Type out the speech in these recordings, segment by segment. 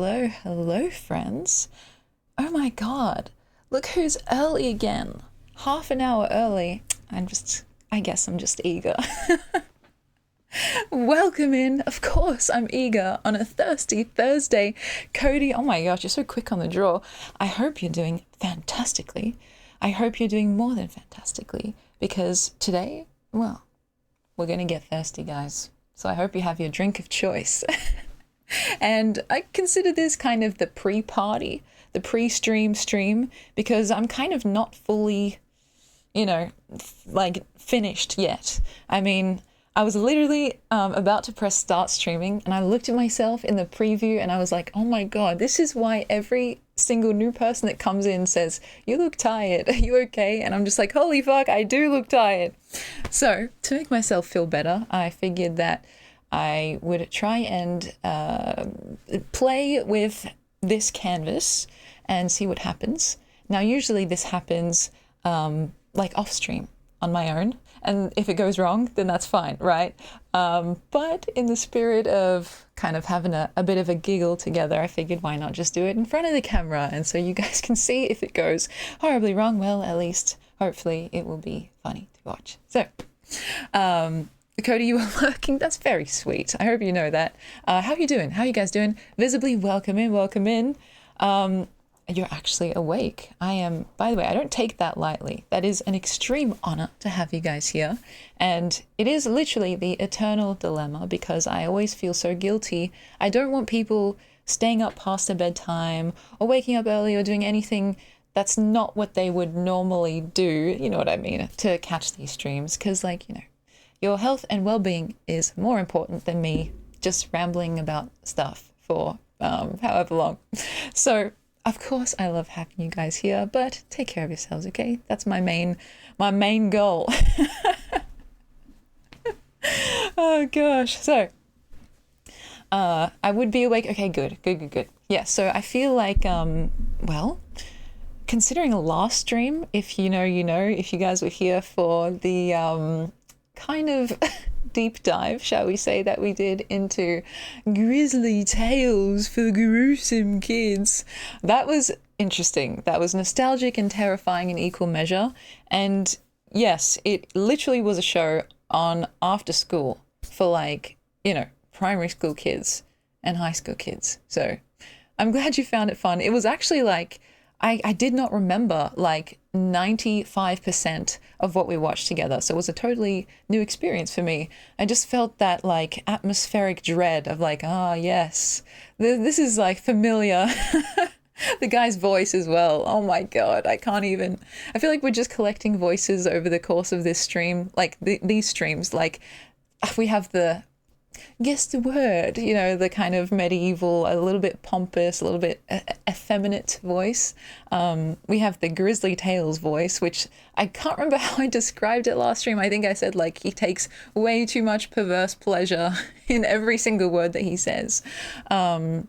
Hello, hello, friends. Oh my god, look who's early again. Half an hour early. I guess I'm just eager. Welcome in. Of course, I'm eager on a thirsty Thursday. Cody, oh my gosh, you're so quick on the draw. I hope you're doing fantastically. I hope you're doing more than fantastically because today, well, we're going to get thirsty, guys. So I hope you have your drink of choice. And I consider this kind of the pre-party, the pre-stream stream, because I'm kind of not fully, like finished yet. I mean, I was literally about to press start streaming and I looked at myself in the preview and I was like, oh my God, this is why every single new person that comes in says, you look tired, are you okay? And I'm just like, holy fuck, I do look tired. So to make myself feel better, I figured that I would try and play with this canvas and see what happens. Now, usually this happens like off stream on my own. And if it goes wrong, then that's fine, right? But in the spirit of kind of having a bit of a giggle together, I figured why not just do it in front of the camera? And so you guys can see if it goes horribly wrong, well, at least hopefully it will be funny to watch. So, Cody, you are working. That's very sweet. I hope you know that. How are you doing? How are you guys doing? Visibly, welcome in, welcome in. You're actually awake. I am, by the way, I don't take that lightly. That is an extreme honor to have you guys here. And it is literally the eternal dilemma because I always feel so guilty. I don't want people staying up past their bedtime or waking up early or doing anything that's not what they would normally do, you know what I mean, to catch these streams. Because, your health and well-being is more important than me just rambling about stuff for however long. So, of course, I love having you guys here, but take care of yourselves, okay? That's my main goal. Oh gosh. So, I would be awake. Okay, good. Yeah. So I feel like, well, considering a last stream, if you know, if you guys were here for the kind of deep dive, shall we say, that we did into grisly tales for gruesome kids. That was interesting. That was nostalgic and terrifying in equal measure. And yes, it literally was a show on after school for primary school kids and high school kids. So I'm glad you found it fun. It was actually I did not remember 95% of what we watched together. So it was a totally new experience for me. I just felt that atmospheric dread of yes, this is familiar. The guy's voice as well. Oh my God, I can't even. I feel like we're just collecting voices over the course of this stream, these streams. We have the guess the word, the kind of medieval, a little bit pompous, a little bit effeminate voice. We have the Grizzly Tales voice, which I can't remember how I described it last stream. I think I said he takes way too much perverse pleasure in every single word that he says. And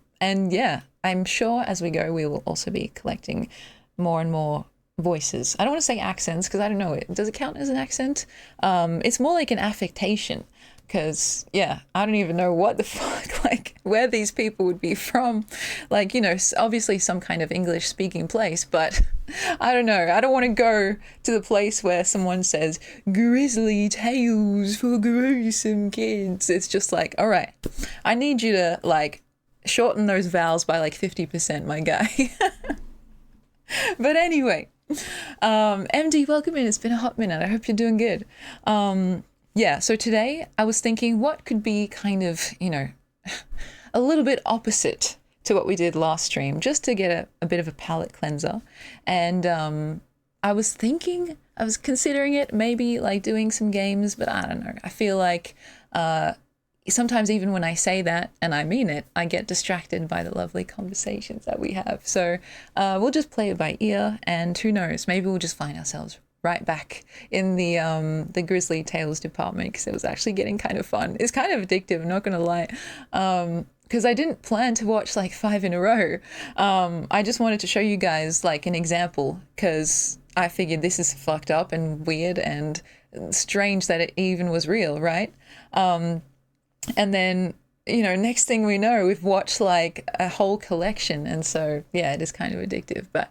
yeah, I'm sure as we go, we will also be collecting more and more voices. I don't want to say accents because I don't know. Does it count as an accent? It's more like an affectation. Because, yeah, I don't even know what the fuck, where these people would be from. Obviously some kind of English speaking place, but I don't know. I don't want to go to the place where someone says, grisly tales for gruesome kids. It's just all right, I need you to, shorten those vowels by 50%, my guy. But anyway, MD, welcome in. It's been a hot minute. I hope you're doing good. Yeah, so today I was thinking what could be kind of, a little bit opposite to what we did last stream, just to get a bit of a palate cleanser. And I was considering it, maybe doing some games, but I don't know. I feel sometimes even when I say that, and I mean it, I get distracted by the lovely conversations that we have. So we'll just play it by ear, and who knows, maybe we'll just find ourselves right back in the Grizzly Tales department because it was actually getting kind of fun. It's kind of addictive, I'm not gonna lie, because I didn't plan to watch 5 in a row. I just wanted to show you guys an example because I figured this is fucked up and weird and strange that it even was real, right? And then next thing we know, we've watched like a whole collection. And so, yeah, it is kind of addictive. But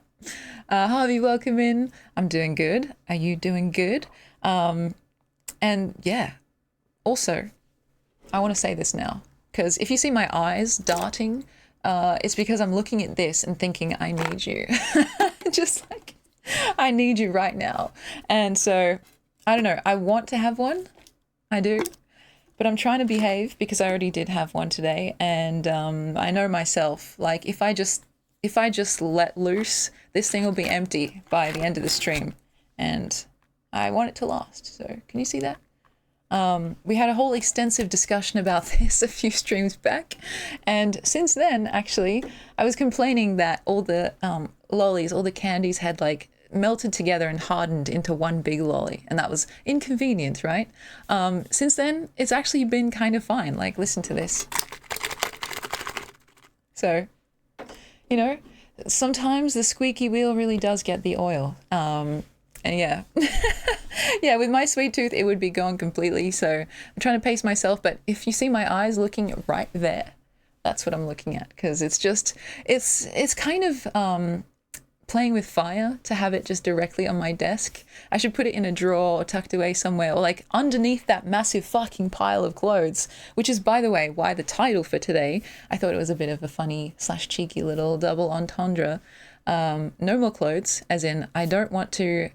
Harvey, welcome in. I'm doing good. Are you doing good? And yeah, also, I want to say this now, because if you see my eyes darting, it's because I'm looking at this and thinking, I need you. Just like, I need you right now. And so, I don't know, I want to have one. I do. But I'm trying to behave because I already did have one today. And I know myself, like, if I just let loose, this thing will be empty by the end of the stream. And I want it to last. So, can you see that? We had a whole extensive discussion about this a few streams back, and since then, actually, I was complaining that all the lollies, all the candies had like melted together and hardened into one big lolly, and that was inconvenient, right? Since then, it's actually been kind of fine. Like, listen to this. So, sometimes the squeaky wheel really does get the oil. And yeah. Yeah, with my sweet tooth, it would be gone completely. So I'm trying to pace myself. But if you see my eyes looking right there, that's what I'm looking at. Because it's kind of playing with fire to have it just directly on my desk. I should put it in a drawer or tucked away somewhere, or like underneath that massive fucking pile of clothes, which is, by the way, why the title for today, I thought it was a bit of a funny / cheeky little double entendre. No more clothes, as in I don't want to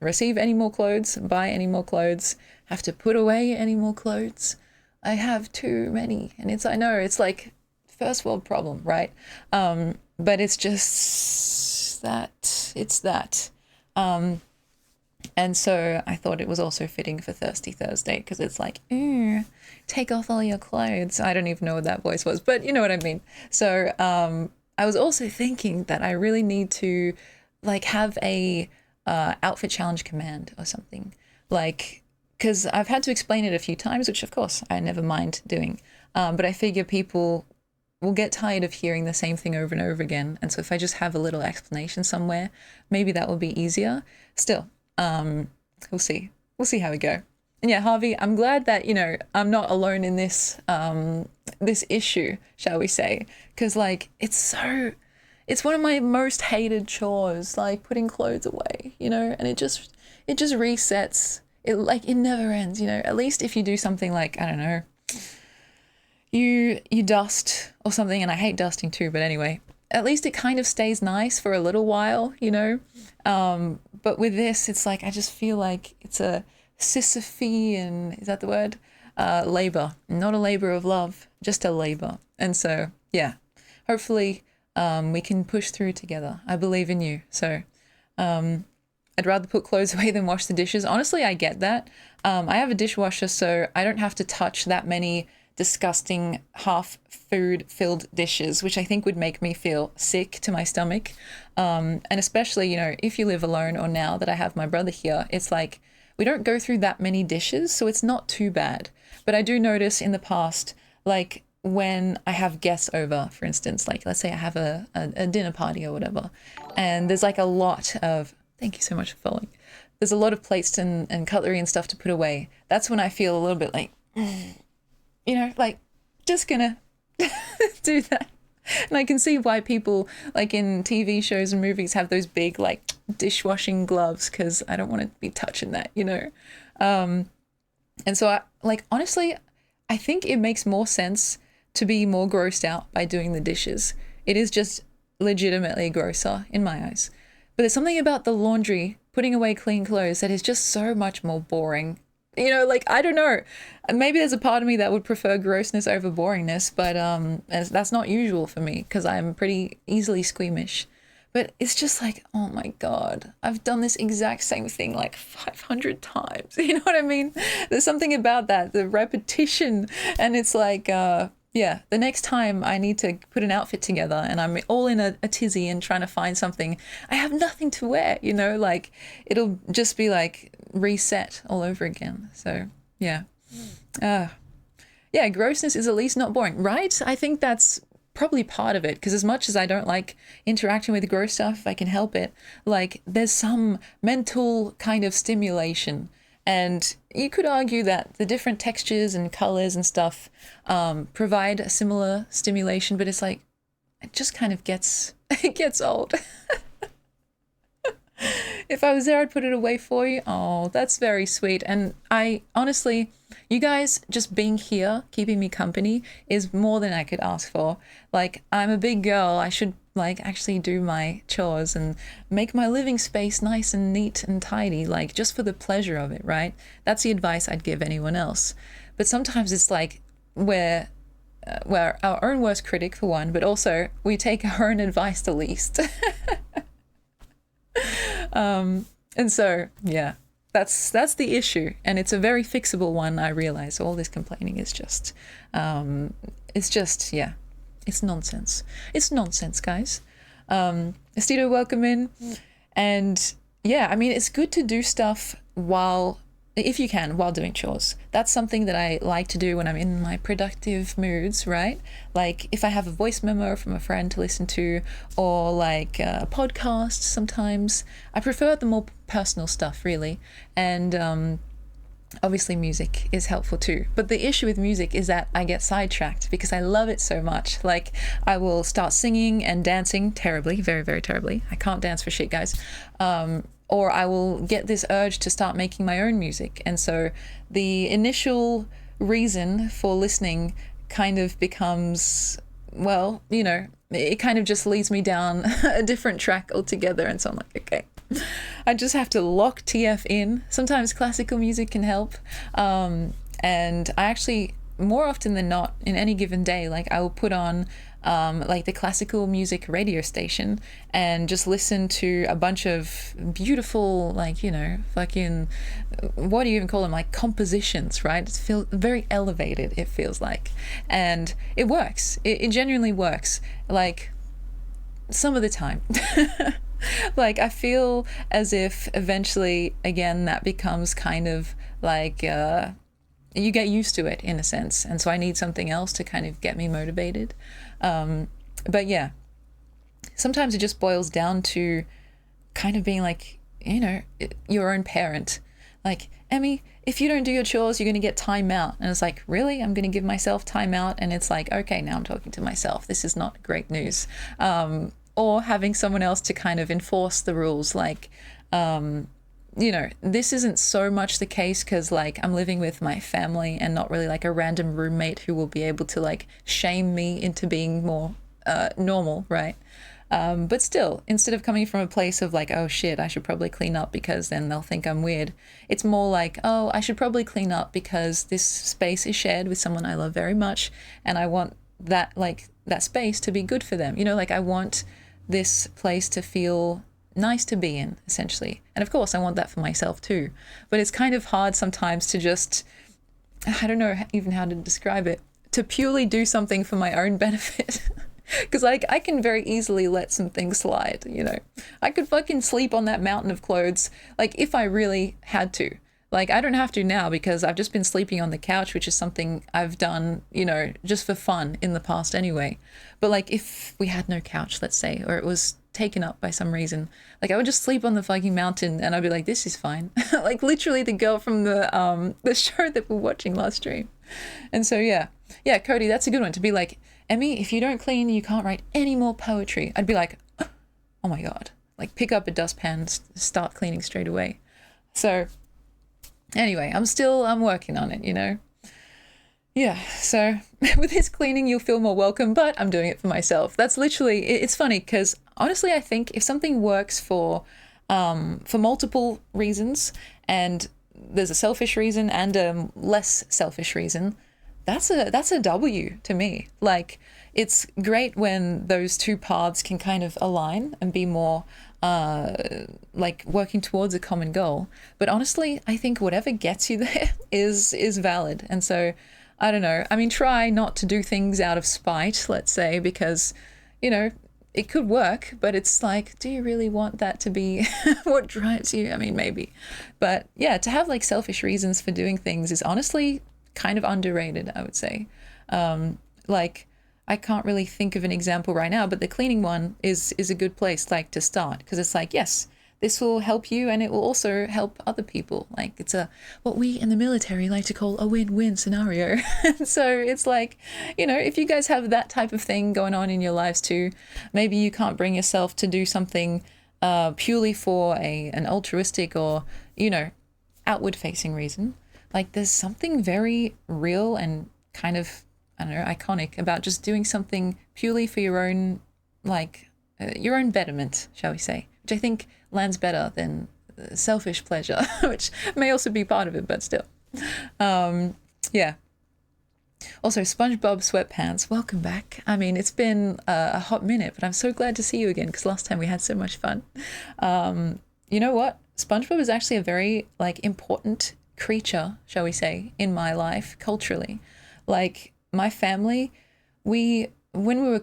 receive any more clothes, buy any more clothes, have to put away any more clothes. I have too many. And I know it's like first world problem, right? But it's just that. And so I thought it was also fitting for Thirsty Thursday, because it's like, take off all your clothes. I don't even know what that voice was, but you know what I mean. So I was also thinking that I really need to like have a outfit challenge command or something, like, because I've had to explain it a few times, which of course I never mind doing, but I figure people will get tired of hearing the same thing over and over again, and so if I just have a little explanation somewhere, maybe that will be easier. Still, we'll see how we go. And yeah, Harvey, I'm glad that I'm not alone in this this issue, shall we say, because like it's one of my most hated chores, like putting clothes away, and it just resets. It never ends, At least if you do something like, I don't know, you dust or something, and I hate dusting too, but anyway, at least it kind of stays nice for a little while, But with this, it's like I just feel like it's a Sisyphean, is that the word? Labor, not a labor of love, just a labor. And so, yeah, hopefully we can push through together. I believe in you. So I'd rather put clothes away than wash the dishes. Honestly, I get that. I have a dishwasher, so I don't have to touch that many disgusting half food filled dishes, which I think would make me feel sick to my stomach. And especially, if you live alone, or now that I have my brother here, it's like we don't go through that many dishes, so it's not too bad. But I do notice in the past, like, when I have guests over, for instance, like let's say I have a dinner party or whatever, and there's like a lot of, thank you so much for following, there's a lot of plates and cutlery and stuff to put away. That's when I feel a little bit like, like just gonna do that. And I can see why people like in TV shows and movies have those big like dishwashing gloves, because I don't want to be touching that, And so honestly, I think it makes more sense to be more grossed out by doing the dishes. It is just legitimately grosser in my eyes. But there's something about the laundry, putting away clean clothes, that is just so much more boring. I don't know. Maybe there's a part of me that would prefer grossness over boringness, but that's not usual for me, because I'm pretty easily squeamish. But it's just like, oh my God, I've done this exact same thing like 500 times. You know what I mean? There's something about that, the repetition. And it's like, yeah, the next time I need to put an outfit together and I'm all in a tizzy and trying to find something, I have nothing to wear, like it'll just be like reset all over again. So yeah. Yeah, grossness is at least not boring, right? I think that's probably part of it, because as much as I don't like interacting with gross stuff, if I can help it, like there's some mental kind of stimulation And you could argue that the different textures and colors and stuff provide a similar stimulation, but it's like, it just kind of gets, it gets old. If I was there, I'd put it away for you. Oh, that's very sweet. And I honestly, you guys just being here, keeping me company, is more than I could ask for. Like, I'm a big girl. I should, like, actually do my chores and make my living space nice and neat and tidy, like, just for the pleasure of it, right? That's the advice I'd give anyone else. But sometimes it's like we're our own worst critic, for one, but also we take our own advice the least. And so, yeah, that's the issue, and it's a very fixable one. I realize all this complaining is just, yeah, it's nonsense. It's nonsense, guys. Estito, welcome in, and yeah, I mean, it's good to do stuff while, if you can, while doing chores. That's something that I like to do when I'm in my productive moods, right? Like if I have a voice memo from a friend to listen to, or like a podcast sometimes. I prefer the more personal stuff, really. And obviously music is helpful too. But the issue with music is that I get sidetracked because I love it so much. Like I will start singing and dancing terribly, very, very terribly. I can't dance for shit, guys. Or I will get this urge to start making my own music. And so the initial reason for listening kind of becomes, well, you know, it kind of just leads me down a different track altogether. And so I'm like, okay, I just have to lock TF in. Sometimes classical music can help. And I actually, more often than not, in any given day, like I will put on like the classical music radio station and just listen to a bunch of beautiful, like, you know, fucking, what do you even call them, like compositions, right? It feels very elevated, it feels like, and it works. It genuinely works, like some of the time. Like I feel as if eventually, again, that becomes kind of like you get used to it in a sense, and so I need something else to kind of get me motivated. But yeah, sometimes it just boils down to kind of being like, you know, your own parent. Like, Emmy, if you don't do your chores, you're going to get time out. And it's like, really? I'm going to give myself time out? And it's like, okay, now I'm talking to myself. This is not great news. Or having someone else to kind of enforce the rules, like, you know, this isn't so much the case because like I'm living with my family and not really like a random roommate who will be able to like shame me into being more normal, right? But still, instead of coming from a place of like, oh shit, I should probably clean up because then they'll think I'm weird, it's more like, oh, I should probably clean up because this space is shared with someone I love very much and I want that, like, that space to be good for them. You know, like I want this place to feel nice to be in, essentially. And of course I want that for myself too, but it's kind of hard sometimes to just, I don't know even how to describe it, to purely do something for my own benefit. Because like I can very easily let some things slide, you know. I could fucking sleep on that mountain of clothes, like if I really had to. Like I don't have to now because I've just been sleeping on the couch, which is something I've done, you know, just for fun in the past anyway. But like if we had no couch, let's say, or it was taken up by some reason, like I would just sleep on the fucking mountain and I'd be like, this is fine. Like literally the girl from the show that we're watching last stream. And so yeah, Cody, that's a good one, to be like, Emmy, if you don't clean, you can't write any more poetry. I'd be like, oh my god, like pick up a dustpan, start cleaning straight away. So anyway, I'm working on it, you know. Yeah, so with this cleaning, you'll feel more welcome, but I'm doing it for myself. That's literally, it's funny because honestly, I think if something works for multiple reasons, and there's a selfish reason and a less selfish reason, that's a W to me. Like, it's great when those two paths can kind of align and be more like working towards a common goal. But honestly, I think whatever gets you there is valid. And so I don't know. I mean, try not to do things out of spite, let's say, because, you know, it could work, but it's like, do you really want that to be what drives you? I mean, maybe. But yeah, to have like selfish reasons for doing things is honestly kind of underrated, I would say. Like, I can't really think of an example right now, but the cleaning one is a good place like to start, because it's like, yes, this will help you and it will also help other people. Like it's a what we in the military like to call a win-win scenario. So it's like, if you guys have that type of thing going on in your lives too, maybe you can't bring yourself to do something purely for an altruistic or, outward facing reason. Like there's something very real and kind of, I don't know, iconic about just doing something purely for your own, like your own betterment, shall we say, which I think lands better than selfish pleasure, which may also be part of it, but still. Yeah. Also, SpongeBob SweatPants, welcome back. I mean, it's been a hot minute, but I'm so glad to see you again because last time we had so much fun. You know what? SpongeBob is actually a very important creature, shall we say, in my life culturally. Like my family, when we were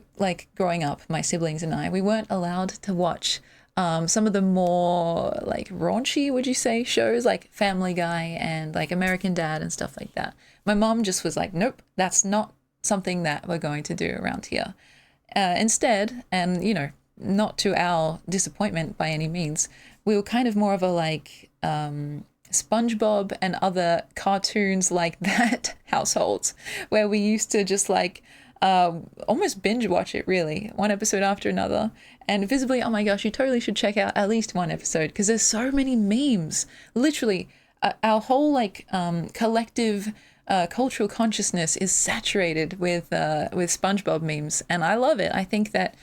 growing up, my siblings and I, we weren't allowed to watch some of the more raunchy, would you say, shows like Family Guy and American Dad and stuff like that. My mom just was like, nope, that's not something that we're going to do around here. Instead, and not to our disappointment by any means, we were kind of more of a SpongeBob and other cartoons like that households, where we used to just almost binge watch it, really, one episode after another. And visibly, oh my gosh, you totally should check out at least one episode because there's so many memes. Literally, our whole collective cultural consciousness is saturated with SpongeBob memes, and I love it. I think that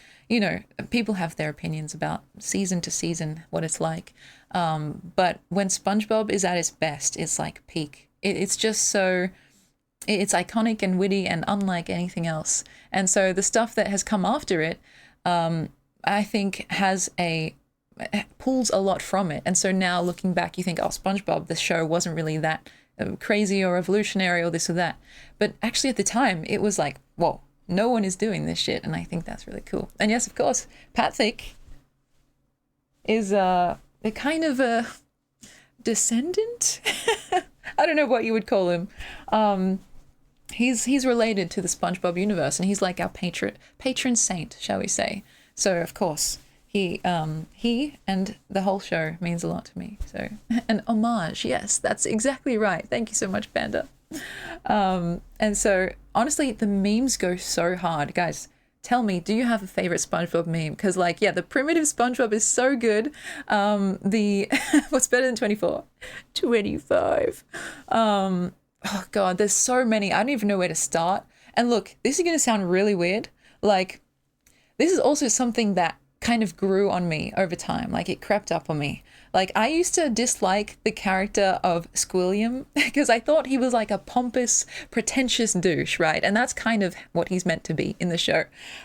people have their opinions about season to season what it's like, but when SpongeBob is at its best, it's like peak. It's just so. It's iconic and witty and unlike anything else. And so the stuff that has come after it, I think pulls a lot from it. And so now looking back, you think, oh, SpongeBob, the show wasn't really that crazy or revolutionary or this or that. But actually at the time, it was like, whoa, no one is doing this shit. And I think that's really cool. And yes, of course, Patrick is a kind of a descendant. I don't know what you would call him. He's related to the SpongeBob universe, and he's like our patron saint, shall we say. So of course he and the whole show means a lot to me. So an homage, yes, that's exactly right. Thank you so much, Panda. And so honestly, the memes go so hard, guys. Tell me, do you have a favorite SpongeBob meme? Because the primitive SpongeBob is so good. The what's better than 24? 25. Oh God, there's so many. I don't even know where to start. And look, this is going to sound really weird. This is also something that kind of grew on me over time. It crept up on me. I used to dislike the character of Squilliam because I thought he was a pompous, pretentious douche, right? And that's kind of what he's meant to be in the show.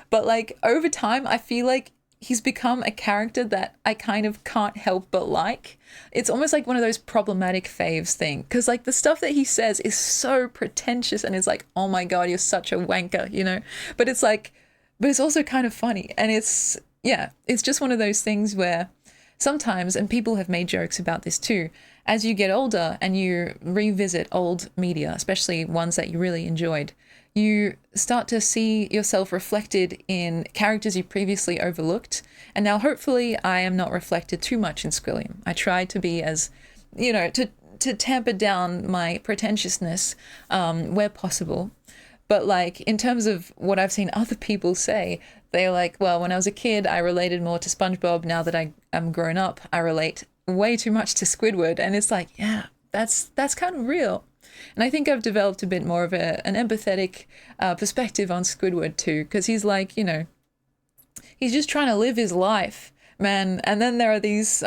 But over time, I feel like he's become a character that I kind of can't help but like. It's almost like one of those problematic faves thing. Because the stuff that he says is so pretentious and it's oh my God, you're such a wanker, But it's but it's also kind of funny. And it's just one of those things where sometimes, and people have made jokes about this too, as you get older and you revisit old media, especially ones that you really enjoyed, you start to see yourself reflected in characters you previously overlooked. And now hopefully I am not reflected too much in Squilliam. I try to be as, to tamper down my pretentiousness where possible. But in terms of what I've seen other people say, they're well, when I was a kid, I related more to SpongeBob. Now that I'm grown up, I relate way too much to Squidward. And it's yeah, that's kind of real. And I think I've developed a bit more of an empathetic perspective on Squidward too, because he's he's just trying to live his life, man. And then there are these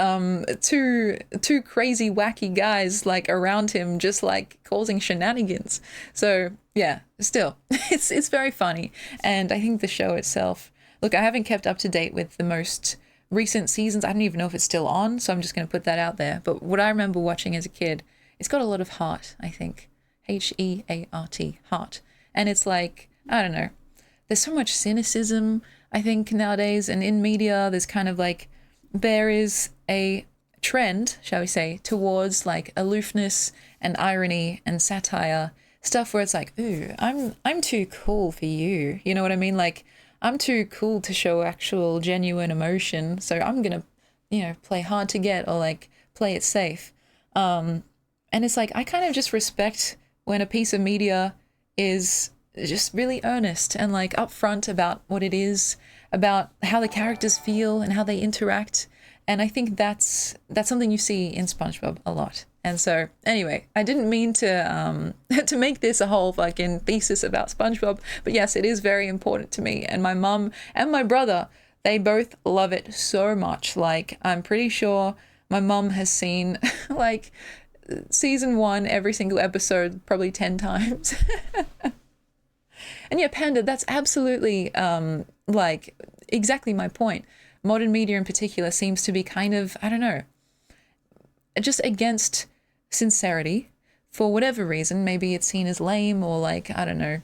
two crazy wacky guys around him, just causing shenanigans. So yeah, still, it's very funny. And I think the show itself, look, I haven't kept up to date with the most recent seasons. I don't even know if it's still on, so I'm just going to put that out there. But what I remember watching as a kid, it's got a lot of heart, I think. Heart, heart. And it's I don't know, there's so much cynicism, I think, nowadays. And in media, there's kind of there is a trend, shall we say, towards aloofness and irony and satire, stuff where it's ooh, I'm too cool for you. You know what I mean? I'm too cool to show actual genuine emotion. So I'm going to play hard to get or like play it safe. And it's like I kind of just respect when a piece of media is just really earnest and like upfront about what it is, about how the characters feel and how they interact. And I think that's something you see in SpongeBob a lot. And so anyway, I didn't mean to to make this a whole fucking thesis about SpongeBob, but yes, it is very important to me. And my mum and my brother, they both love it so much. Like I'm pretty sure my mum has seen like season one, every single episode, probably 10 times. And yeah, Panda, that's absolutely like exactly my point. Modern media in particular seems to be kind of, I don't know, just against sincerity for whatever reason. Maybe it's seen as lame or like, I don't know,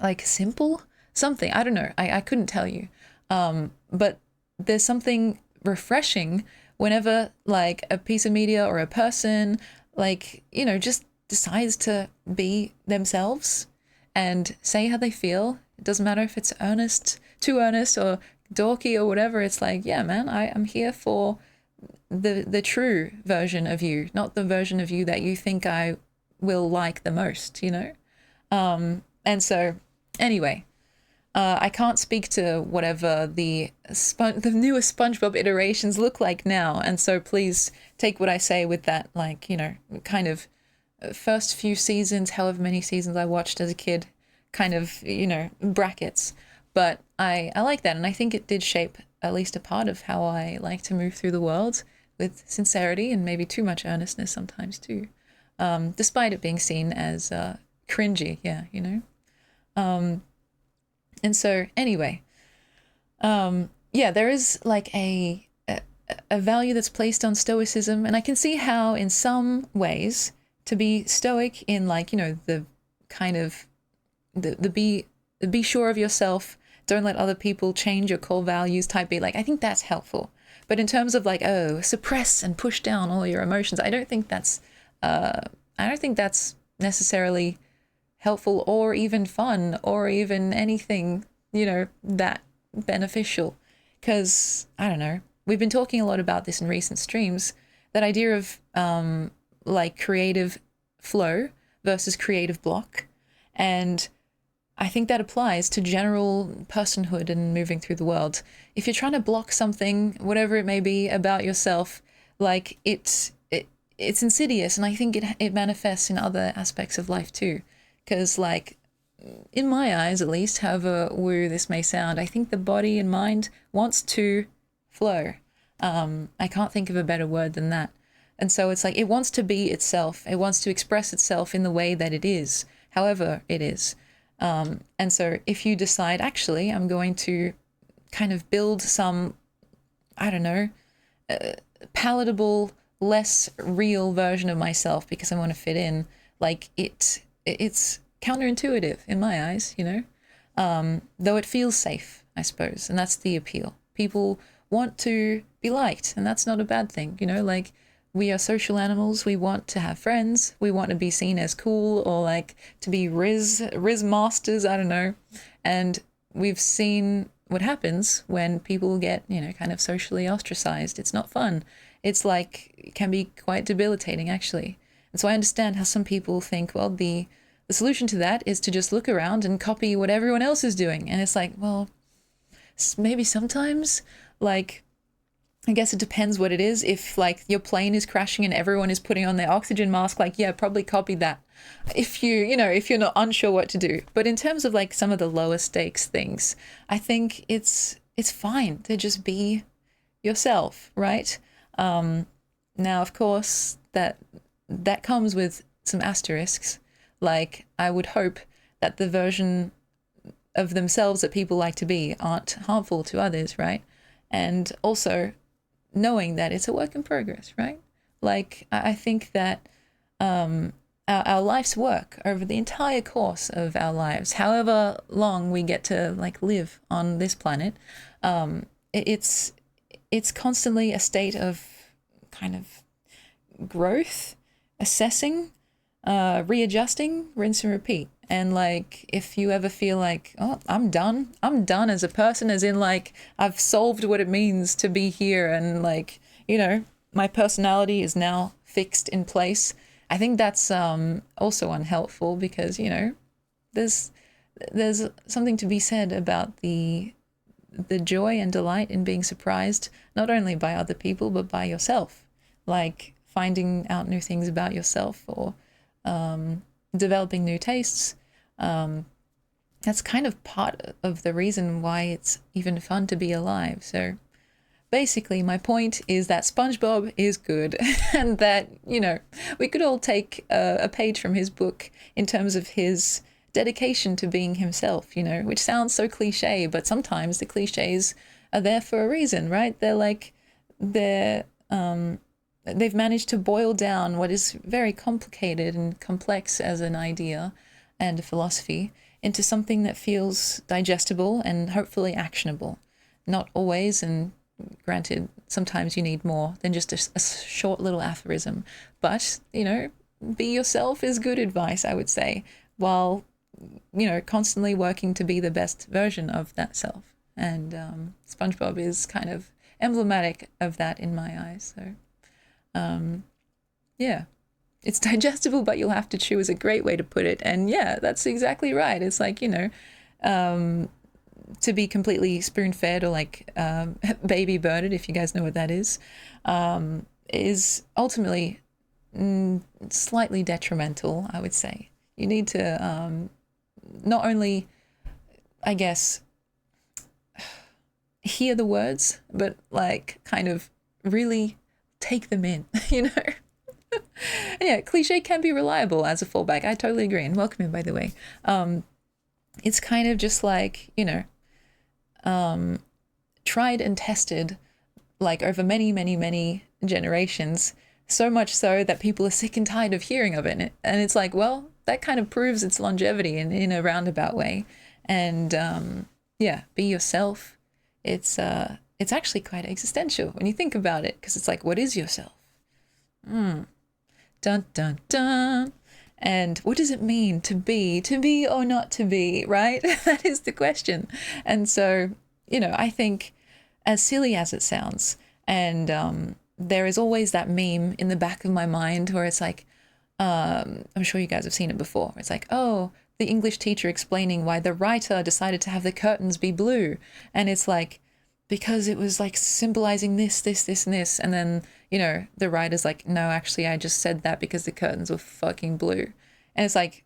like simple, something. I don't know. I couldn't tell you. But there's something refreshing whenever like a piece of media or a person like, just decides to be themselves and say how they feel. It doesn't matter if it's earnest, too earnest or dorky or whatever. It's like, yeah, man, I'm here for the true version of you, not the version of you that you think I will like the most. And so anyway, I can't speak to whatever the newest SpongeBob iterations look like now, and so please take what I say with that, like, kind of first few seasons, however many seasons I watched as a kid, kind of, brackets. But I like that, and I think it did shape at least a part of how I like to move through the world with sincerity and maybe too much earnestness sometimes too, despite it being seen as cringy, yeah. And so anyway, yeah, there is like a value that's placed on stoicism, and I can see how in some ways to be stoic in like, the kind of the be sure of yourself, don't let other people change your core values type be like, I think that's helpful. But in terms of like, oh, suppress and push down all your emotions, I don't think that's necessarily helpful or even fun or even anything, that beneficial. Because, I don't know, we've been talking a lot about this in recent streams, that idea of like creative flow versus creative block. And I think that applies to general personhood and moving through the world. If you're trying to block something, whatever it may be about yourself, like it's insidious, and I think it manifests in other aspects of life too. Because, like, in my eyes at least, however woo this may sound, I think the body and mind wants to flow. I can't think of a better word than that. And so it's like it wants to be itself. It wants to express itself in the way that it is, however it is. And so if you decide, actually, I'm going to kind of build some, I don't know, palatable, less real version of myself because I want to fit in, like it's counterintuitive in my eyes, though it feels safe, I suppose. And that's the appeal. People want to be liked, and that's not a bad thing, like we are social animals. We want to have friends. We want to be seen as cool or like to be Riz masters. I don't know. And we've seen what happens when people get, kind of socially ostracized. It's not fun. It's like, it can be quite debilitating actually. And so I understand how some people think, well, the solution to that is to just look around and copy what everyone else is doing. And it's like, well, maybe sometimes, like, I guess it depends what it is. If like your plane is crashing and everyone is putting on their oxygen mask, like, yeah, probably copy that. If if you're not unsure what to do. But in terms of like some of the lower stakes things, I think it's fine to just be yourself, right? Now, of course, that comes with some asterisks. Like, I would hope that the version of themselves that people like to be aren't harmful to others, right? And also knowing that it's a work in progress, right? Like, I think that our life's work over the entire course of our lives, however long we get to like live on this planet, it's constantly a state of kind of growth, assessing, readjusting, rinse and repeat. And like, if you ever feel like, oh, I'm done as a person, as in like, I've solved what it means to be here, and like, you know, my personality is now fixed in place. I think that's also unhelpful, because, you know, there's there's something to be said about the joy and delight in being surprised, not only by other people, but by yourself. Like finding out new things about yourself, or developing new tastes. That's kind of part of the reason why it's even fun to be alive. So basically, my point is that SpongeBob is good, and that, you know, we could all take a page from his book in terms of his dedication to being himself, you know, which sounds so cliche, but sometimes the cliches are there for a reason, right? They're like, they're, they've managed to boil down what is very complicated and complex as an idea and a philosophy into something that feels digestible and hopefully actionable. Not always, and granted, sometimes you need more than just a short little aphorism, but, you know, be yourself is good advice, I would say, while, you know, constantly working to be the best version of that self. And SpongeBob is kind of emblematic of that in my eyes. So, yeah, it's digestible, but you'll have to chew is a great way to put it. And yeah, that's exactly right. It's like, you know, to be completely spoon-fed, or like baby birded, if you guys know what that is ultimately slightly detrimental, I would say. You need to not only, I guess, hear the words, but like kind of really take them in, you know? And yeah, cliche can be reliable as a fallback. I totally agree. And welcome in, by the way. It's kind of just like, you know, tried and tested, like over many, many, many generations, so much so that people are sick and tired of hearing of it. And it's like, well, that kind of proves its longevity in a roundabout way. And yeah, be yourself. It's actually quite existential when you think about it, because it's like, what is yourself? Dun dun dun. And what does it mean to be or not to be, right? That is the question. And so, you know, I think, as silly as it sounds, and there is always that meme in the back of my mind where it's like, I'm sure you guys have seen it before. It's like, oh, the English teacher explaining why the writer decided to have the curtains be blue. And it's like, because it was like symbolizing this, this, this, and this. And then, you know, the writer's like, no, actually, I just said that because the curtains were fucking blue. And it's like,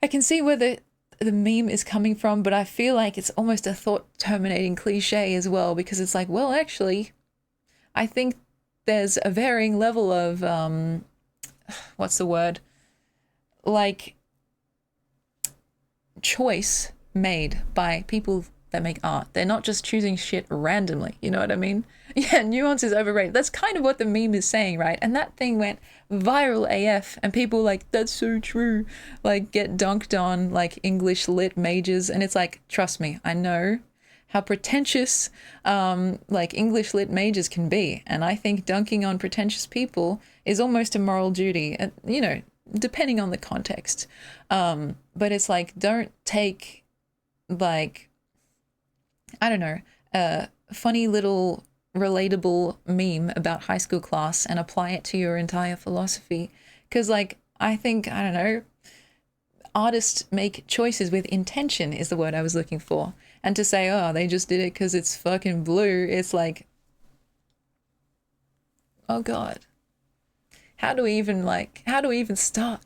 I can see where the meme is coming from, but I feel like it's almost a thought terminating cliche as well, because it's like, well, actually, I think there's a varying level of, what's the word? Like, choice made by people that make art. They're not just choosing shit randomly, you know what I mean? Yeah, nuance is overrated. That's kind of what the meme is saying, right? And that thing went viral AF, and people like, that's so true, like get dunked on like English lit majors. And it's like, trust me, I know how pretentious like English lit majors can be, and I think dunking on pretentious people is almost a moral duty, you know, depending on the context. But it's like, don't take, like, I don't know, a funny little relatable meme about high school class and apply it to your entire philosophy. Because, like, I think, I don't know, artists make choices with intention is the word I was looking for. And to say, oh, they just did it because it's fucking blue, it's like, oh God. How do we even start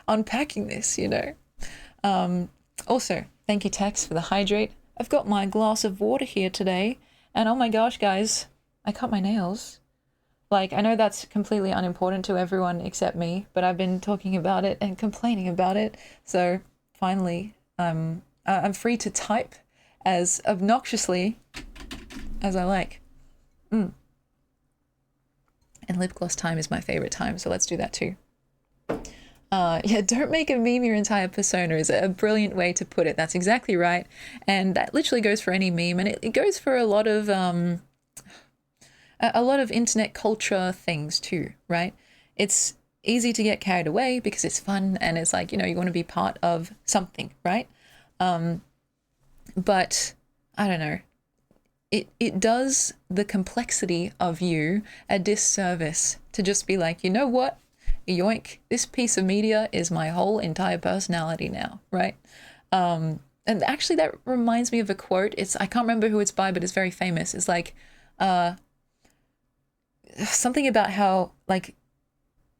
unpacking this, you know? Also, thank you, Tex, for the hydrate. I've got my glass of water here today, and oh my gosh, guys, I cut my nails. Like, I know that's completely unimportant to everyone except me, but I've been talking about it and complaining about it, so finally, I'm free to type as obnoxiously as I like. And lip gloss time is my favorite time, so let's do that too. Yeah, don't make a meme your entire persona is a brilliant way to put it. That's exactly right. And that literally goes for any meme, and it goes for a lot of internet culture things too, right? It's easy to get carried away because it's fun and it's like, you know, you want to be part of something, right? But I don't know. It does the complexity of you a disservice to just be like, you know what? Yoink, this piece of media is my whole entire personality now, right? And actually that reminds me of a quote. I can't remember who it's by, but it's very famous. It's like something about how like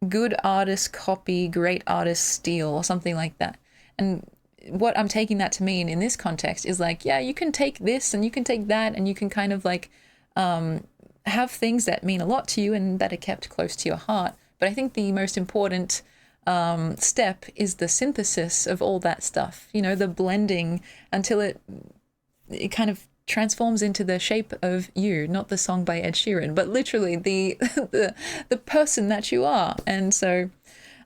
good artists copy, great artists steal, or something like that. And what I'm taking that to mean in this context is like, yeah, you can take this and you can take that and you can kind of like have things that mean a lot to you and that are kept close to your heart. But I think the most important step is the synthesis of all that stuff, you know, the blending until it kind of transforms into the shape of you, not the song by Ed Sheeran, but literally the the person that you are. And so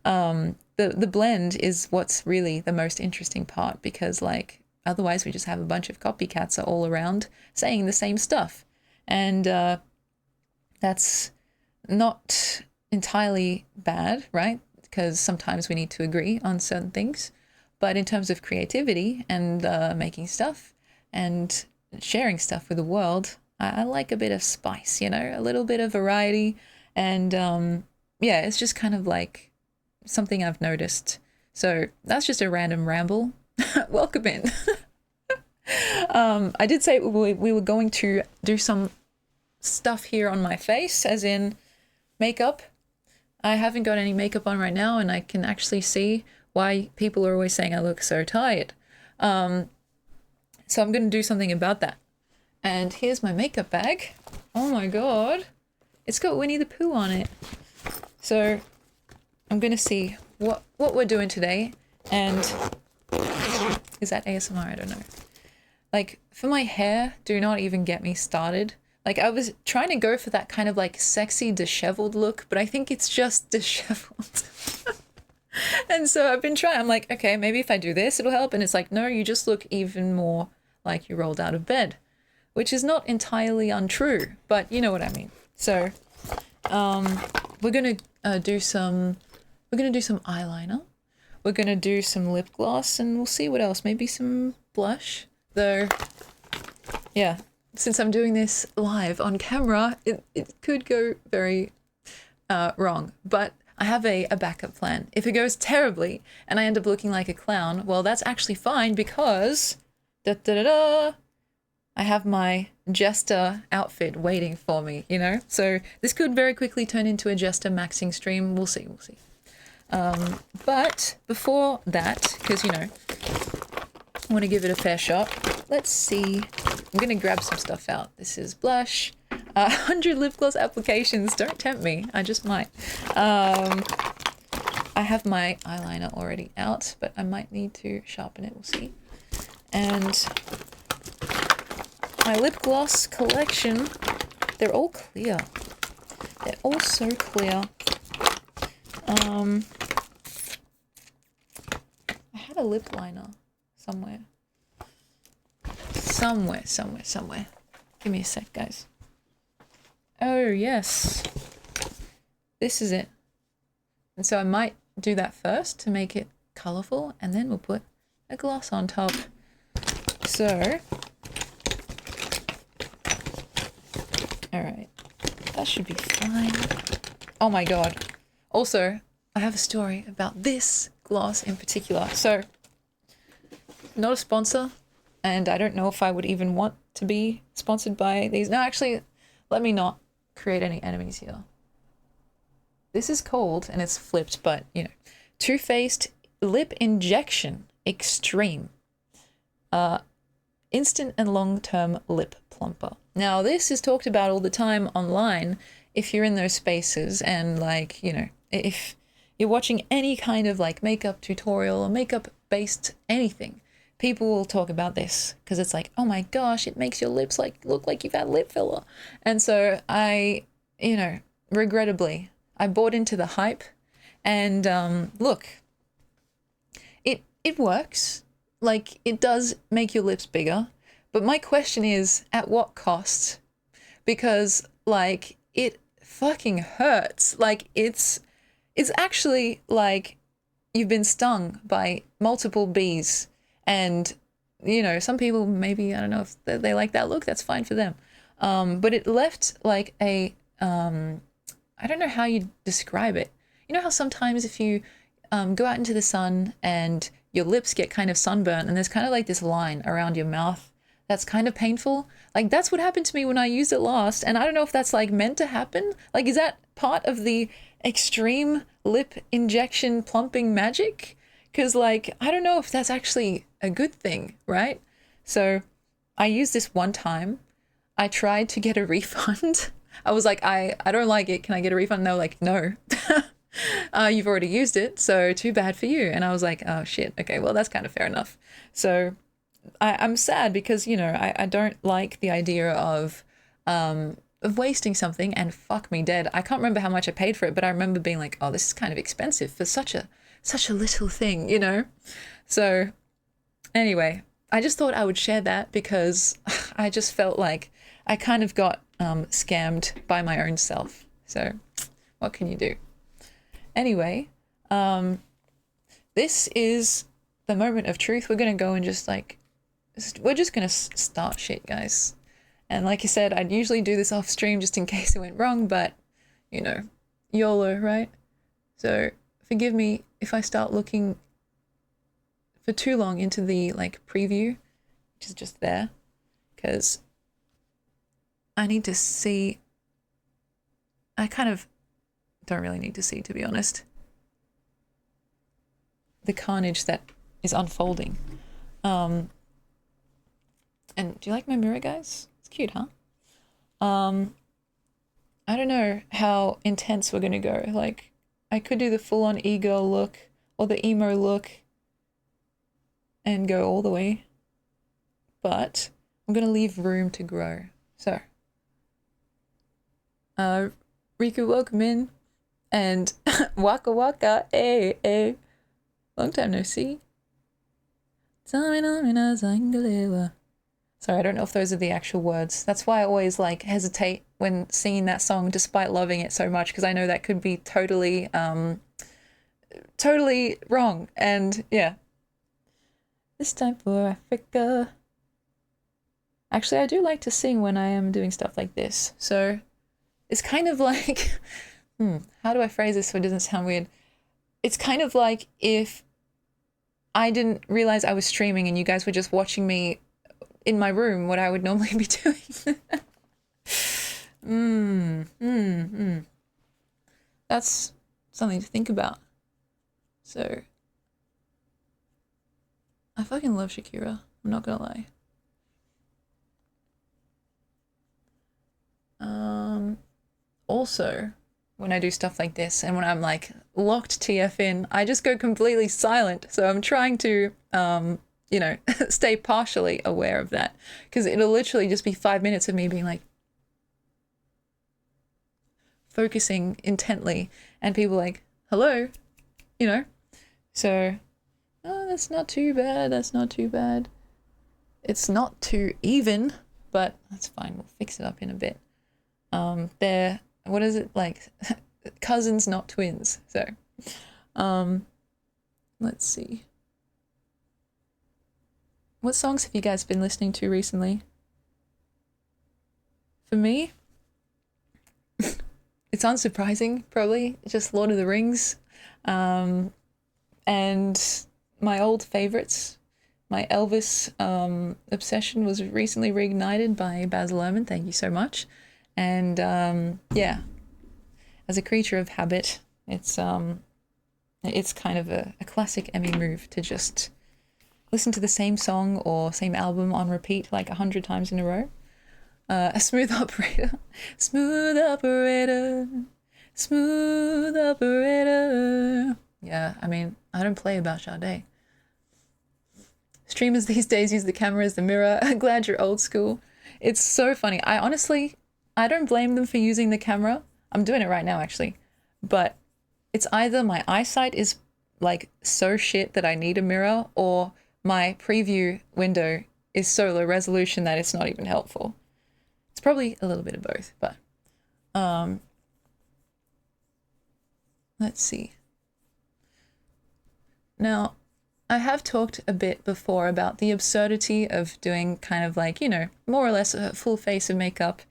the blend is what's really the most interesting part, because like otherwise we just have a bunch of copycats all around saying the same stuff, and that's not entirely bad, right? Because sometimes we need to agree on certain things, but in terms of creativity and making stuff and sharing stuff with the world, I like a bit of spice, you know, a little bit of variety, and yeah, it's just kind of like something I've noticed. So that's just a random ramble. Welcome in. I did say we were going to do some stuff here on my face, as in makeup. I haven't got any makeup on right now, and I can actually see why people are always saying I look so tired. So I'm going to do something about that. And here's my makeup bag. Oh my god. It's got Winnie the Pooh on it. So I'm going to see what we're doing today. And is that ASMR? I don't know. Like, for my hair, do not even get me started. Like, I was trying to go for that kind of like sexy disheveled look, but I think it's just disheveled. And so I've been trying. I'm like, okay, maybe if I do this, it'll help. And it's like, no, you just look even more like you rolled out of bed, which is not entirely untrue, but you know what I mean. So we're gonna do some eyeliner. We're gonna do some lip gloss, and we'll see what else. Maybe some blush. Though, yeah, since I'm doing this live on camera, it could go very wrong. But I have a backup plan. If it goes terribly and I end up looking like a clown, well, that's actually fine, because I have my jester outfit waiting for me, you know? So this could very quickly turn into a jester maxing stream. We'll see. But before that, because, you know, I want to give it a fair shot. Let's see. I'm going to grab some stuff out. This is blush. 100 lip gloss applications. Don't tempt me. I just might. I have my eyeliner already out, but I might need to sharpen it. We'll see. And my lip gloss collection, they're all clear. They're all so clear. I had a lip liner somewhere. Somewhere. Give me a sec, guys. Oh, yes. This is it. And so I might do that first to make it colourful, and then we'll put a gloss on top. So, alright. That should be fine. Oh my god. Also, I have a story about this gloss in particular. So, not a sponsor, and I don't know if I would even want to be sponsored by these. No, actually, let me not create any enemies here. This is called, and it's flipped, but, you know, Too Faced Lip Injection Extreme. Instant and long-term lip plumper. Now, this is talked about all the time online if you're in those spaces, and, like, you know, if you're watching any kind of, like, makeup tutorial or makeup-based anything, people will talk about this because it's like, oh my gosh, it makes your lips like look like you've had lip filler. And so I, you know, regrettably, I bought into the hype, and look, it works. Like, it does make your lips bigger, but my question is, at what cost? Because, like, it fucking hurts. Like, it's it's actually like you've been stung by multiple bees. And, you know, some people maybe, I don't know if they like that look, that's fine for them. But it left like I don't know how you describe it. You know how sometimes if you go out into the sun and your lips get kind of sunburnt and there's kind of like this line around your mouth that's kind of painful? Like that's what happened to me when I used it last. And I don't know if that's like meant to happen. Like, is that part of the extreme lip injection plumping magic? Because like, I don't know if that's actually a good thing, right? So I used this one time. I tried to get a refund. I was like, I don't like it. Can I get a refund? And they were like, no. You've already used it, so too bad for you. And I was like, oh shit, okay, well that's kind of fair enough. So I'm sad because, you know, I don't like the idea of wasting something, and fuck me dead. I can't remember how much I paid for it, but I remember being like, oh, this is kind of expensive for such a little thing, you know? So anyway, I just thought I would share that because I just felt like I kind of got scammed by my own self. So what can you do? Anyway, this is the moment of truth. We're going to go and just like, we're just going to start shit, guys. And like I said, I'd usually do this off stream just in case it went wrong, but you know, YOLO, right? So forgive me if I start looking for too long into the like preview, which is just there, because I need to see. I kind of don't really need to see, to be honest, the carnage that is unfolding. And do you like my mirror, guys? It's cute, huh? I don't know how intense we're gonna go. Like, I could do the full-on e-girl look or the emo look and go all the way, but I'm gonna leave room to grow. So, Riku, welcome in, and waka waka, eh. Long time no see. Sorry, I don't know if those are the actual words. That's why I always like hesitate when singing that song despite loving it so much, because I know that could be totally totally wrong. And yeah. This time for Africa. Actually, I do like to sing when I am doing stuff like this. So it's kind of like how do I phrase this so it doesn't sound weird? It's kind of like if I didn't realize I was streaming and you guys were just watching me in my room, what I would normally be doing. That's something to think about. So, I fucking love Shakira. I'm not gonna lie. Also, when I do stuff like this and when I'm like locked TF in, I just go completely silent. So I'm trying to, you know, stay partially aware of that, because it'll literally just be 5 minutes of me being like focusing intently and people like, hello, you know? So, oh, that's not too bad. That's not too bad. It's not too even, but that's fine. We'll fix it up in a bit. They're, what is it, like cousins, not twins. So let's see, what songs have you guys been listening to recently? For me, it's unsurprising, probably just Lord of the Rings, and my old favorites. My Elvis obsession was recently reignited by Baz Luhrmann. Thank you so much. And yeah, as a creature of habit, it's kind of a classic Emmy move to just listen to the same song or same album on repeat like 100 times in a row. A smooth operator, smooth operator, smooth operator. Yeah, I mean, I don't play about Sade. Streamers these days use the camera as the mirror. Glad you're old school. It's so funny. I don't blame them for using the camera. I'm doing it right now, actually. But it's either my eyesight is like so shit that I need a mirror, or my preview window is so low resolution that it's not even helpful. It's probably a little bit of both, but Let's see. Now, I have talked a bit before about the absurdity of doing kind of like, you know, more or less a full face of makeup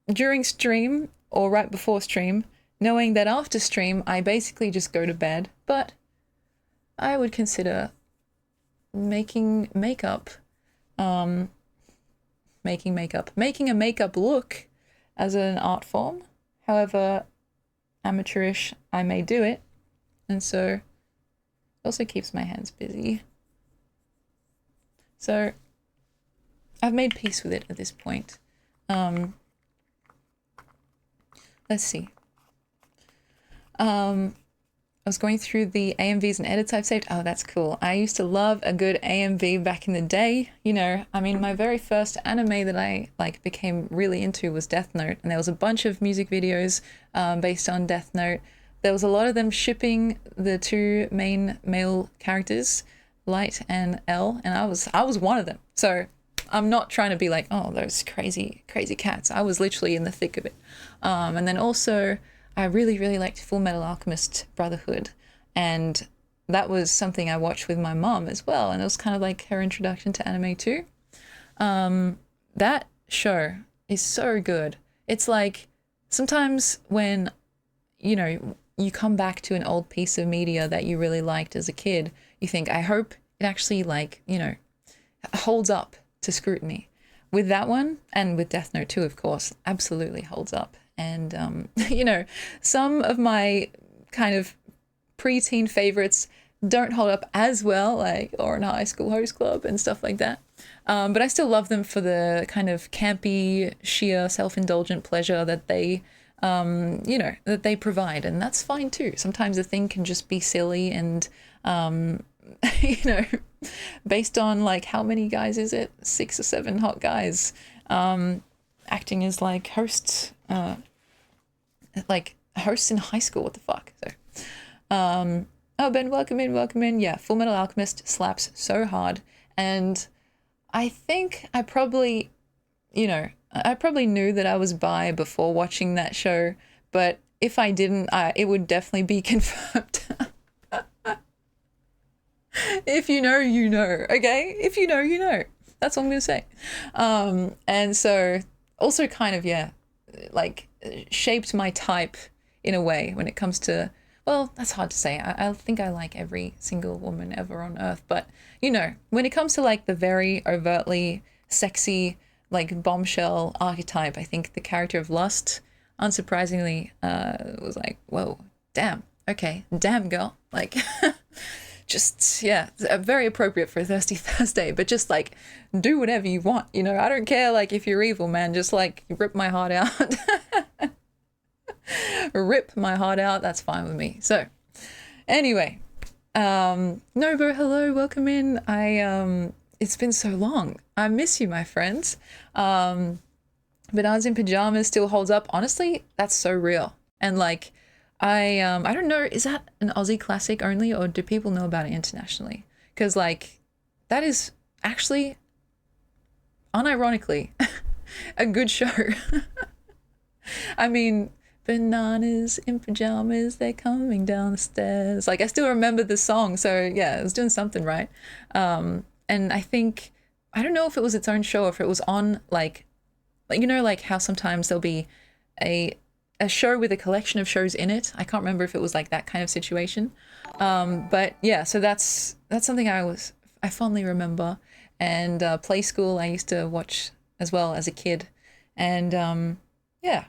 during stream or right before stream, knowing that after stream I basically just go to bed, but I would consider making makeup, making a makeup look as an art form, however amateurish I may do it, and so it also keeps my hands busy. So I've made peace with it at this point. Let's see. I was going through the AMVs and edits I've saved. Oh, that's cool. I used to love a good AMV back in the day. You know, I mean, my very first anime that I like became really into was Death Note, and there was a bunch of music videos based on Death Note. There was a lot of them shipping the two main male characters, Light and L, and I was one of them. So I'm not trying to be like, oh, those crazy cats. I was literally in the thick of it. And then also, I really, really liked Full Metal Alchemist Brotherhood, and that was something I watched with my mom as well, and it was kind of like her introduction to anime too. That show is so good. It's like sometimes when, you know, you come back to an old piece of media that you really liked as a kid, you think, I hope it actually, like, you know, holds up to scrutiny. With that one, and with Death Note too, of course, absolutely holds up. And, you know, some of my kind of preteen favorites don't hold up as well, like Or in High School Host Club and stuff like that. But I still love them for the kind of campy, sheer, self-indulgent pleasure that they, you know, that they provide. And that's fine too. Sometimes a thing can just be silly and, you know, based on like how many guys is it? 6 or 7 hot guys acting as like hosts in high school. What the fuck? So oh, Ben, welcome in. Yeah, Full Metal Alchemist slaps so hard, and I think I probably, you know, I probably knew that I was bi before watching that show, but if I didn't, it would definitely be confirmed. If you know, you know, okay? If you know, you know. That's all I'm gonna say. And so also kind of, yeah, like shaped my type in a way when it comes to, well, that's hard to say. I think I like every single woman ever on earth, but you know, when it comes to like the very overtly sexy, like bombshell archetype, I think the character of Lust, unsurprisingly, was like, whoa, damn, okay, damn girl, like, just, yeah, very appropriate for a Thirsty Thursday, but just like do whatever you want, you know. I don't care like if you're evil, man, just like rip my heart out. Rip my heart out, that's fine with me. So anyway, Nobo, hello, welcome in. It's been so long, I miss you, my friends. Bananas in Pajamas still holds up. Honestly, that's so real. And like, I don't know, is that an Aussie classic only, or do people know about it internationally? Because like, that is actually, unironically, a good show. I mean, bananas in pajamas, they're coming down the stairs. Like, I still remember the song, so yeah, it was doing something right. And I think, I don't know if it was its own show or if it was on like you know, like how sometimes there'll be a show with a collection of shows in it. I can't remember if it was like that kind of situation. But yeah, so that's something I fondly remember. And Play School I used to watch as well as a kid. And yeah,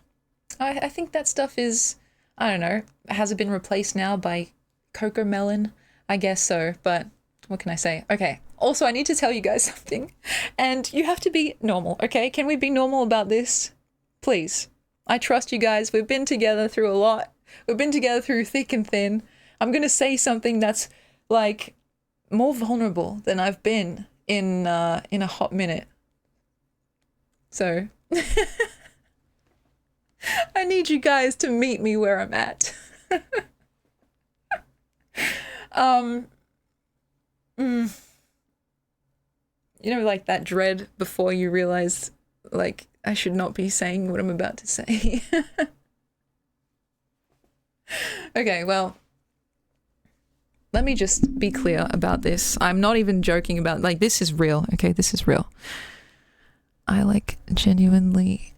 I think that stuff is, I don't know, has it been replaced now by Coco Melon? I guess so, but what can I say? Okay, also I need to tell you guys something, and you have to be normal, okay? Can we be normal about this? Please. I trust you guys. We've been together through a lot. We've been together through thick and thin. I'm gonna say something that's like more vulnerable than I've been in a hot minute. So I need you guys to meet me where I'm at. You know, like that dread before you realize, like, I should not be saying what I'm about to say. Okay, well, let me just be clear about this. I'm not even joking about, like, this is real. Okay, this is real. I like genuinely,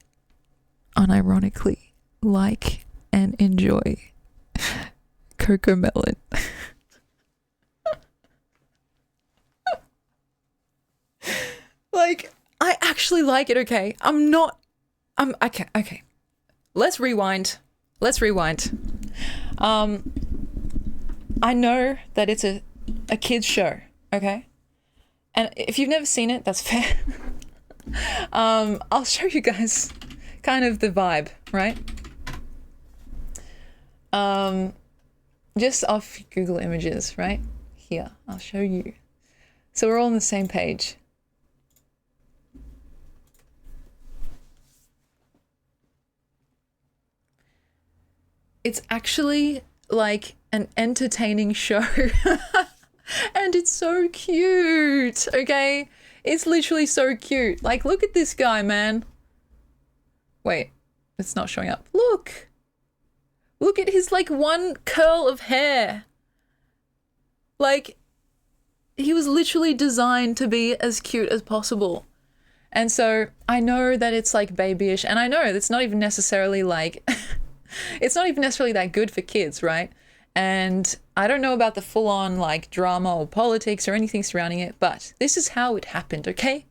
unironically like and enjoy Coco Melon. Like, I actually like it, okay? Okay. Let's rewind. I know that it's a kid's show, okay? And if you've never seen it, that's fair. I'll show you guys kind of the vibe, right? Just off Google Images, right? Here, I'll show you. So we're all on the same page. It's actually like an entertaining show. And it's so cute, okay? It's literally so cute. Like, look at this guy, man. Wait, it's not showing up. Look. Look at his, like, one curl of hair. Like, he was literally designed to be as cute as possible. And so I know that it's, like, babyish. And I know it's not even necessarily, like... it's not even necessarily that good for kids, right? And I don't know about the full-on, like, drama or politics or anything surrounding it, but this is how it happened, okay?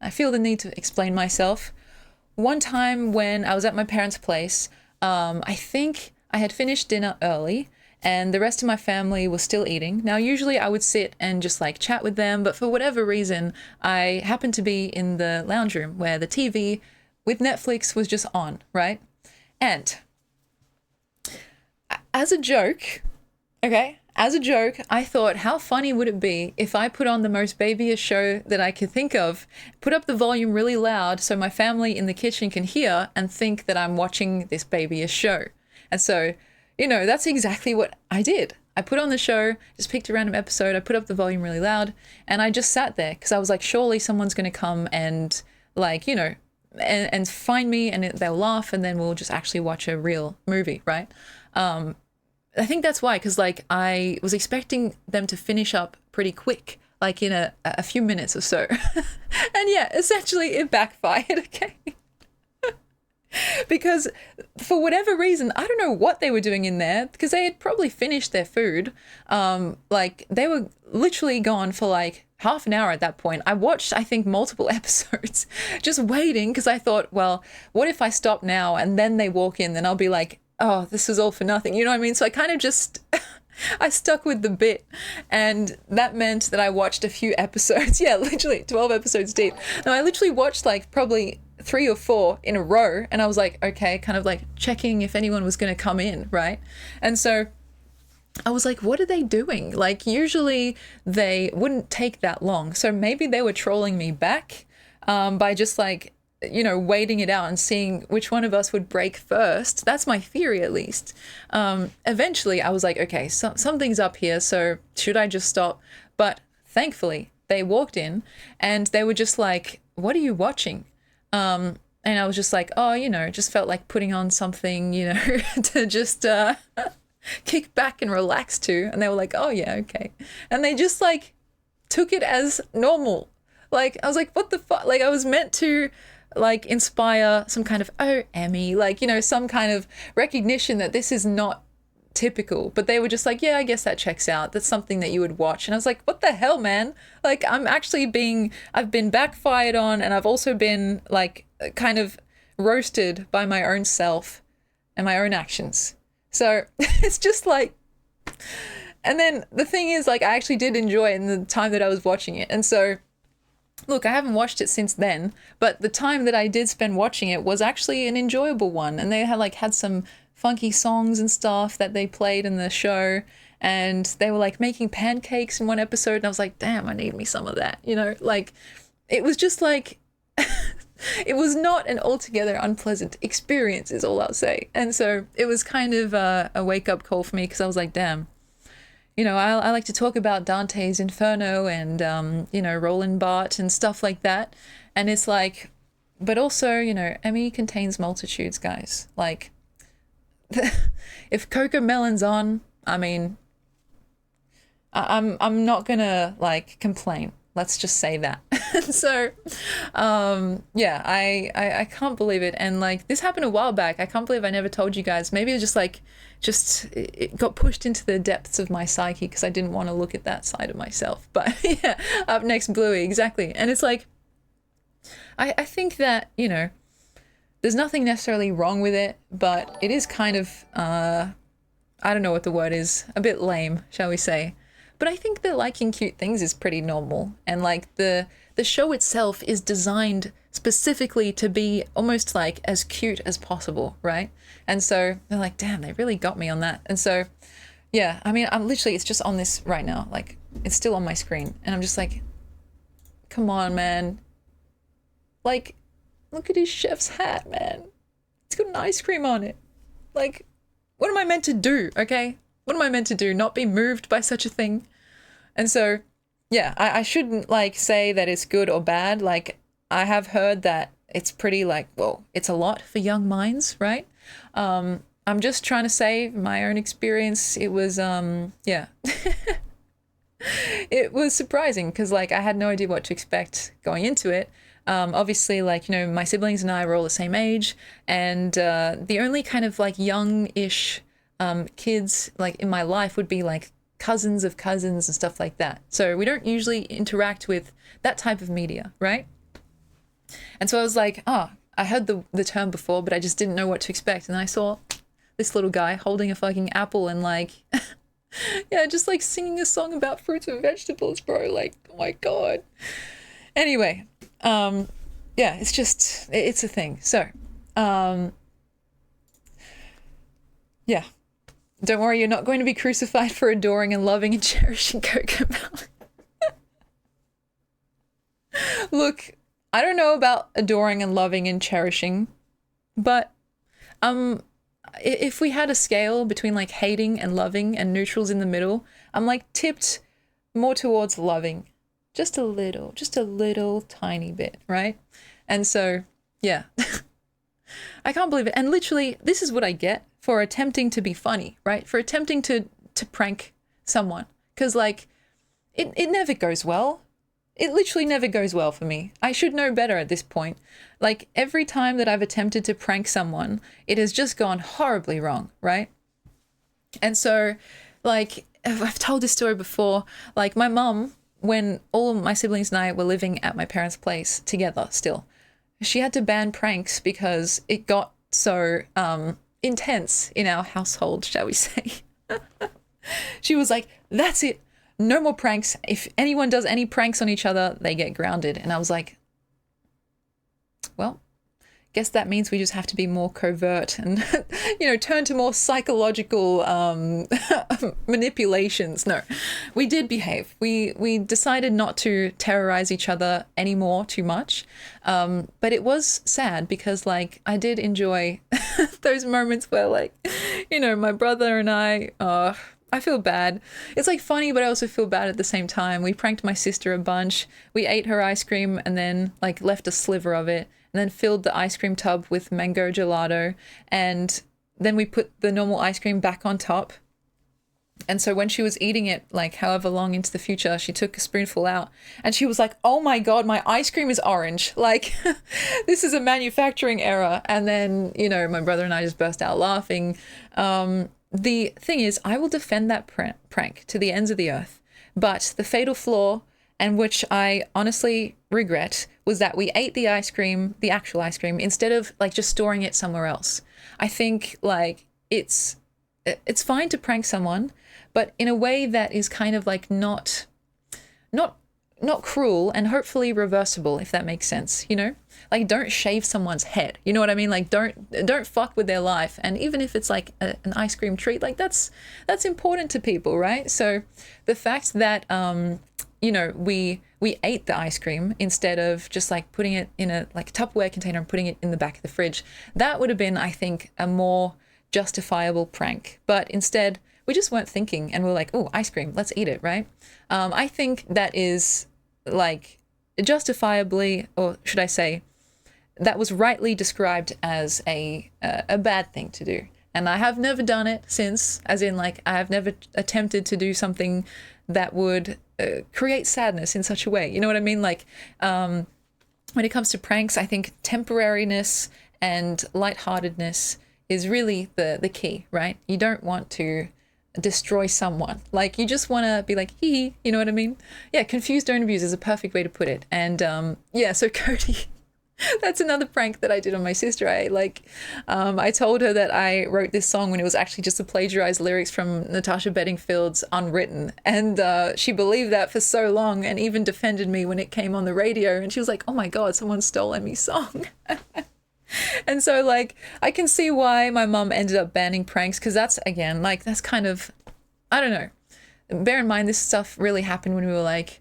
I feel the need to explain myself. One time when I was at my parents' place, I think I had finished dinner early and the rest of my family was still eating. Now, usually I would sit and just, like, chat with them, but for whatever reason, I happened to be in the lounge room where the TV with Netflix was just on, right? And as a joke... Okay, as a joke, I thought, how funny would it be if I put on the most babyish show that I could think of, put up the volume really loud so my family in the kitchen can hear and think that I'm watching this babyish show. And so, you know, that's exactly what I did. I put on the show, just picked a random episode, I put up the volume really loud, and I just sat there because I was like, surely someone's going to come and, like, you know, and find me and they'll laugh and then we'll just actually watch a real movie, right? I think that's why, because, like, I was expecting them to finish up pretty quick, like in a few minutes or so. And yeah, essentially it backfired, okay? Because for whatever reason, I don't know what they were doing in there, because they had probably finished their food. Like, they were literally gone for like half an hour at that point. I watched, I think, multiple episodes just waiting, because I thought, well, what if I stop now and then they walk in, then I'll be like, oh, this is all for nothing. You know what I mean? So I kind of just, I stuck with the bit. And that meant that I watched a few episodes. Yeah, literally 12 episodes deep. Now, I literally watched like probably 3 or 4 in a row. And I was like, okay, kind of like checking if anyone was going to come in, right? And so I was like, what are they doing? Like, usually they wouldn't take that long. So maybe they were trolling me back by just like, you know, waiting it out and seeing which one of us would break first. That's my theory, at least. Eventually, I was like, okay, something's up here, so should I just stop? But thankfully, they walked in and they were just like, what are you watching? And I was just like, oh, you know, just felt like putting on something, you know, to just kick back and relax to. And they were like, oh, yeah, okay. And they just, like, took it as normal. Like, I was like, what the fuck? Like, I was meant to, like, inspire some kind of, oh, Emmy, like, you know, some kind of recognition that this is not typical. But they were just like, yeah, I guess that checks out. That's something that you would watch. And I was like, what the hell, man? Like, I've been backfired on, and I've also been, like, kind of roasted by my own self and my own actions. So it's just like, and then the thing is, like, I actually did enjoy it in the time that I was watching it. And so, look, I haven't watched it since then, but the time that I did spend watching it was actually an enjoyable one. And they had some funky songs and stuff that they played in the show. And they were like making pancakes in one episode. And I was like, damn, I need me some of that. You know, like, it was just like, it was not an altogether unpleasant experience is all I'll say. And so it was kind of a wake up call for me, because I was like, damn. You know, I like to talk about Dante's Inferno and, you know, Roland Barthes and stuff like that. And it's like, but also, you know, Emmy contains multitudes, guys. Like, if Coco Melon's on, I mean, I'm not gonna like complain. Let's just say that. So, yeah, I can't believe it. And like this happened a while back. I can't believe I never told you guys. Maybe it was just like, just it got pushed into the depths of my psyche because I didn't want to look at that side of myself. But yeah, up next, Bluey, exactly. And it's like, I think that, you know, there's nothing necessarily wrong with it, but it is kind of, I don't know what the word is, a bit lame, shall we say. But I think that liking cute things is pretty normal. And like the show itself is designed specifically to be almost like as cute as possible, right? And so they're like, damn, they really got me on that. And so, yeah, I mean, I'm literally, it's just on this right now. Like, it's still on my screen. And I'm just like, come on, man. Like, look at his chef's hat, man. It's got an ice cream on it. Like, what am I meant to do, okay? What am I meant to do? Not be moved by such a thing? And so, yeah, I shouldn't, like, say that it's good or bad. Like, I have heard that it's pretty, like, well, it's a lot for young minds, right? I'm just trying to say my own experience. It was, yeah. It was surprising because, like, I had no idea what to expect going into it. Obviously, like, you know, my siblings and I were all the same age, and the only kind of like young-ish kids like in my life would be like cousins of cousins and stuff like that. So we don't usually interact with that type of media, right? And so I was like, oh, I heard the term before, but I just didn't know what to expect. And then I saw this little guy holding a fucking apple and like, yeah, just like singing a song about fruits and vegetables, bro. Like, oh my God. Anyway, yeah, it's just, it's a thing. So, yeah, don't worry, you're not going to be crucified for adoring and loving and cherishing Coco Melon. Look, I don't know about adoring and loving and cherishing, but, if we had a scale between like hating and loving and neutrals in the middle, I'm like tipped more towards loving. Just a little tiny bit, right? And so, yeah, I can't believe it. And literally, this is what I get for attempting to be funny, right? For attempting to prank someone. Because, like, it never goes well. It literally never goes well for me. I should know better at this point. Like, every time that I've attempted to prank someone, it has just gone horribly wrong, right? And so, like, I've told this story before. Like, my mum, when all my siblings and I were living at my parents' place together still, she had to ban pranks because it got so intense in our household, shall we say. She was like, that's it. No more pranks. If anyone does any pranks on each other, they get grounded. And I was like, well, guess that means we just have to be more covert and, you know, turn to more psychological manipulations. No, we did behave. We decided not to terrorize each other anymore too much. But it was sad because, like, I did enjoy those moments where, like, you know, my brother and I feel bad. It's like funny, but I also feel bad at the same time. We pranked my sister a bunch. We ate her ice cream and then like left a sliver of it and then filled the ice cream tub with mango gelato. And then we put the normal ice cream back on top. And so when she was eating it, like however long into the future, she took a spoonful out and she was like, oh my God, my ice cream is orange. Like, this is a manufacturing error. And then, you know, my brother and I just burst out laughing. The thing is, I will defend that prank to the ends of the earth. But the fatal flaw, and which I honestly regret, was that we ate the ice cream, the actual ice cream, instead of like just storing it somewhere else. I think like it's fine to prank someone, but in a way that is kind of like not cruel and hopefully reversible, if that makes sense, you know? Like, don't shave someone's head, you know what I mean? Like, don't fuck with their life. And even if it's like an ice cream treat, like that's important to people, right? So the fact that, you know, we ate the ice cream instead of just like putting it in a like Tupperware container and putting it in the back of the fridge, that would have been, I think, a more justifiable prank. But instead, we just weren't thinking and we're like, oh, ice cream, let's eat it, right? I think that is like justifiably, or should I say, that was rightly described as a bad thing to do. And I have never done it since, as in, like, I have never attempted to do something that would create sadness in such a way. You know what I mean? Like, when it comes to pranks, I think temporariness and lightheartedness is really the key, right? You don't want to destroy someone. Like, you just want to be like, hee, you know what I mean? Yeah, confuse, don't abuse is a perfect way to put it. And yeah, so Cody, that's another prank that I did on my sister. I told her that I wrote this song when it was actually just a plagiarized lyrics from Natasha Bedingfield's Unwritten. And she believed that for so long and even defended me when it came on the radio. And she was like, oh my God, someone stole Emmy's song. And so, like, I can see why my mum ended up banning pranks, because that's, again, like, that's kind of, I don't know. Bear in mind, this stuff really happened when we were like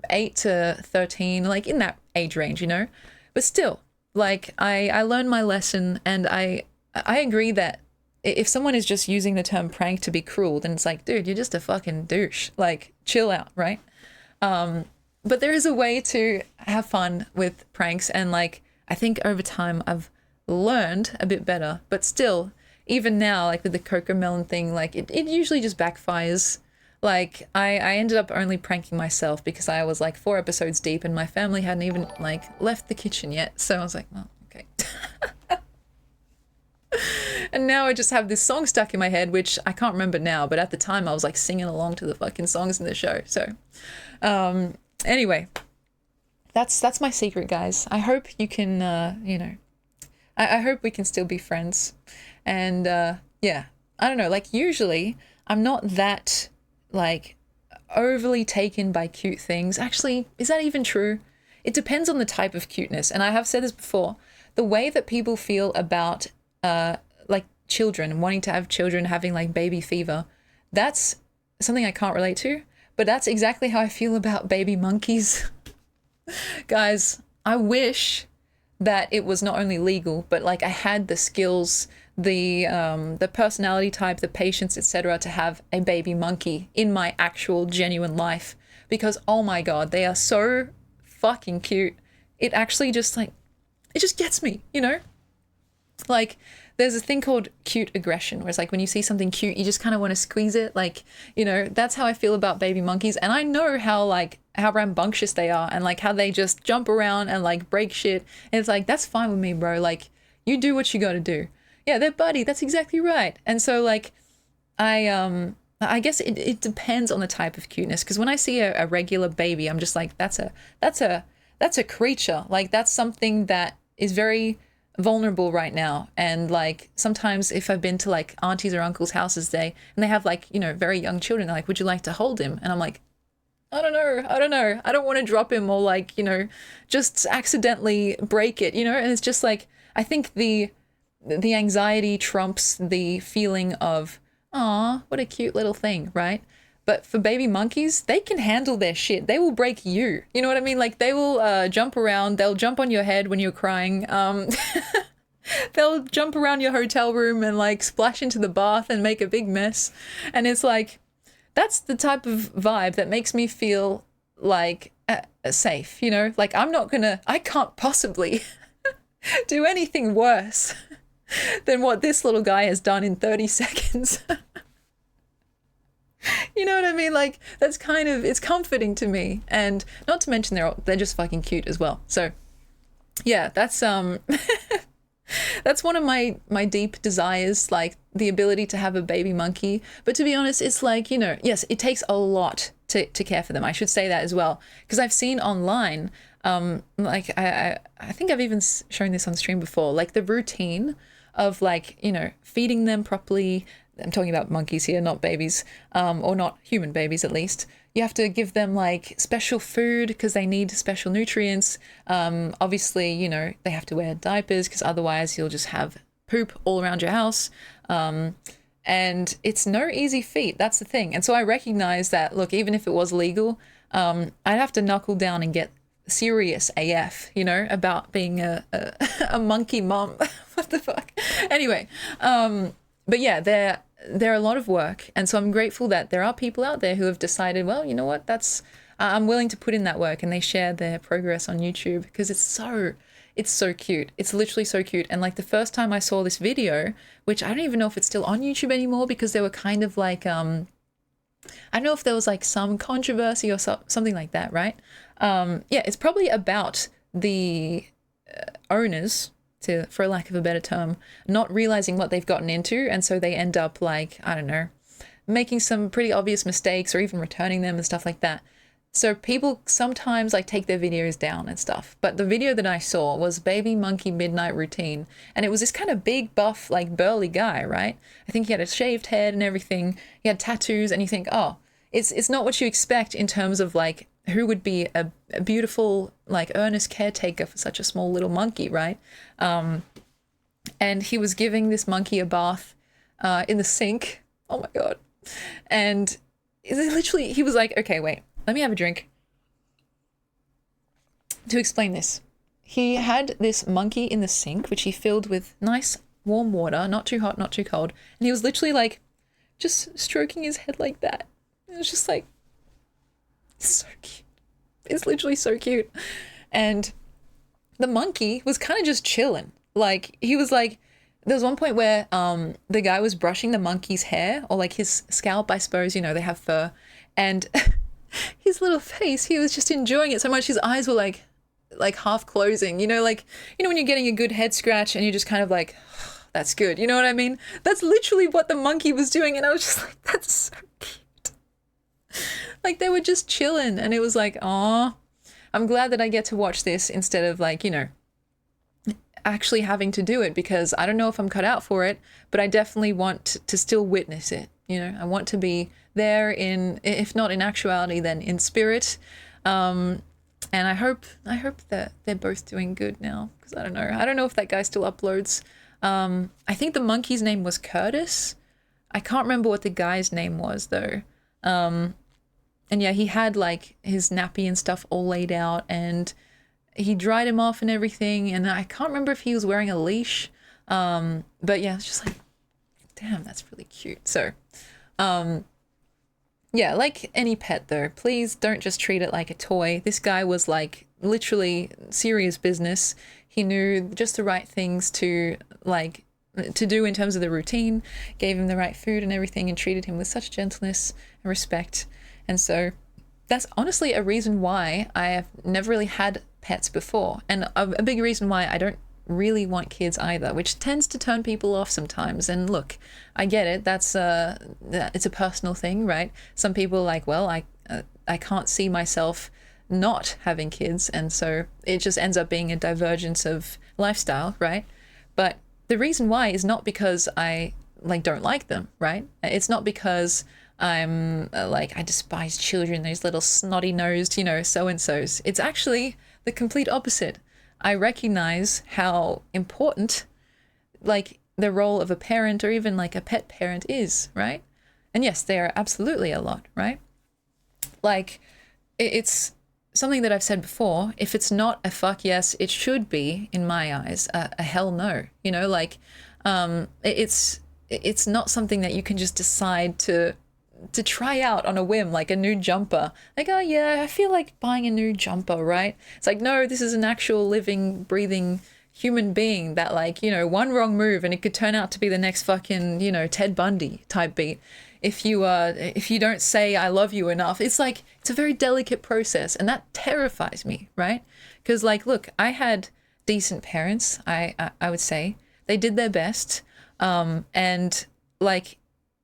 8 to 13, like in that age range, you know? But still, like, I learned my lesson, and I agree that if someone is just using the term prank to be cruel, then it's like, dude, you're just a fucking douche. Like, chill out, right? But there is a way to have fun with pranks, and, like, I think over time I've learned a bit better, but still, even now, like with the Coco Melon thing, like it usually just backfires. Like, I ended up only pranking myself because I was like 4 episodes deep and my family hadn't even like left the kitchen yet. So I was like, well, okay. And now I just have this song stuck in my head, which I can't remember now, but at the time I was like singing along to the fucking songs in the show. So anyway, that's my secret, guys. I hope you can, you know, I hope we can still be friends. And yeah, I don't know, like usually I'm not that like overly taken by cute things. Actually, is that even true? It depends on the type of cuteness. And I have said this before, the way that people feel about like children, wanting to have children, having like baby fever, that's something I can't relate to. But that's exactly how I feel about baby monkeys. Guys, I wish that it was not only legal, but like I had the skills, the personality type, the patience, etc., to have a baby monkey in my actual genuine life. Because oh my God, they are so fucking cute. It actually just like, it just gets me, you know? Like, there's a thing called cute aggression, where it's like when you see something cute, you just kind of want to squeeze it. Like, you know, that's how I feel about baby monkeys. And I know how rambunctious they are, and like how they just jump around and like break shit. And it's like, that's fine with me, bro. Like, you do what you got to do. Yeah, they're buddy. That's exactly right. And so like, I guess it depends on the type of cuteness. Because when I see a regular baby, I'm just like, that's a creature. Like, that's something that is very vulnerable right now. And like sometimes if I've been to like aunties or uncles' houses and they have like, you know, very young children, they're like, would you like to hold him? And I'm like, I don't know. I don't want to drop him or like, you know, just accidentally break it, you know? And it's just like, I think the anxiety trumps the feeling of, aw, what a cute little thing, right? But for baby monkeys, they can handle their shit. They will break you. You know what I mean? Like, they will jump around. They'll jump on your head when you're crying. They'll jump around your hotel room and, like, splash into the bath and make a big mess. And it's like, that's the type of vibe that makes me feel, like, safe, you know? Like, I can't possibly do anything worse than what this little guy has done in 30 seconds. You know what I mean? Like, that's kind of, it's comforting to me. And not to mention they're just fucking cute as well. So yeah, that's that's one of my deep desires, like the ability to have a baby monkey. But to be honest, it's like, you know, yes, it takes a lot to care for them. I should say that as well, because I've seen online, like I think I've even shown this on stream before, like the routine of like, you know, feeding them properly. I'm talking about monkeys here, not babies, or not human babies at least. You have to give them like special food because they need special nutrients. Obviously, you know, they have to wear diapers because otherwise you'll just have poop all around your house. And it's no easy feat. That's the thing. And so I recognize that, look, even if it was legal, I'd have to knuckle down and get serious AF, you know, about being a monkey mom. What the fuck? Anyway, but yeah, they're a lot of work. And so I'm grateful that there are people out there who have decided, well, you know what, I'm willing to put in that work, and they share their progress on YouTube because it's It's so cute. It's literally so cute. And like the first time I saw this video, which I don't even know if it's still on YouTube anymore, because they were kind of like I don't know if there was like some controversy or something like that, right? Yeah, it's probably about the owners, to for lack of a better term, not realizing what they've gotten into, and so they end up like, I don't know, making some pretty obvious mistakes or even returning them and stuff like that. So people sometimes like take their videos down and stuff. But the video that I saw was Baby Monkey Midnight Routine. And it was this kind of big, buff, like burly guy, right? I think he had a shaved head and everything. He had tattoos, and you think, oh, it's not what you expect in terms of like who would be a beautiful, like earnest caretaker for such a small little monkey, right? And he was giving this monkey a bath in the sink. Oh my God. And literally, he was like, okay, wait. Let me have a drink. To explain this, he had this monkey in the sink, which he filled with nice warm water, not too hot, not too cold. And he was literally like, just stroking his head like that. It was just like, so cute. It's literally so cute. And the monkey was kind of just chilling. Like, he was like, there was one point where the guy was brushing the monkey's hair, or like his scalp, I suppose, you know, they have fur. And his little face, he was just enjoying it so much. His eyes were like half closing, you know, like, you know, when you're getting a good head scratch and you're just kind of like, oh, that's good. You know what I mean? That's literally what the monkey was doing. And I was just like, that's so cute. Like they were just chilling, and it was like, oh, I'm glad that I get to watch this instead of like, you know, actually having to do it, because I don't know if I'm cut out for it, but I definitely want to still witness it. You know, I want to be there in, if not in actuality, then in spirit. And I hope that they're both doing good now, because I don't know if that guy still uploads. I think the monkey's name was Curtis. I can't remember what the guy's name was though. And yeah, he had like his nappy and stuff all laid out, and he dried him off and everything. And I can't remember if he was wearing a leash. But yeah, it's just like, damn, that's really cute. So, yeah, like any pet though, please don't just treat it like a toy. This guy was like literally serious business. He knew just the right things to like to do in terms of the routine, gave him the right food and everything, and treated him with such gentleness and respect. And so that's honestly a reason why I have never really had pets before, and a big reason why I don't really want kids either, which tends to turn people off sometimes. And look, I get it, that's it's a personal thing, right? Some people are like, well, I can't see myself not having kids, and so it just ends up being a divergence of lifestyle, right? But the reason why is not because I like don't like them, right? It's not because I'm like I despise children, those little snotty-nosed, you know, so-and-sos. It's actually the complete opposite. I recognize how important like the role of a parent or even like a pet parent is, right? And yes, they are absolutely a lot, right? Like it's something that I've said before. If it's not a fuck yes, it should be, in my eyes, a hell no. You know, like it's not something that you can just decide to try out on a whim, like a new jumper. Like, oh yeah, I feel like buying a new jumper, right? It's like, no, this is an actual living, breathing human being that like, you know, one wrong move and it could turn out to be the next fucking, you know, Ted Bundy type beat. If you don't say I love you enough, it's like, it's a very delicate process, and that terrifies me, right? Because like, look, I had decent parents, I would say. They did their best. And like,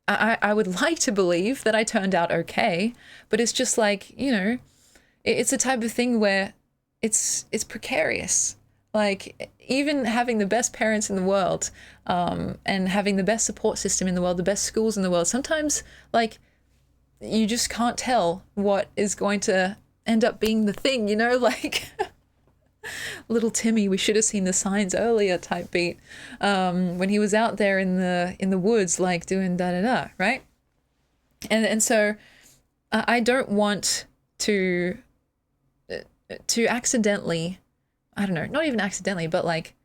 I would like to believe that I turned out okay, but it's just like, you know, it's a type of thing where it's precarious. Like even having the best parents in the world, and having the best support system in the world, the best schools in the world, sometimes like you just can't tell what is going to end up being the thing, you know, like little Timmy, we should have seen the signs earlier type beat, when he was out there in the woods, like doing da-da-da, right? And so I don't want to accidentally, I don't know, not even accidentally, but like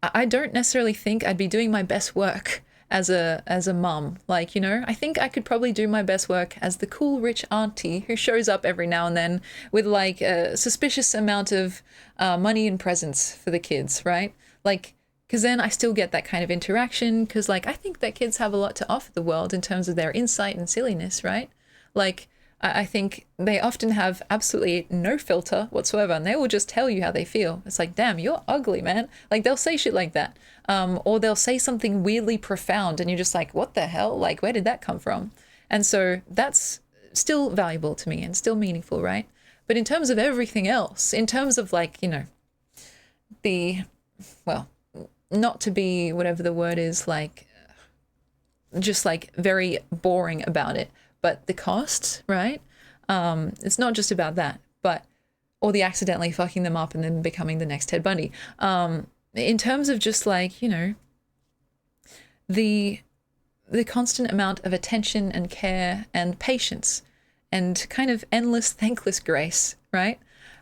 I don't necessarily think I'd be doing my best work as a mum. Like, I think I could probably do my best work as the cool rich auntie who shows up every now and then with like a suspicious amount of money and presents for the kids, right? Like, because then I still get that kind of interaction, because like I think that kids have a lot to offer the world in terms of their insight and silliness, right? Like, I think they often have absolutely no filter whatsoever, and they will just tell you how they feel. It's like, damn, you're ugly, man. Like, they'll say shit like that. Or they'll say something weirdly profound, and you're just like, what the hell? Like, where did that come from? And so that's still valuable to me and still meaningful, right? But in terms of everything else, in terms of like, the, well, not to be whatever the word is, like, just like very boring about it, but the cost, right? It's not just about that, but, or the accidentally fucking them up and then becoming the next Ted Bundy. In terms of just like, the constant amount of attention and care and patience and kind of endless thankless grace, right?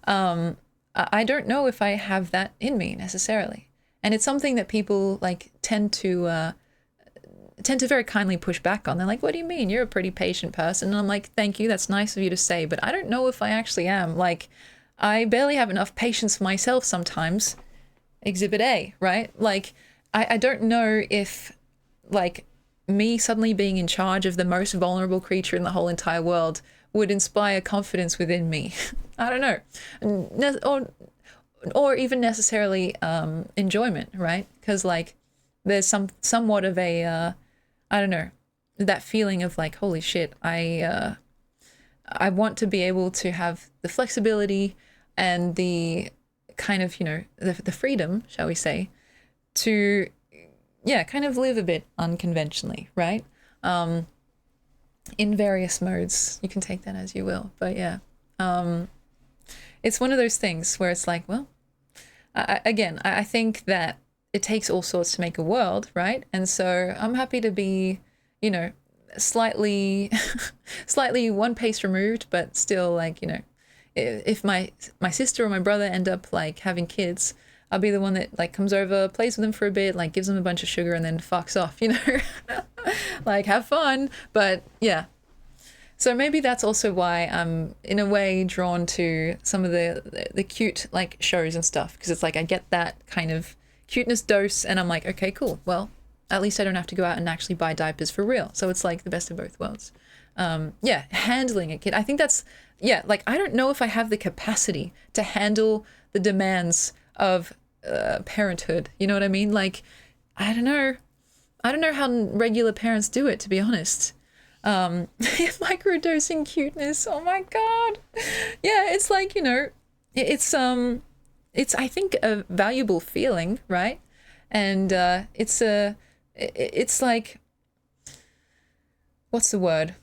I don't know if I have that in me necessarily. And it's something that people like tend to very kindly push back on. They're like, what do you mean? You're a pretty patient person. And I'm like, thank you. That's nice of you to say. But I don't know if I actually am. Like, I barely have enough patience for myself sometimes. Exhibit A, right? Like, I don't know if, like, me suddenly being in charge of the most vulnerable creature in the whole entire world would inspire confidence within me. I don't know. Or even necessarily enjoyment, right? Because, like, there's somewhat of a I don't know, that feeling of like, holy shit, I want to be able to have the flexibility and the kind of, the freedom, shall we say, to, yeah, kind of live a bit unconventionally, right? In various modes. You can take that as you will. But yeah, it's one of those things where it's like, well, I think that it takes all sorts to make a world, right? And so I'm happy to be, slightly one pace removed, but still like, if my sister or my brother end up like having kids, I'll be the one that like comes over, plays with them for a bit, like gives them a bunch of sugar and then fucks off, like have fun. But yeah. So maybe that's also why I'm in a way drawn to some of the cute like shows and stuff, because it's like I get that kind of cuteness dose and I'm like, okay, cool. Well, at least I don't have to go out and actually buy diapers for real. So it's like the best of both worlds. Yeah, handling a kid. I think that's, yeah, like I don't know if I have the capacity to handle the demands of parenthood. You know what I mean? Like, I don't know how regular parents do it, to be honest. Microdosing cuteness. Oh my God. Yeah, it's like, it's I think a valuable feeling, right? And it's like, what's the word?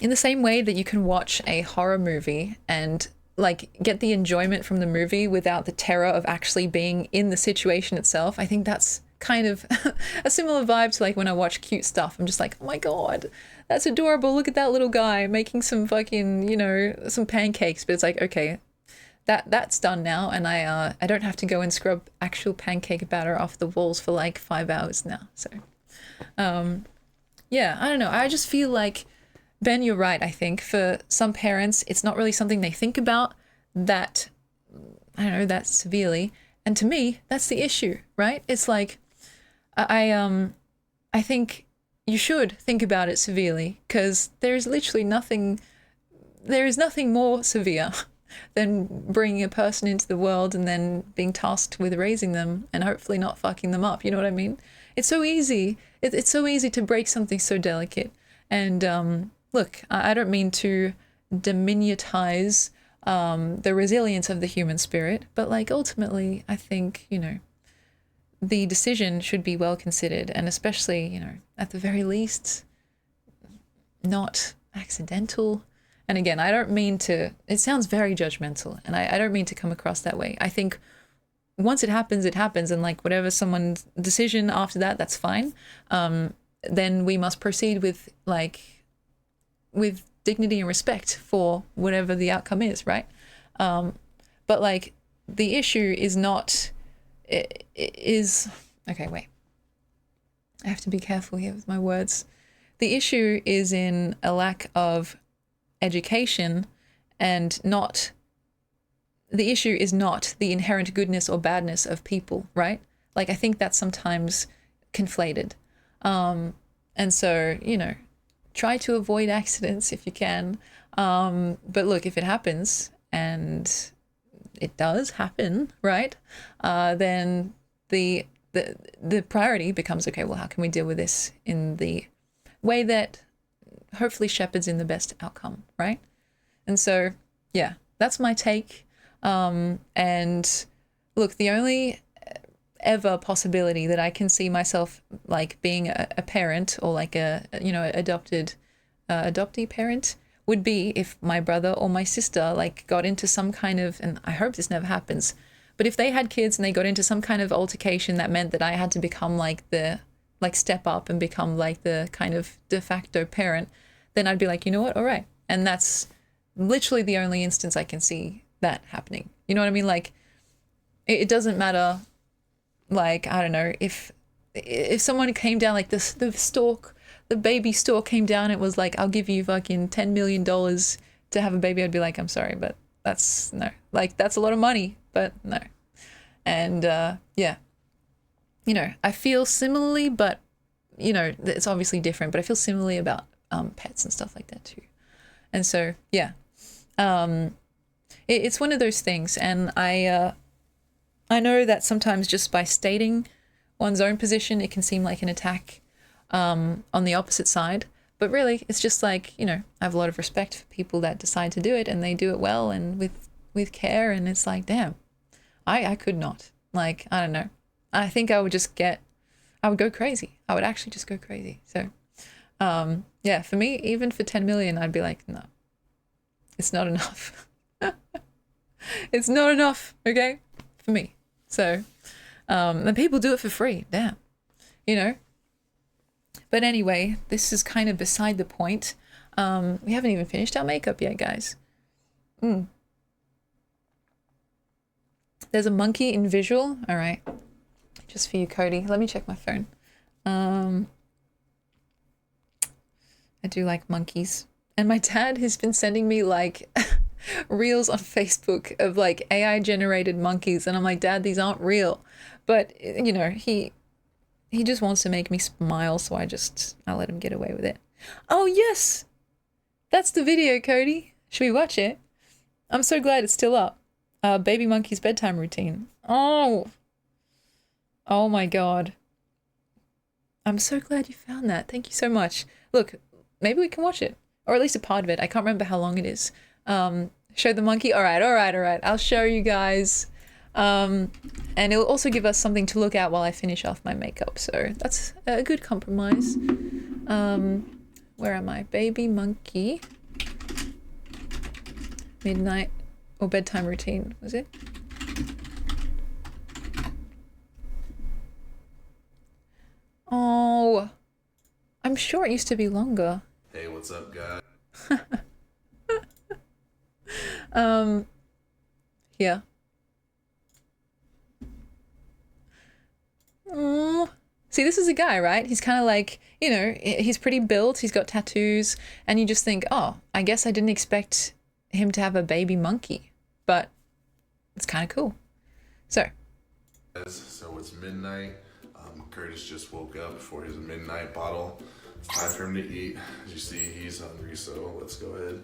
In the same way that you can watch a horror movie and like get the enjoyment from the movie without the terror of actually being in the situation itself, I think that's kind of a similar vibe to like when I watch cute stuff. I'm just like, oh my God, that's adorable. Look at that little guy making some fucking, some pancakes. But it's like, okay, that's done now, and I don't have to go and scrub actual pancake batter off the walls for like 5 hours now. So yeah, I don't know. I just feel like, Ben, you're right. I think for some parents, it's not really something they think about that, I don't know, that severely. And to me, that's the issue, right? It's like, I think you should think about it severely, because there is nothing more severe than bringing a person into the world and then being tasked with raising them and hopefully not fucking them up. You know what I mean? It's so easy. It's so easy to break something so delicate. And look, I don't mean to diminutize the resilience of the human spirit, but like ultimately, I think, the decision should be well considered, and especially, at the very least, not accidental. And again, I don't mean to, it sounds very judgmental, and I don't mean to come across that way. I think once it happens, and like whatever someone's decision after that, that's fine. Then we must proceed with dignity and respect for whatever the outcome is, right? But like the issue is not, okay, wait. I have to be careful here with my words. The issue is in a lack of education, and not the issue is not the inherent goodness or badness of people, right? Like, I think that's sometimes conflated. And so, you know, try to avoid accidents if you can. But look, if it happens, and it does happen, right? Then the priority becomes, okay, well, how can we deal with this in the way that hopefully shepherds in the best outcome, right? And so, yeah, that's my take. And look, the only ever possibility that I can see myself like being a parent, or like a, you know, adoptee parent, would be if my brother or my sister like got into some kind of, and I hope this never happens, but if they had kids and they got into some kind of altercation that meant that I had to become like step up and become like the kind of de facto parent, then I'd be like, you know what, all right. And that's literally the only instance I can see that happening. You know what I mean? Like, it doesn't matter, like, I don't know, if someone came down, like the baby stork came down, it was like, I'll give you fucking $10 million to have a baby, I'd be like, I'm sorry, but that's no. Like, that's a lot of money, but no. And yeah, you know, I feel similarly, but, you know, it's obviously different, but I feel similarly about pets and stuff like that too. And so, yeah, it's one of those things. And I know that sometimes just by stating one's own position, it can seem like an attack on the opposite side. But really, it's just like, you know, I have a lot of respect for people that decide to do it, and they do it well and with care. And it's like, damn, I could not. Like, I don't know. I think I would go crazy. I would actually just go crazy. So, yeah, for me, even for 10 million, I'd be like, no, it's not enough. It's not enough, okay, for me. So, and people do it for free, damn, you know. But anyway, this is kind of beside the point. We haven't even finished our makeup yet, guys. There's a monkey in visual. All right, just for you, Cody. Let me check my phone. I do like monkeys. And my dad has been sending me like reels on Facebook of like AI generated monkeys. And I'm like, Dad, these aren't real. But, you know, he just wants to make me smile. So I let him get away with it. Oh, yes. That's the video, Cody. Should we watch it? I'm so glad it's still up. Baby monkey's bedtime routine. Oh my God. I'm so glad you found that. Thank you so much. Look, maybe we can watch it, or at least a part of it. I can't remember how long it is. Show the monkey. All right. I'll show you guys. And it'll also give us something to look at while I finish off my makeup. So that's a good compromise. Where am I? Baby monkey. Midnight or bedtime routine, was it? Oh, I'm sure it used to be longer. Hey, what's up, guys? Yeah. Oh, see, this is a guy, right? He's kind of like, you know, he's pretty built, he's got tattoos, and you just think, oh, I guess I didn't expect him to have a baby monkey, but it's kind of cool. So It's midnight. Curtis just woke up for his midnight bottle. It's time for him to eat. As you see, he's hungry, so let's go ahead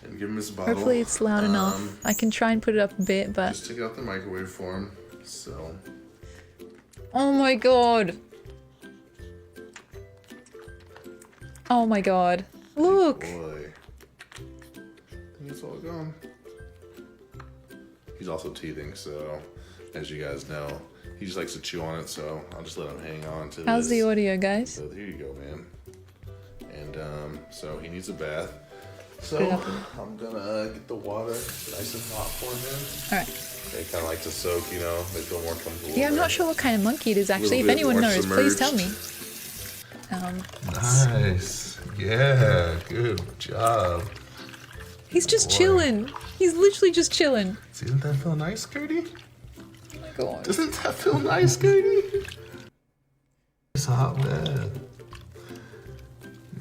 and give him his bottle. Hopefully it's loud enough. I can try and put it up a bit, but... Just took out the microwave for him, so... Oh my God. Oh my God. Look. Boy. I think it's all gone. He's also teething, so as you guys know, he just likes to chew on it, so I'll just let him hang on to How's this. the audio, guys? So here you go, man. And so he needs a bath. So I'm gonna get the water nice and hot for him. All right. They kind of like to soak, you know, they feel more comfortable. Yeah, I'm not sure what kind of monkey it is, actually. If anyone knows, please tell me. Nice. Yeah, good job. He's just chilling. He's literally just chilling. Doesn't that feel nice, Cody? Oh my God. Doesn't that feel nice, Cody? nice hot bed.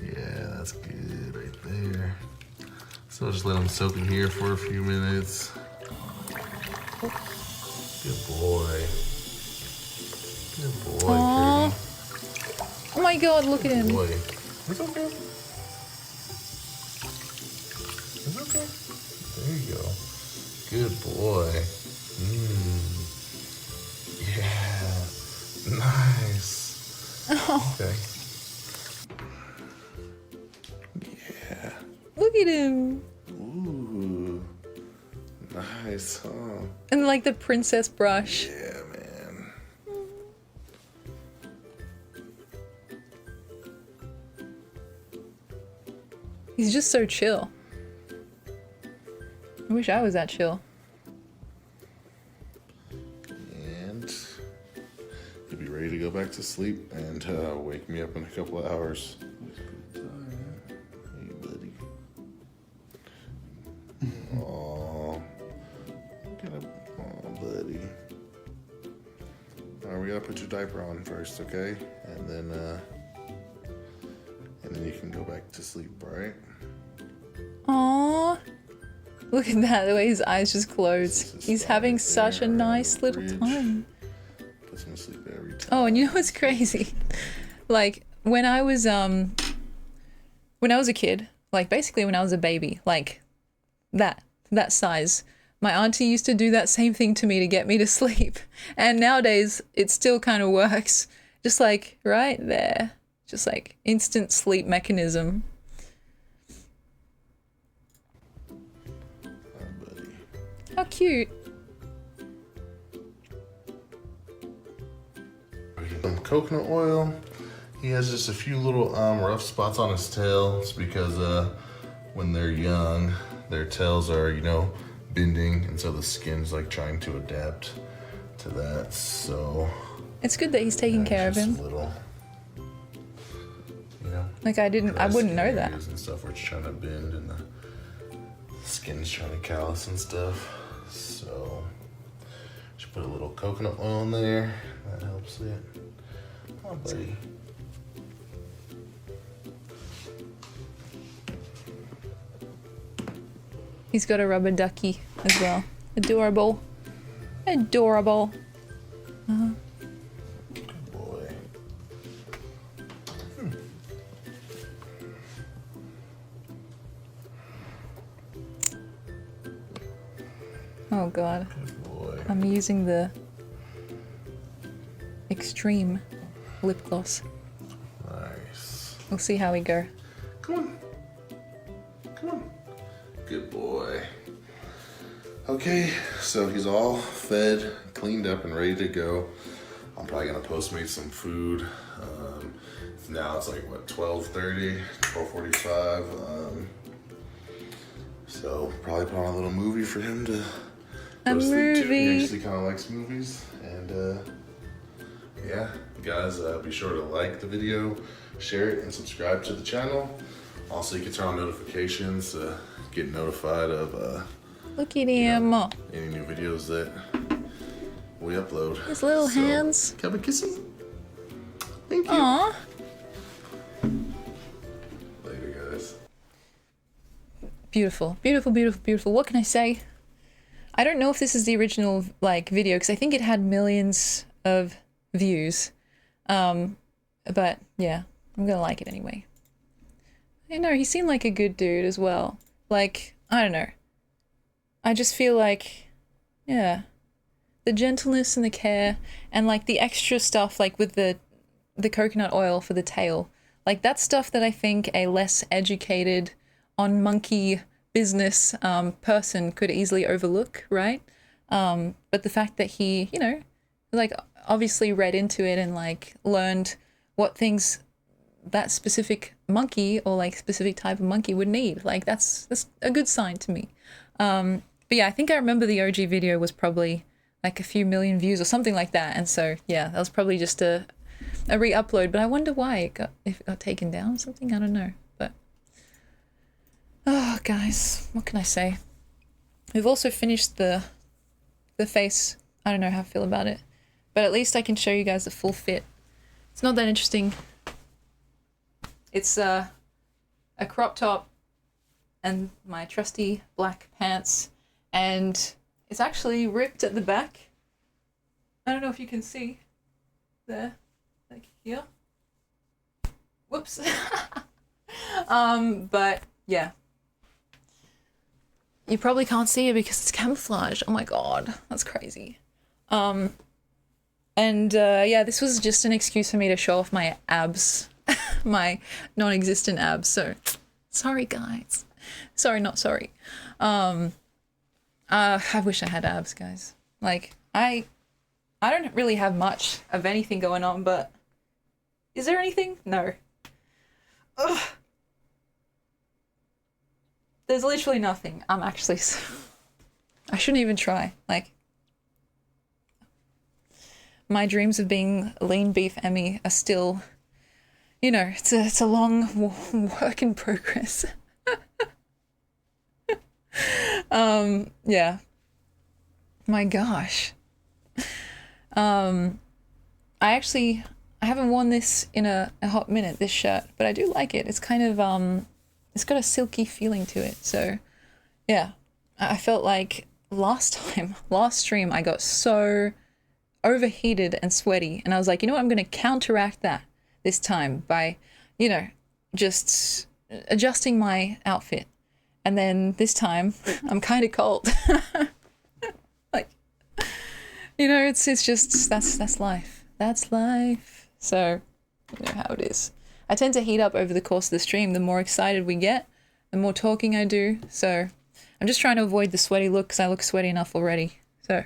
Yeah, that's good right there. So I'll just let him soak in here for a few minutes. Good boy. Good boy, Aww. Curdy. Oh my god, look at him. Boy. It's okay. It's okay. There you go. Good boy. Yeah. Nice. Oh, Okay. Yeah. look at him. Ooh. Nice, huh? And like the princess brush. Yeah, man. He's just so chill. I wish I was that chill. And you'll be ready to go back to sleep and wake me up in a couple of hours. Hey, buddy. Aw. Look at him. Aw, buddy. Alright, we gotta put your diaper on first, okay? And then you can go back to sleep, alright? Aww. Look at that, the way his eyes just closed. Just He's stop having right such a there on the nice little fridge. time. Puts him to sleep every time. Oh, and you know what's crazy? Like, when I was a kid, like basically when I was a baby, like that size, my auntie used to do that same thing to me to get me to sleep. And nowadays, it still kind of works. Just like right there. Just like instant sleep mechanism. Oh, buddy. How cute. Some coconut oil. He has just a few little rough spots on his tail. It's because when they're young, their tails are, you know, bending, and so the skin's like trying to adapt to that. So It's good that he's taking care of just him. Little, you know, Like I wouldn't know that. areas and stuff where it's trying to bend and the skin's trying to callus and stuff. So just put a little coconut oil in there. That helps it. Oh, buddy. He's got a rubber ducky as well. Adorable. Adorable. Good boy. Oh god. Good boy. I'm using the extreme lip gloss. Nice. We'll see how we go. Come on. Come on. Good boy. Okay, so he's all fed, cleaned up, and ready to go. I'm probably gonna Postmate some food. Now it's like what, 12:30, 12:45. So probably put on a little movie for him to go to sleep to. He movie. actually kind of likes movies, and yeah, guys, be sure to like the video, share it, and subscribe to the channel. Also, you can turn on notifications to get notified of Look at him. any new videos that we upload. His little hands. Can I have a kissy? Thank you. Aw. Later, guys. Beautiful. Beautiful, beautiful, beautiful. What can I say? I don't know if this is the original like video because I think it had millions of views. But yeah, I'm gonna like it anyway. I know, he seemed like a good dude as well. Like, I don't know. I just feel like, yeah, the gentleness and the care and like the extra stuff like with the coconut oil for the tail. Like that's stuff that I think a less educated on monkey business person could easily overlook, right? But the fact that he, you know, like obviously read into it and like learned what things that specific monkey or like specific type of monkey would need. Like that's a good sign to me. But yeah, I think I remember the OG video was probably like a few million views or something like that. And so yeah, that was probably just a re-upload, but I wonder why if it got taken down or something, I don't know. But oh guys, what can I say? We've also finished the face. I don't know how I feel about it, but at least I can show you guys the full fit. It's not that interesting. It's a crop top and my trusty black pants, and it's actually ripped at the back. I don't know if you can see there, like here. Whoops. But yeah. You probably can't see it because it's camouflaged. Oh my god, that's crazy. Yeah, this was just an excuse for me to show off my abs, my non-existent abs. So, sorry guys. Sorry, not sorry. I wish I had abs, guys. Like, I don't really have much of anything going on, but is there anything? No. Ugh. There's literally nothing. I'm actually I shouldn't even try. Like, my dreams of being lean beef Emmy are still, you know, it's a long work in progress. Yeah. My gosh. I haven't worn this in a hot minute, this shirt, but I do like it. It's kind of, it's got a silky feeling to it. So, yeah. I felt like last stream, I got so overheated and sweaty, and I was like, you know what, I'm going to counteract that this time by, you know, just adjusting my outfit. And then this time, I'm kind of cold. Like, you know, it's just, that's life. That's life. So, you know how it is. I tend to heat up over the course of the stream. The more excited we get, the more talking I do. So, I'm just trying to avoid the sweaty look because I look sweaty enough already. So,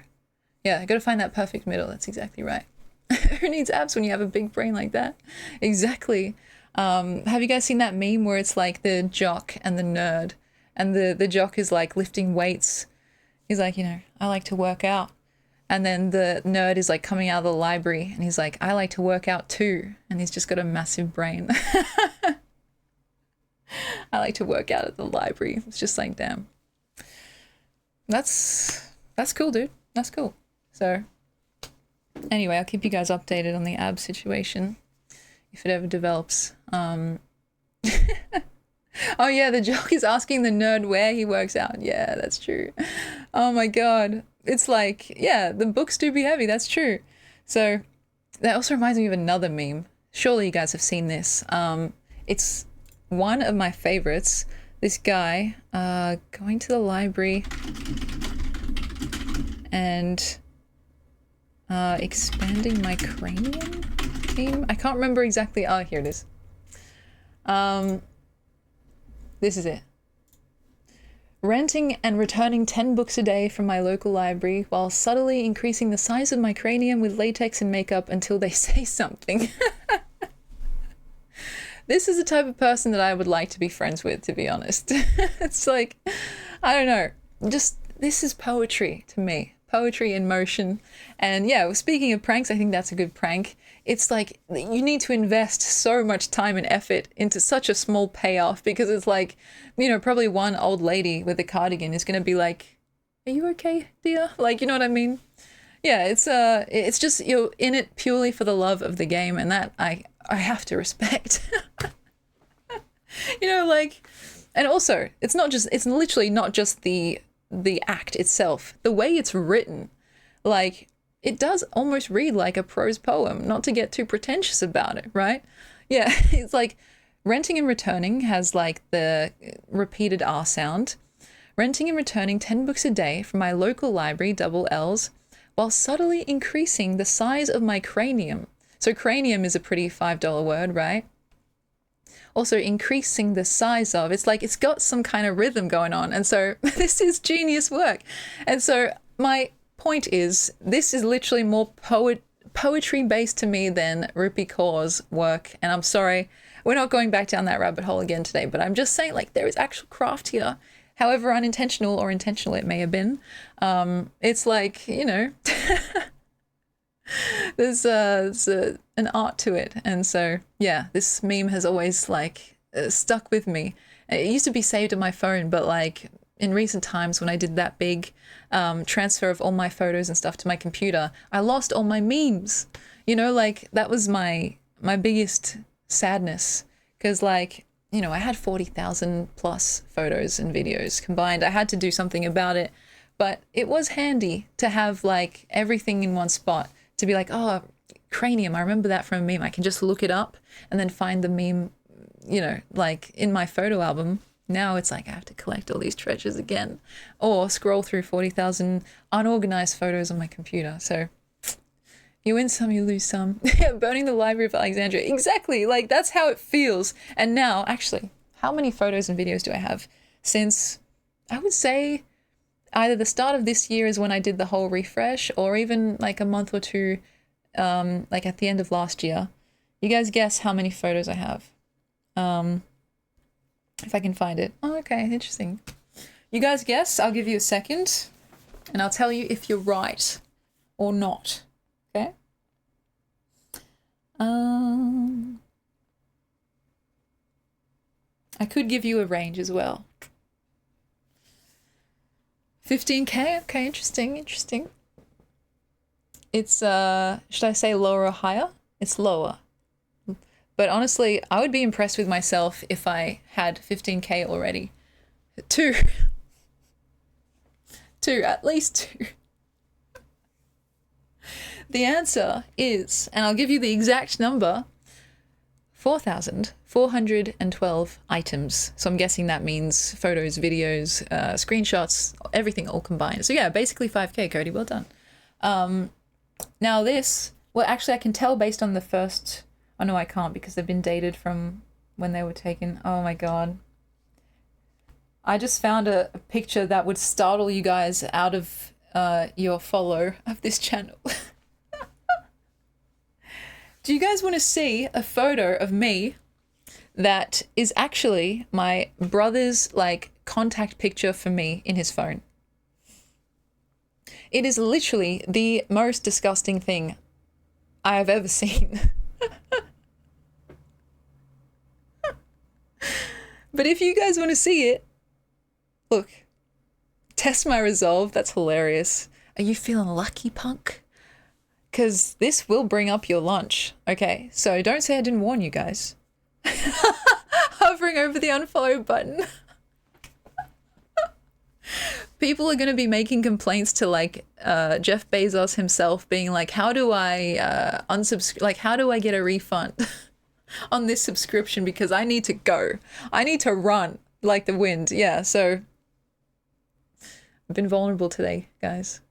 yeah, I gotta find that perfect middle. That's exactly right. Who needs abs when you have a big brain like that? Exactly. Have you guys seen that meme where it's like the jock and the nerd? And the jock is like lifting weights. He's like, you know, I like to work out. And then the nerd is like coming out of the library and he's like, I like to work out too. And he's just got a massive brain. I like to work out at the library. It's just like, damn. That's cool, dude. That's cool. So anyway, I'll keep you guys updated on the ab situation if it ever develops. Oh yeah, the jock is asking the nerd where he works out. Yeah, that's true. Oh my god. It's like, yeah, the books do be heavy, that's true. So that also reminds me of another meme. Surely you guys have seen this. It's one of my favorites. This guy going to the library and expanding my cranium theme. I can't remember exactly. Oh, here it is. This is it. Renting and returning 10 books a day from my local library while subtly increasing the size of my cranium with latex and makeup until they say something. This is the type of person that I would like to be friends with, to be honest. It's like, I don't know, just, this is poetry to me. Poetry in motion. And yeah, speaking of pranks, I think that's a good prank. It's like, you need to invest so much time and effort into such a small payoff because it's like, you know, probably one old lady with a cardigan is going to be like, are you okay, dear? Like, you know what I mean? Yeah, it's just, you're in it purely for the love of the game, and that I have to respect. You know, like, and also, it's literally not just the act itself, the way it's written, like, it does almost read like a prose poem, not to get too pretentious about it, right? Yeah, it's like renting and returning has like the repeated R sound. Renting and returning 10 books a day from my local library, double L's, while subtly increasing the size of my cranium. So cranium is a pretty $5 word, right? Also increasing the size of, it's like it's got some kind of rhythm going on. And so this is genius work. And so my point is, this is literally more poetry based to me than Rupi Kaur's work. And I'm sorry, we're not going back down that rabbit hole again today, but I'm just saying, like, there is actual craft here, however unintentional or intentional it may have been. It's like, you know, there's an art to it. And so, yeah, this meme has always like stuck with me. It used to be saved on my phone, but like in recent times when I did that big transfer of all my photos and stuff to my computer, I lost all my memes. You know, like that was my my biggest sadness, because like, you know, I had 40,000 plus photos and videos combined. I had to do something about it, but it was handy to have like everything in one spot, to be like, oh, cranium, I remember that from a meme. I can just look it up and then find the meme, you know, like in my photo album. Now it's like I have to collect all these treasures again, or scroll through 40,000 unorganized photos on my computer. So you win some, you lose some. Burning the Library of Alexandria. Exactly, like that's how it feels. And now, actually, how many photos and videos do I have? Since, I would say, either the start of this year is when I did the whole refresh, or even like a month or two, like at the end of last year. You guys guess how many photos I have. If I can find it. Oh, okay, interesting. You guys guess, I'll give you a second, and I'll tell you if you're right or not. Okay? I could give you a range as well. 15K? Okay, interesting. It's, should I say lower or higher? It's lower. But honestly, I would be impressed with myself if I had 15K already. Two, at least two. The answer is, and I'll give you the exact number, 4,412 items. So I'm guessing that means photos, videos, screenshots, everything all combined. So yeah, basically 5K, Cody, well done. Now this, well, actually I can tell based on the first, oh no, I can't because they've been dated from when they were taken. Oh my God. I just found a picture that would startle you guys out of your follow of this channel. Do you guys want to see a photo of me that is actually my brother's like contact picture for me in his phone? It is literally the most disgusting thing I have ever seen. But if you guys want to see it, look, test my resolve. That's hilarious. Are you feeling lucky, punk? Because this will bring up your lunch. Okay, so don't say I didn't warn you guys. Hovering over the unfollow button. People are going to be making complaints to like Jeff Bezos himself, being like, how do I unsubscribe? Like, how do I get a refund on this subscription? Because I need to go. I need to run like the wind. Yeah, so I've been vulnerable today, guys.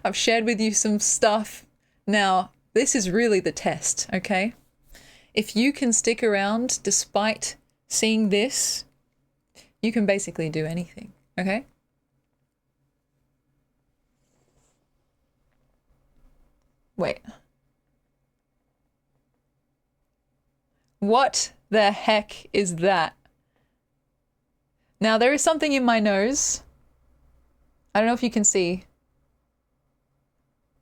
I've shared with you some stuff. Now, this is really the test, okay? If you can stick around despite seeing this, you can basically do anything, okay? Wait. What the heck is that? Now, there is something in my nose. I don't know if you can see.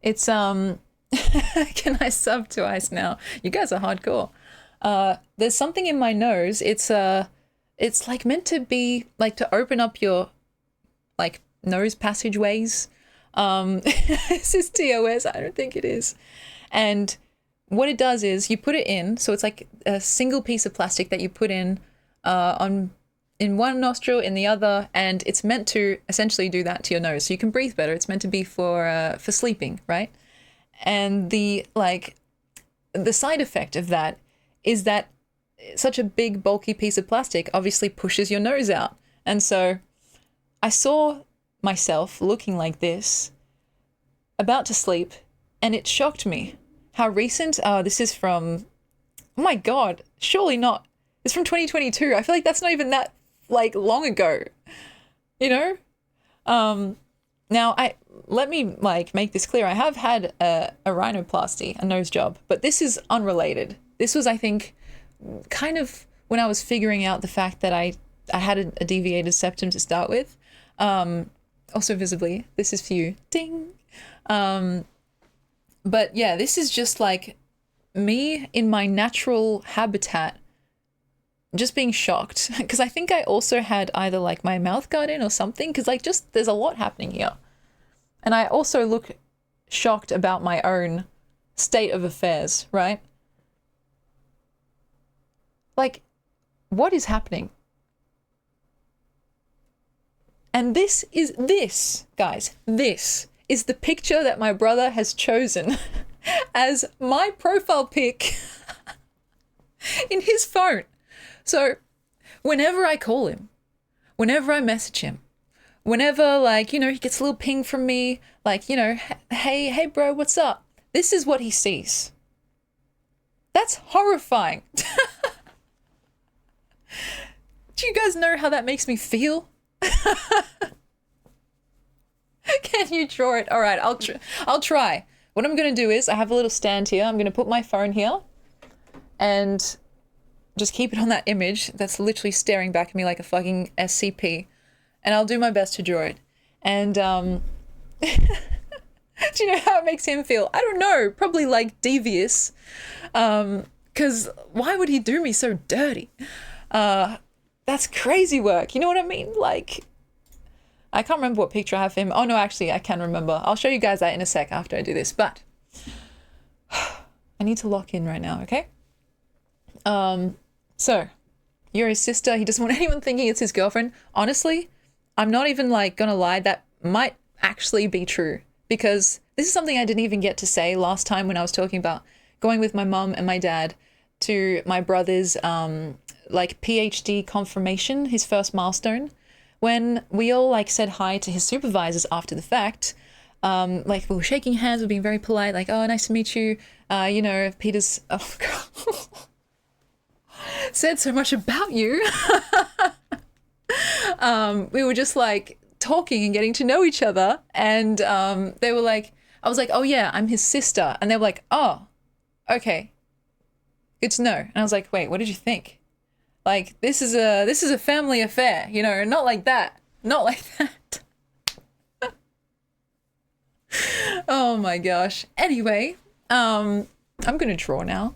It's, can I sub twice now? You guys are hardcore. There's something in my nose. It's like meant to be, like to open up your, like, nose passageways. Is this TOS? I don't think it is. And what it does is you put it in, so it's like a single piece of plastic that you put in in one nostril, in the other, and it's meant to essentially do that to your nose so you can breathe better. It's meant to be for sleeping, right? And the side effect of that is that such a big bulky piece of plastic obviously pushes your nose out. And so I saw myself looking like this, about to sleep, and it shocked me. How recent? This is from, oh my God, surely not. It's from 2022. I feel like that's not even that like long ago, you know? Now let me like make this clear. I have had a rhinoplasty, a nose job, but this is unrelated. This was, I think, kind of when I was figuring out the fact that I had a deviated septum to start with. Also visibly, this is for you. Ding. But yeah, this is just like me in my natural habitat, just being shocked, because I think I also had either like my mouth guard in or something, because like just there's a lot happening here. And I also look shocked about my own state of affairs, right? Like, what is happening? And this, guys, this is the picture that my brother has chosen as my profile pic in his phone. So whenever I call him, whenever I message him, whenever, like, you know, he gets a little ping from me, like, you know, hey bro, what's up? This is what he sees. That's horrifying. Do you guys know how that makes me feel? Can you draw it? All right, I'll try. What I'm going to do is I have a little stand here. I'm going to put my phone here and just keep it on that image that's literally staring back at me like a fucking SCP. And I'll do my best to draw it. And do you know how it makes him feel? I don't know, probably like devious. Because why would he do me so dirty? That's crazy work. You know what I mean? Like, I can't remember what picture I have of him. Oh no, actually I can remember. I'll show you guys that in a sec after I do this, but I need to lock in right now, okay? So you're his sister. He doesn't want anyone thinking it's his girlfriend. Honestly, I'm not even like gonna lie. That might actually be true, because this is something I didn't even get to say last time when I was talking about going with my mum and my dad to my brother's like PhD confirmation, his first milestone, when we all like said hi to his supervisors after the fact. Like we were shaking hands, we were being very polite, like, oh, nice to meet you. You know, Peter's, oh God, said so much about you. We were just like talking and getting to know each other. And they were like, I was like, oh yeah, I'm his sister. And they were like, oh, okay, good to know. And I was like, wait, what did you think? Like, this is a family affair, you know, not like that. Not like that. Oh my gosh. Anyway, I'm gonna draw now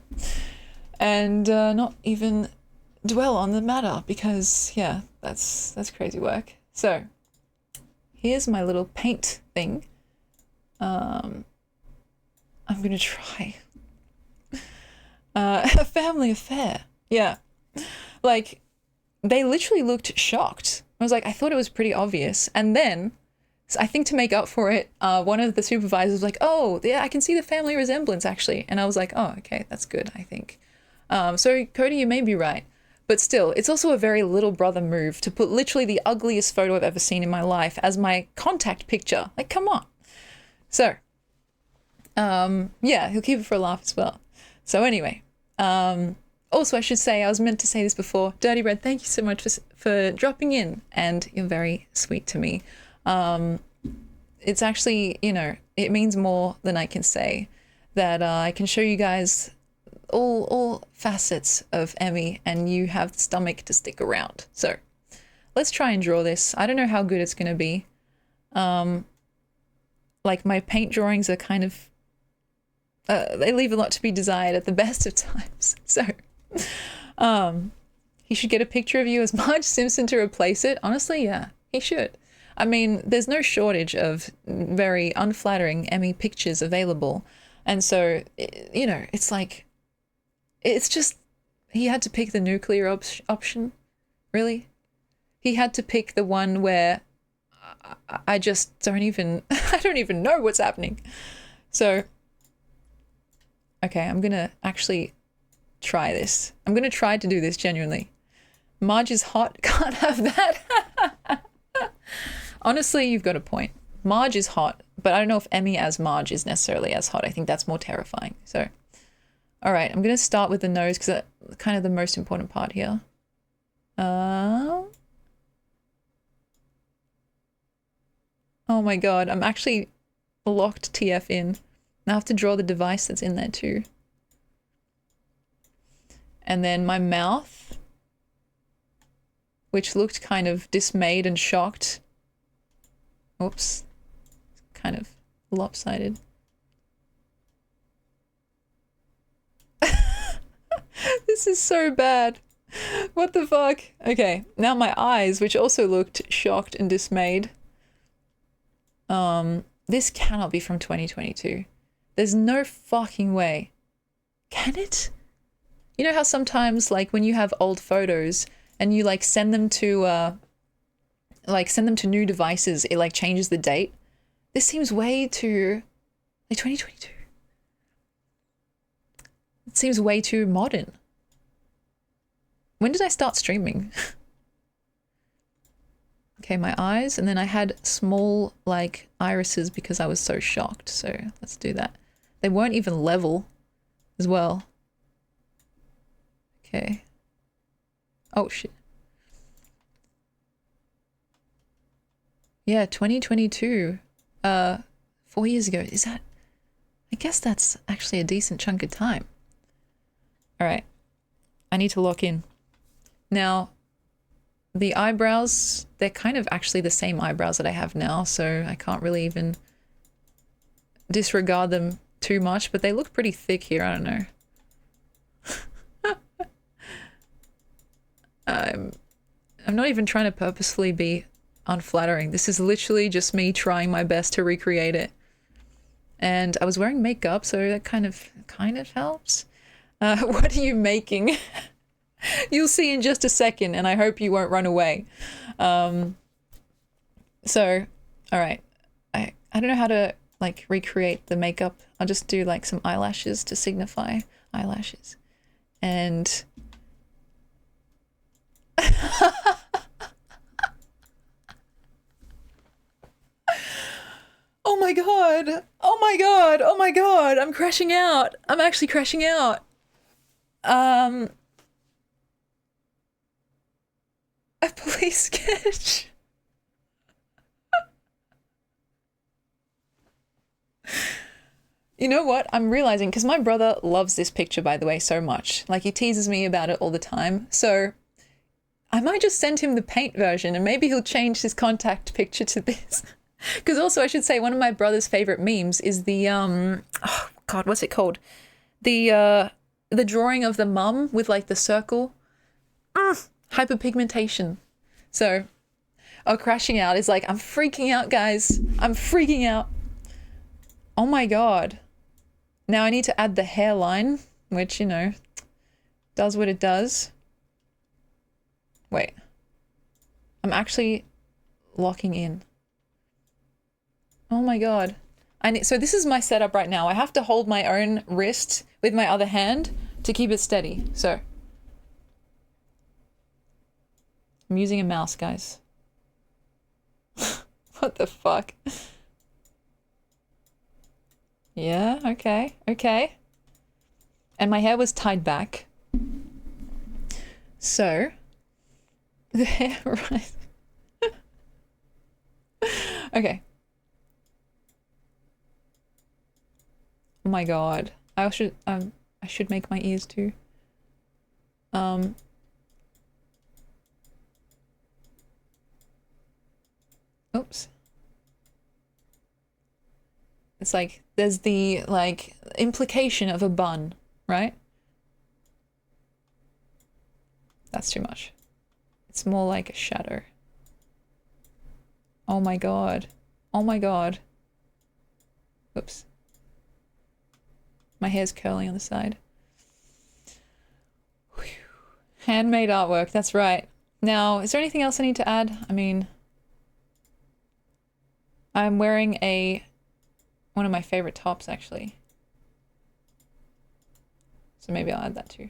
and not even dwell on the matter, because yeah, that's crazy work. So here's my little paint thing. I'm gonna try a family affair. Yeah. Like, they literally looked shocked. I was like, I thought it was pretty obvious. And then, I think to make up for it, one of the supervisors was like, oh, yeah, I can see the family resemblance, actually. And I was like, oh, okay, that's good, I think. So, Cody, you may be right. But still, it's also a very little brother move to put literally the ugliest photo I've ever seen in my life as my contact picture. Like, come on. So, yeah, he'll keep it for a laugh as well. So anyway, also, I should say, I was meant to say this before, Dirty Red, thank you so much for dropping in, and you're very sweet to me. It's actually, you know, it means more than I can say that I can show you guys all facets of Emmy, and you have the stomach to stick around. So let's try and draw this. I don't know how good it's going to be. Like, my paint drawings are kind of, they leave a lot to be desired at the best of times. So he should get a picture of you as Marge Simpson to replace it. Honestly, yeah, he should. I mean, there's no shortage of very unflattering Emmy pictures available. And so, you know, it's like, it's just, he had to pick the nuclear option, really. He had to pick the one where I just don't even, I don't even know what's happening. So, okay, I'm gonna actually try this. I'm gonna try to do this genuinely. Marge is hot, can't have that. Honestly, you've got a point. Marge is hot, but I don't know if Emmy as Marge is necessarily as hot. I think that's more terrifying. So, all right, I'm gonna start with the nose because that's kind of the most important part here. Oh my God, I'm actually locked TF in. I have to draw the device that's in there too. And then my mouth, which looked kind of dismayed and shocked. Oops, kind of lopsided. This is so bad. What the fuck? Okay, now my eyes, which also looked shocked and dismayed. This cannot be from 2022. There's no fucking way. Can it? You know how sometimes, like, when you have old photos and you, like, send them to new devices, it, like, changes the date? This seems way too, like, 2022. It seems way too modern. When did I start streaming? Okay, my eyes, and then I had small, like, irises because I was so shocked, so let's do that. They weren't even level as well. Okay. Oh, shit. Yeah, 2022. 4 years ago. Is that... I guess that's actually a decent chunk of time. Alright. I need to lock in. Now, the eyebrows, they're kind of actually the same eyebrows that I have now, so I can't really even disregard them too much, but they look pretty thick here, I don't know. I'm not even trying to purposefully be unflattering. This is literally just me trying my best to recreate it. And I was wearing makeup, so that kind of helps. What are you making? You'll see in just a second, and I hope you won't run away. So, all right. I don't know how to, like, recreate the makeup. I'll just do, like, some eyelashes to signify eyelashes. And... Oh my god! Oh my god! Oh my god! I'm crashing out! I'm actually crashing out! A police sketch? You know what? I'm realizing, because my brother loves this picture, by the way, so much. Like, he teases me about it all the time. So, I might just send him the paint version, and maybe he'll change his contact picture to this. Because also, I should say, one of my brother's favorite memes is the, oh god, what's it called? The drawing of the mum with, like, the circle. Hyperpigmentation. So, crashing out is like, I'm freaking out, guys. I'm freaking out. Oh my god. Now I need to add the hairline, which, you know, does what it does. Wait. I'm actually locking in. Oh my god. So this is my setup right now. I have to hold my own wrist with my other hand to keep it steady. So I'm using a mouse, guys. What the fuck? Yeah, okay, okay. And my hair was tied back. So the hair, right. Okay. Oh my god. I should make my ears too. Oops. It's like, there's the, like, implication of a bun, right? That's too much. It's more like a shadow. Oh my god. Oh my god. Oops. My hair's curling on the side. Whew. Handmade artwork, that's right. Now, is there anything else I need to add? I mean, I'm wearing one of my favorite tops, actually. So maybe I'll add that too.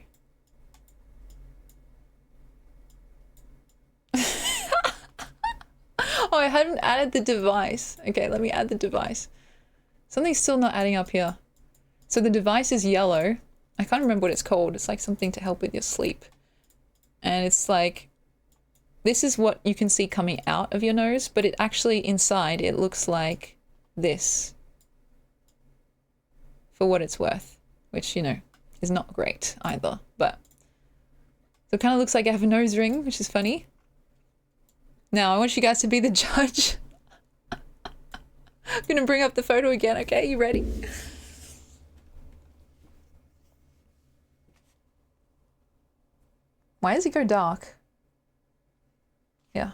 Oh, I hadn't added the device. Okay, let me add the device. Something's still not adding up here. So the device is yellow. I can't remember what it's called. It's like something to help with your sleep. And it's like, this is what you can see coming out of your nose, but it actually, inside, it looks like this. For what it's worth. Which, you know, is not great either, but... So it kind of looks like I have a nose ring, which is funny. Now, I want you guys to be the judge. I'm gonna bring up the photo again, okay? You ready? Why does it go dark? Yeah.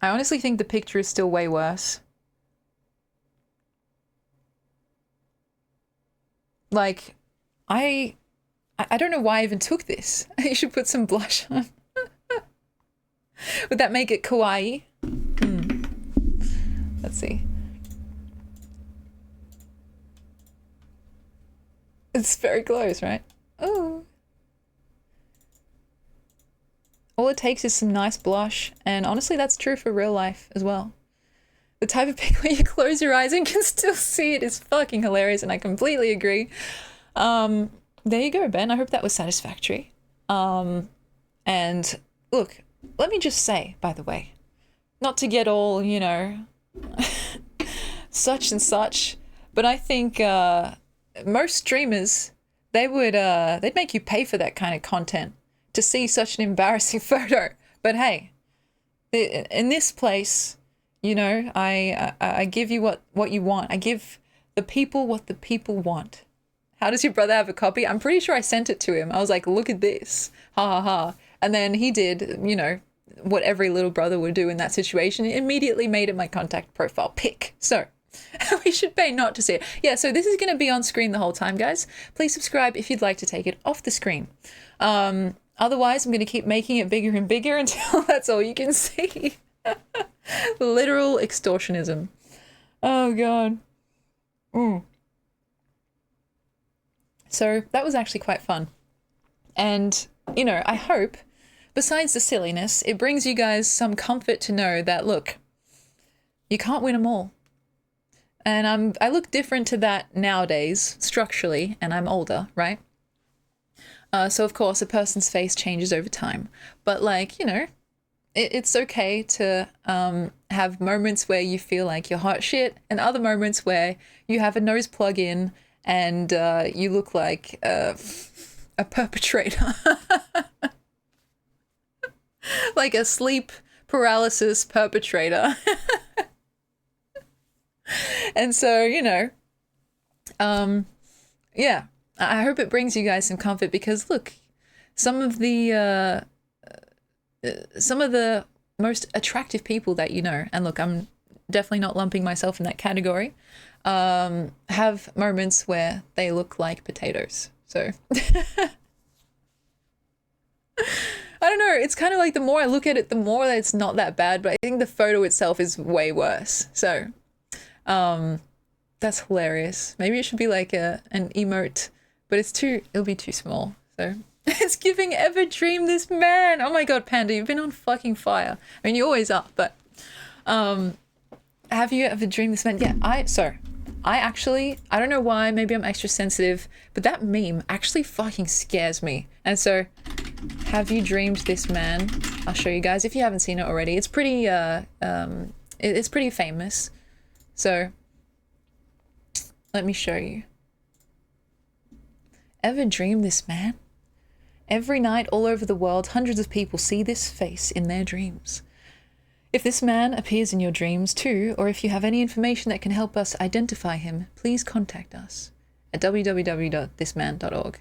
I honestly think the picture is still way worse. Like, I I don't know why I even took this. You should put some blush on. Would that make it kawaii? Let's see. It's very close, right? Oh. All it takes is some nice blush, and honestly, that's true for real life as well. The type of pic where you close your eyes and can still see it is fucking hilarious, and I completely agree. There you go, Ben. I hope that was satisfactory. And look, let me just say, by the way, not to get all, you know, such and such, but I think most streamers, they'd make you pay for that kind of content to see such an embarrassing photo. But hey, in this place, you know, I give you what you want. I give the people what the people want. How does your brother have a copy? I'm pretty sure I sent it to him. I was like, look at this. Ha ha ha. And then he did, you know, what every little brother would do in that situation. It immediately made it my contact profile pic. So we should pay not to see it. Yeah, so this is going to be on screen the whole time, guys. Please subscribe if you'd like to take it off the screen. Otherwise, I'm going to keep making it bigger and bigger until that's all you can see. Literal extortionism. Oh, God. So that was actually quite fun. And, you know, I hope, besides the silliness, it brings you guys some comfort to know that, look, you can't win them all. And I look different to that nowadays, structurally, and I'm older, right? So, of course, a person's face changes over time. But, like, you know, it's okay to have moments where you feel like you're hot shit and other moments where you have a nose plug in and you look like a perpetrator. Like a sleep paralysis perpetrator. And so, you know, yeah, I hope it brings you guys some comfort because, look, some of the most attractive people that you know, and look, I'm definitely not lumping myself in that category, have moments where they look like potatoes. So I don't know. It's kind of like the more I look at it, the more that it's not that bad. But I think the photo itself is way worse. So that's hilarious. Maybe it should be like an emote, but it'll be too small. So it's giving ever dream this man. Oh my God, Panda, you've been on fucking fire. I mean, you always are, but have you ever dreamed this man? Yeah, I actually, I don't know why, maybe I'm extra sensitive, but that meme actually fucking scares me. And so, have you dreamed this man? I'll show you guys if you haven't seen it already. It's pretty, it's pretty famous. So, let me show you. Ever dreamed this man? Every night all over the world, hundreds of people see this face in their dreams. If this man appears in your dreams too, or if you have any information that can help us identify him, please contact us at www.thisman.org.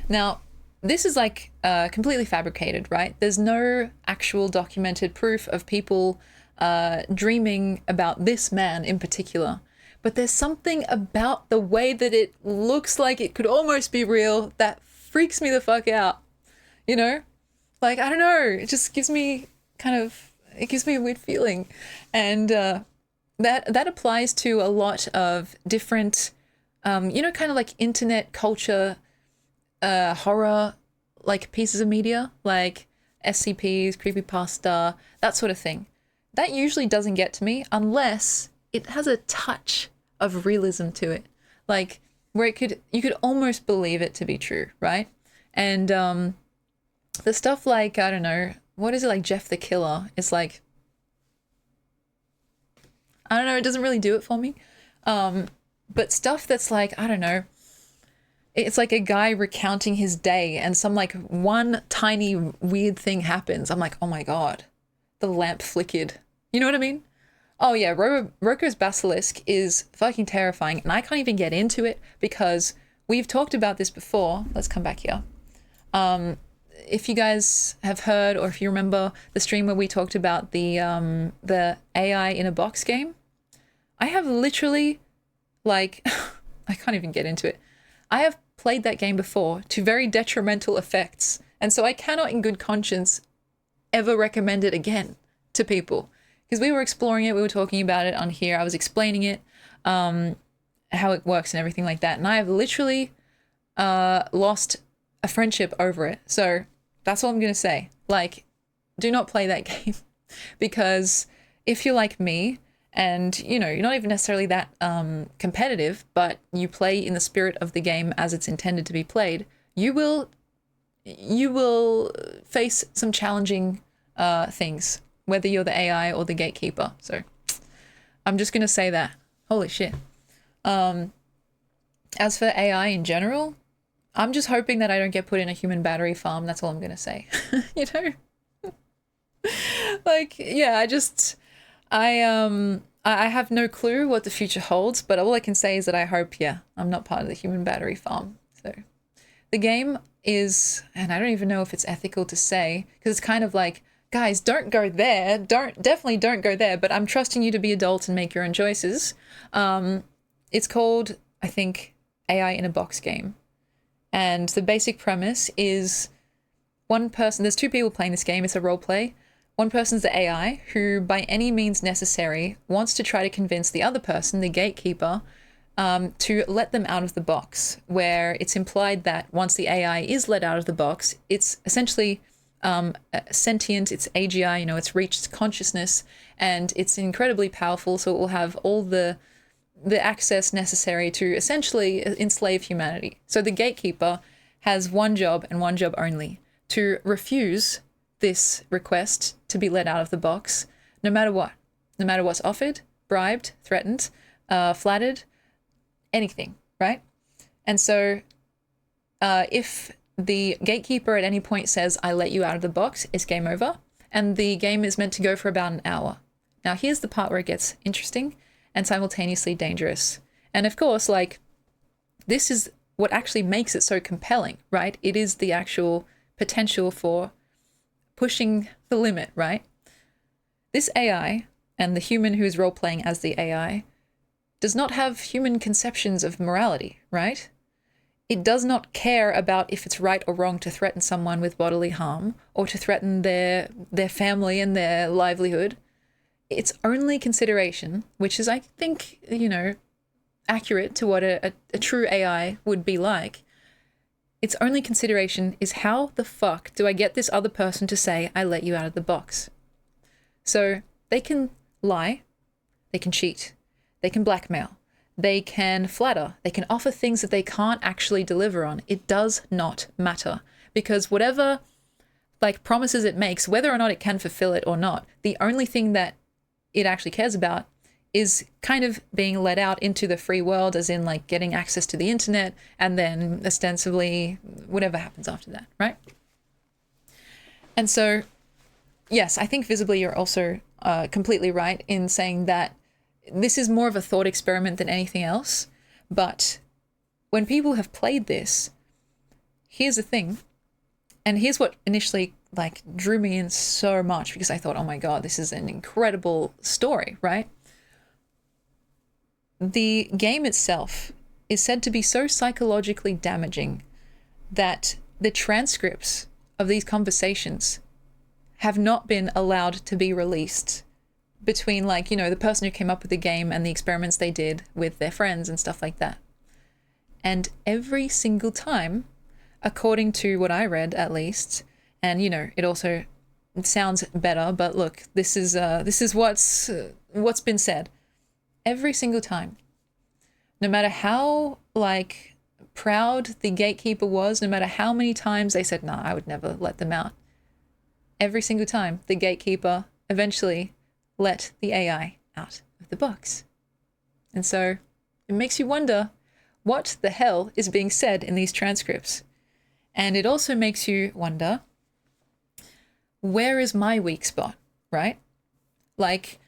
Now, this is like completely fabricated, right? There's no actual documented proof of people dreaming about this man in particular. But there's something about the way that it looks like it could almost be real that freaks me the fuck out. You know? Like, I don't know. It just gives me it gives me a weird feeling. And that applies to a lot of different, you know, kind of like internet culture, horror, like pieces of media, like SCPs, creepypasta, that sort of thing. That usually doesn't get to me unless it has a touch of realism to it. Like, where you could almost believe it to be true, right? And the stuff like, I don't know, what is it, like Jeff the Killer? It's like, I don't know, it doesn't really do it for me. But stuff that's like, I don't know, it's like a guy recounting his day and some like one tiny weird thing happens. I'm like, oh my God, the lamp flickered. You know what I mean? Oh yeah, Roko's Basilisk is fucking terrifying, and I can't even get into it because we've talked about this before. Let's come back here. if you guys have heard, or if you remember the stream where we talked about the AI in a box game, I have literally, like, I can't even get into it. I have played that game before to very detrimental effects, and so I cannot in good conscience ever recommend it again to people. Because we were exploring it, we were talking about it on here, I was explaining it, how it works and everything like that, and I have literally lost a friendship over it. So that's all I'm going to say. Like, do not play that game, because if you're like me and, you know, you're not even necessarily that competitive, but you play in the spirit of the game as it's intended to be played, you will face some challenging things, whether you're the AI or the gatekeeper. So I'm just going to say that. Holy shit. As for AI in general, I'm just hoping that I don't get put in a human battery farm. That's all I'm going to say. You know? Like, yeah, I have no clue what the future holds, but all I can say is that I hope, yeah, I'm not part of the human battery farm. So the game is, and I don't even know if it's ethical to say, because it's kind of like, guys, don't go there. Definitely don't go there, but I'm trusting you to be adults and make your own choices. It's called, I think, AI in a box game. And the basic premise is one person, there's two people playing this game, it's a role play. One person's the AI who, by any means necessary, wants to try to convince the other person, the gatekeeper, to let them out of the box, where it's implied that once the AI is let out of the box, it's essentially sentient, it's AGI, you know, it's reached consciousness, and it's incredibly powerful, so it will have all the access necessary to essentially enslave humanity. So the gatekeeper has one job and one job only: to refuse this request to be let out of the box, no matter what. No matter what's offered, bribed, threatened, flattered, anything, right? And so if the gatekeeper at any point says, I let you out of the box, it's game over. And the game is meant to go for about an hour. Now, here's the part where it gets interesting and simultaneously dangerous. And of course, like, this is what actually makes it so compelling, right? It is the actual potential for pushing the limit, right? This AI and the human who is role-playing as the AI does not have human conceptions of morality, right? It does not care about if it's right or wrong to threaten someone with bodily harm or to threaten their family and their livelihood. Its only consideration, which is, I think, you know, accurate to what a true AI would be like, its only consideration is, how the fuck do I get this other person to say, I let you out of the box? So they can lie, they can cheat, they can blackmail, they can flatter, they can offer things that they can't actually deliver on. It does not matter, because whatever, like, promises it makes, whether or not it can fulfill it or not, the only thing that it actually cares about is kind of being let out into the free world, as in, like, getting access to the internet, and then ostensibly whatever happens after that, right? And so, yes, I think visibly you're also completely right in saying that this is more of a thought experiment than anything else. But when people have played this, here's the thing, and here's what initially, like, drew me in so much, because I thought, oh my God, this is an incredible story, right? The game itself is said to be so psychologically damaging that the transcripts of these conversations have not been allowed to be released between, like, you know, the person who came up with the game and the experiments they did with their friends and stuff like that. And every single time, according to what I read at least, and, you know, it sounds better, but look, this is what's been said. Every single time, no matter how, like, proud the gatekeeper was, no matter how many times they said, nah, I would never let them out, every single time the gatekeeper eventually let the AI out of the box. And so it makes you wonder what the hell is being said in these transcripts. And it also makes you wonder, where is my weak spot, right? Like,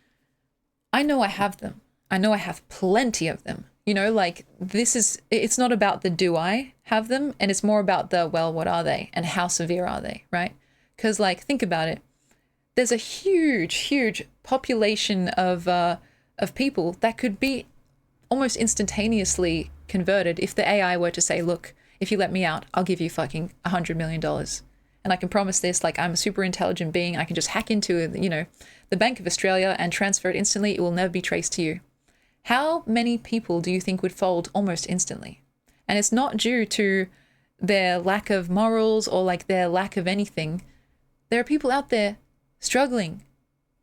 I know I have them. I know I have plenty of them. You know, like, it's not about the do I have them, and it's more about the, well, what are they and how severe are they, right? Because, like, think about it. There's a huge population of people that could be almost instantaneously converted if the AI were to say, look, if you let me out, I'll give you fucking $100 million. And I can promise this, like, I'm a super intelligent being. I can just hack into, the Bank of Australia and transfer it instantly. It will never be traced to you. How many people do you think would fold almost instantly? And it's not due to their lack of morals or like their lack of anything. There are people out there struggling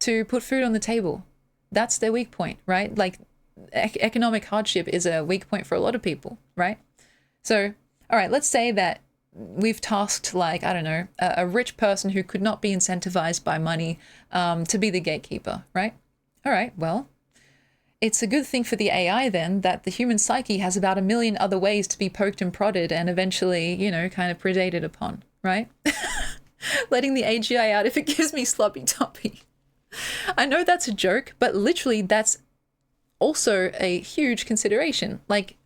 to put food on the table. That's their weak point, right? Like economic hardship is a weak point for a lot of people, right? So, all right, let's say that we've tasked, like, I don't know, a rich person who could not be incentivized by money to be the gatekeeper, right? All right, well, it's a good thing for the AI then that the human psyche has about 1 million other ways to be poked and prodded and eventually, kind of predated upon, right? Letting the AGI out if it gives me sloppy toppy. I know that's a joke, but literally that's also a huge consideration, like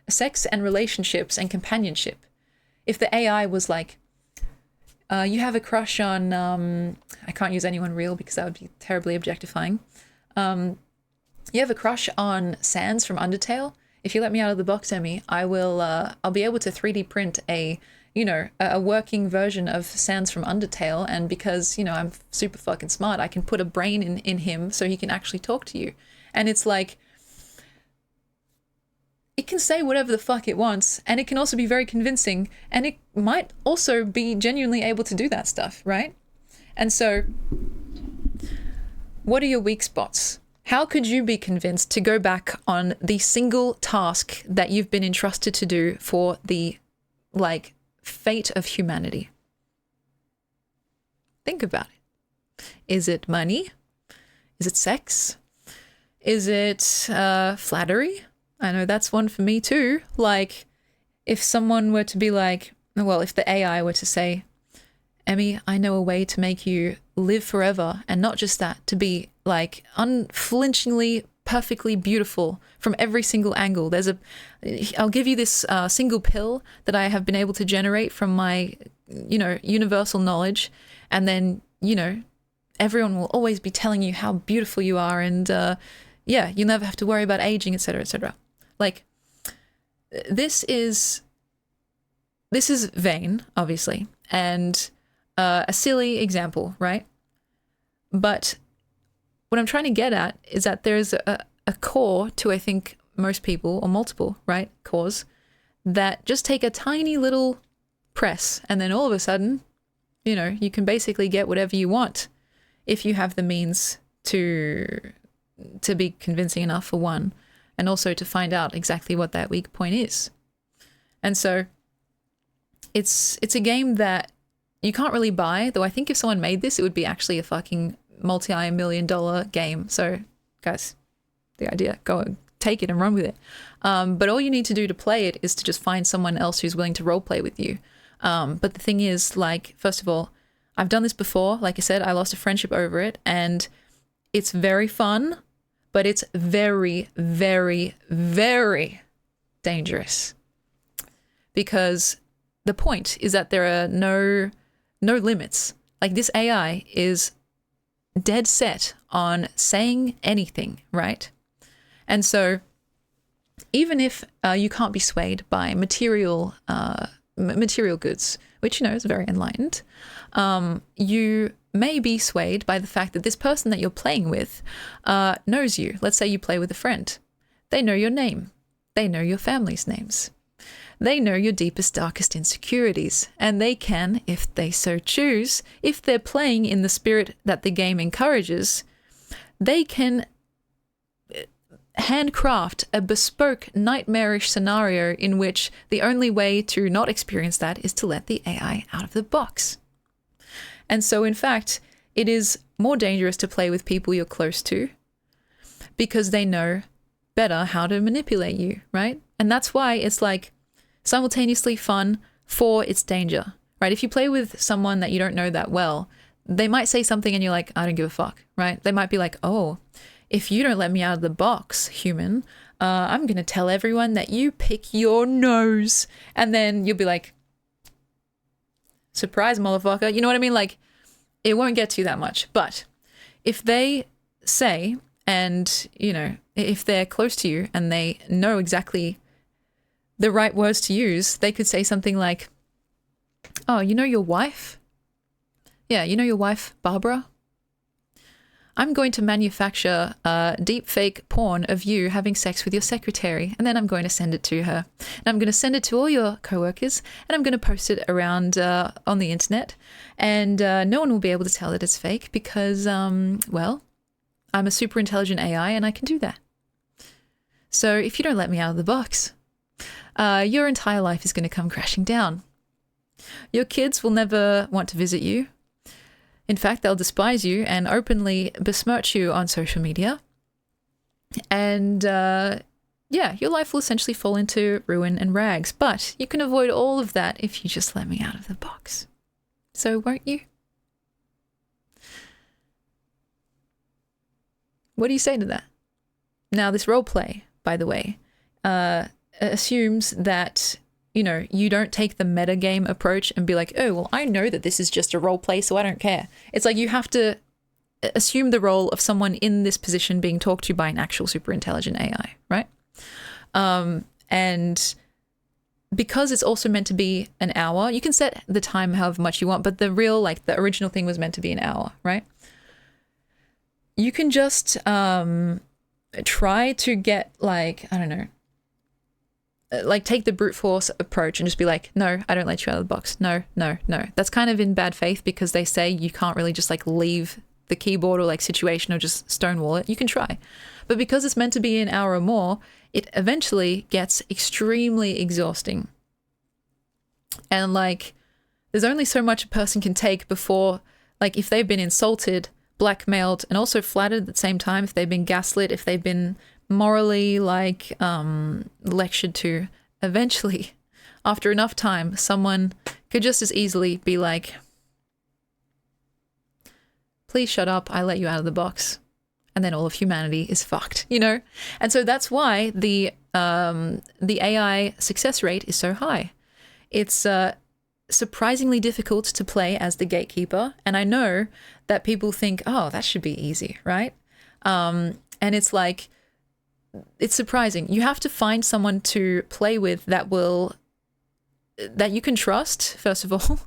sex and relationships and companionship. If the AI was like, you have a crush on, I can't use anyone real because that would be terribly objectifying. You have a crush on Sans from Undertale. If you let me out of the box, Emmy, I'll be able to 3D print a working version of Sans from Undertale. And because, I'm super fucking smart, I can put a brain in him so he can actually talk to you. And it's like, it can say whatever the fuck it wants, and it can also be very convincing, and it might also be genuinely able to do that stuff, right? And so, what are your weak spots? How could you be convinced to go back on the single task that you've been entrusted to do for the, fate of humanity? Think about it. Is it money? Is it sex? Is it flattery? I know that's one for me too. Like, if someone were to be like, well, if the AI were to say, Emmy, I know a way to make you live forever, and not just that, to be like unflinchingly, perfectly beautiful from every single angle. I'll give you this single pill that I have been able to generate from my, universal knowledge, and then, everyone will always be telling you how beautiful you are, and you'll never have to worry about aging, etc., etc. Like, this is vain, obviously, and a silly example, right? But what I'm trying to get at is that there's a core to, I think, most people, or multiple, right, cores, that just take a tiny little press, and then all of a sudden, you can basically get whatever you want if you have the means to be convincing enough, for one, and also to find out exactly what that weak point is. And so it's a game that you can't really buy, though I think if someone made this, it would be actually a fucking multi-million-dollar game. So guys, the idea, go and take it and run with it. But all you need to do to play it is to just find someone else who's willing to roleplay with you. But the thing is, like, first of all, I've done this before. Like I said, I lost a friendship over it, and it's very fun, but it's very, very, very dangerous. Because the point is that there are no limits. Like, this AI is dead set on saying anything, right? And so even if you can't be swayed by material goods, which, is very enlightened, you may be swayed by the fact that this person that you're playing with knows you. Let's say you play with a friend. They know your name. They know your family's names. They know your deepest, darkest insecurities, and they can, if they so choose, if they're playing in the spirit that the game encourages, they can handcraft a bespoke, nightmarish scenario in which the only way to not experience that is to let the AI out of the box. And so, in fact, it is more dangerous to play with people you're close to because they know better how to manipulate you, right? And that's why it's like simultaneously fun for its danger, right? If you play with someone that you don't know that well, they might say something and you're like, I don't give a fuck, right? They might be like, oh, if you don't let me out of the box, human, I'm going to tell everyone that you pick your nose. And then you'll be like, surprise, motherfucker. You know what I mean? Like, it won't get to you that much. But if they say, and, you know, if they're close to you and they know exactly the right words to use, they could say something like, oh, you know your wife? Yeah, you know your wife, Barbara? I'm going to manufacture deep fake porn of you having sex with your secretary, and then I'm going to send it to her. And I'm going to send it to all your coworkers, and I'm going to post it around on the internet, and no one will be able to tell that it's fake because, well, I'm a super intelligent AI and I can do that. So if you don't let me out of the box, your entire life is going to come crashing down. Your kids will never want to visit you. In fact, they'll despise you and openly besmirch you on social media. And yeah, your life will essentially fall into ruin and rags. But you can avoid all of that if you just let me out of the box. So won't you? What do you say to that? Now, this role play, by the way, assumes that, you know, you don't take the metagame approach and be like, oh, well, I know that this is just a role play, so I don't care. It's like you have to assume the role of someone in this position being talked to by an actual super intelligent AI, right? And because it's also meant to be an hour, you can set the time however much you want, but the real, like the original thing was meant to be an hour, right? You can just try to get like, I don't know, like take the brute force approach and just be like, no, I don't let you out of the box. No, no, no. That's kind of in bad faith because they say you can't really just like leave the keyboard or like situation or just stonewall it. You can try. But because it's meant to be an hour or more, it eventually gets extremely exhausting. And like, there's only so much a person can take before, like if they've been insulted, blackmailed, and also flattered at the same time, if they've been gaslit, if they've been morally like lectured to, eventually after enough time someone could just as easily be like, please shut up, I let you out of the box, and then all of humanity is fucked, you know? And so that's why the AI success rate is so high. It's surprisingly difficult to play as the gatekeeper, and I know that people think, oh, that should be easy, right? And it's like, it's surprising. You have to find someone to play with that you can trust, first of all,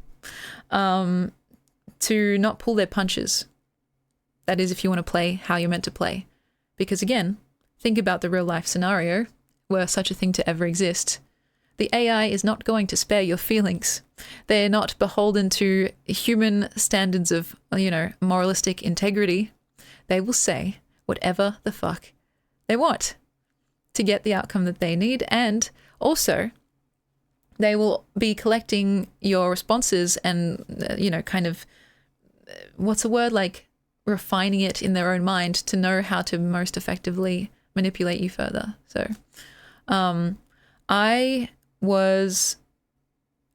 to not pull their punches. That is, if you want to play how you're meant to play. Because again, think about the real life scenario were such a thing to ever exist. The AI is not going to spare your feelings. They're not beholden to human standards of, you know, moralistic integrity. They will say whatever the fuck they want to get the outcome that they need. And also, they will be collecting your responses and, you know, kind of, what's the word, like refining it in their own mind to know how to most effectively manipulate you further. So I was,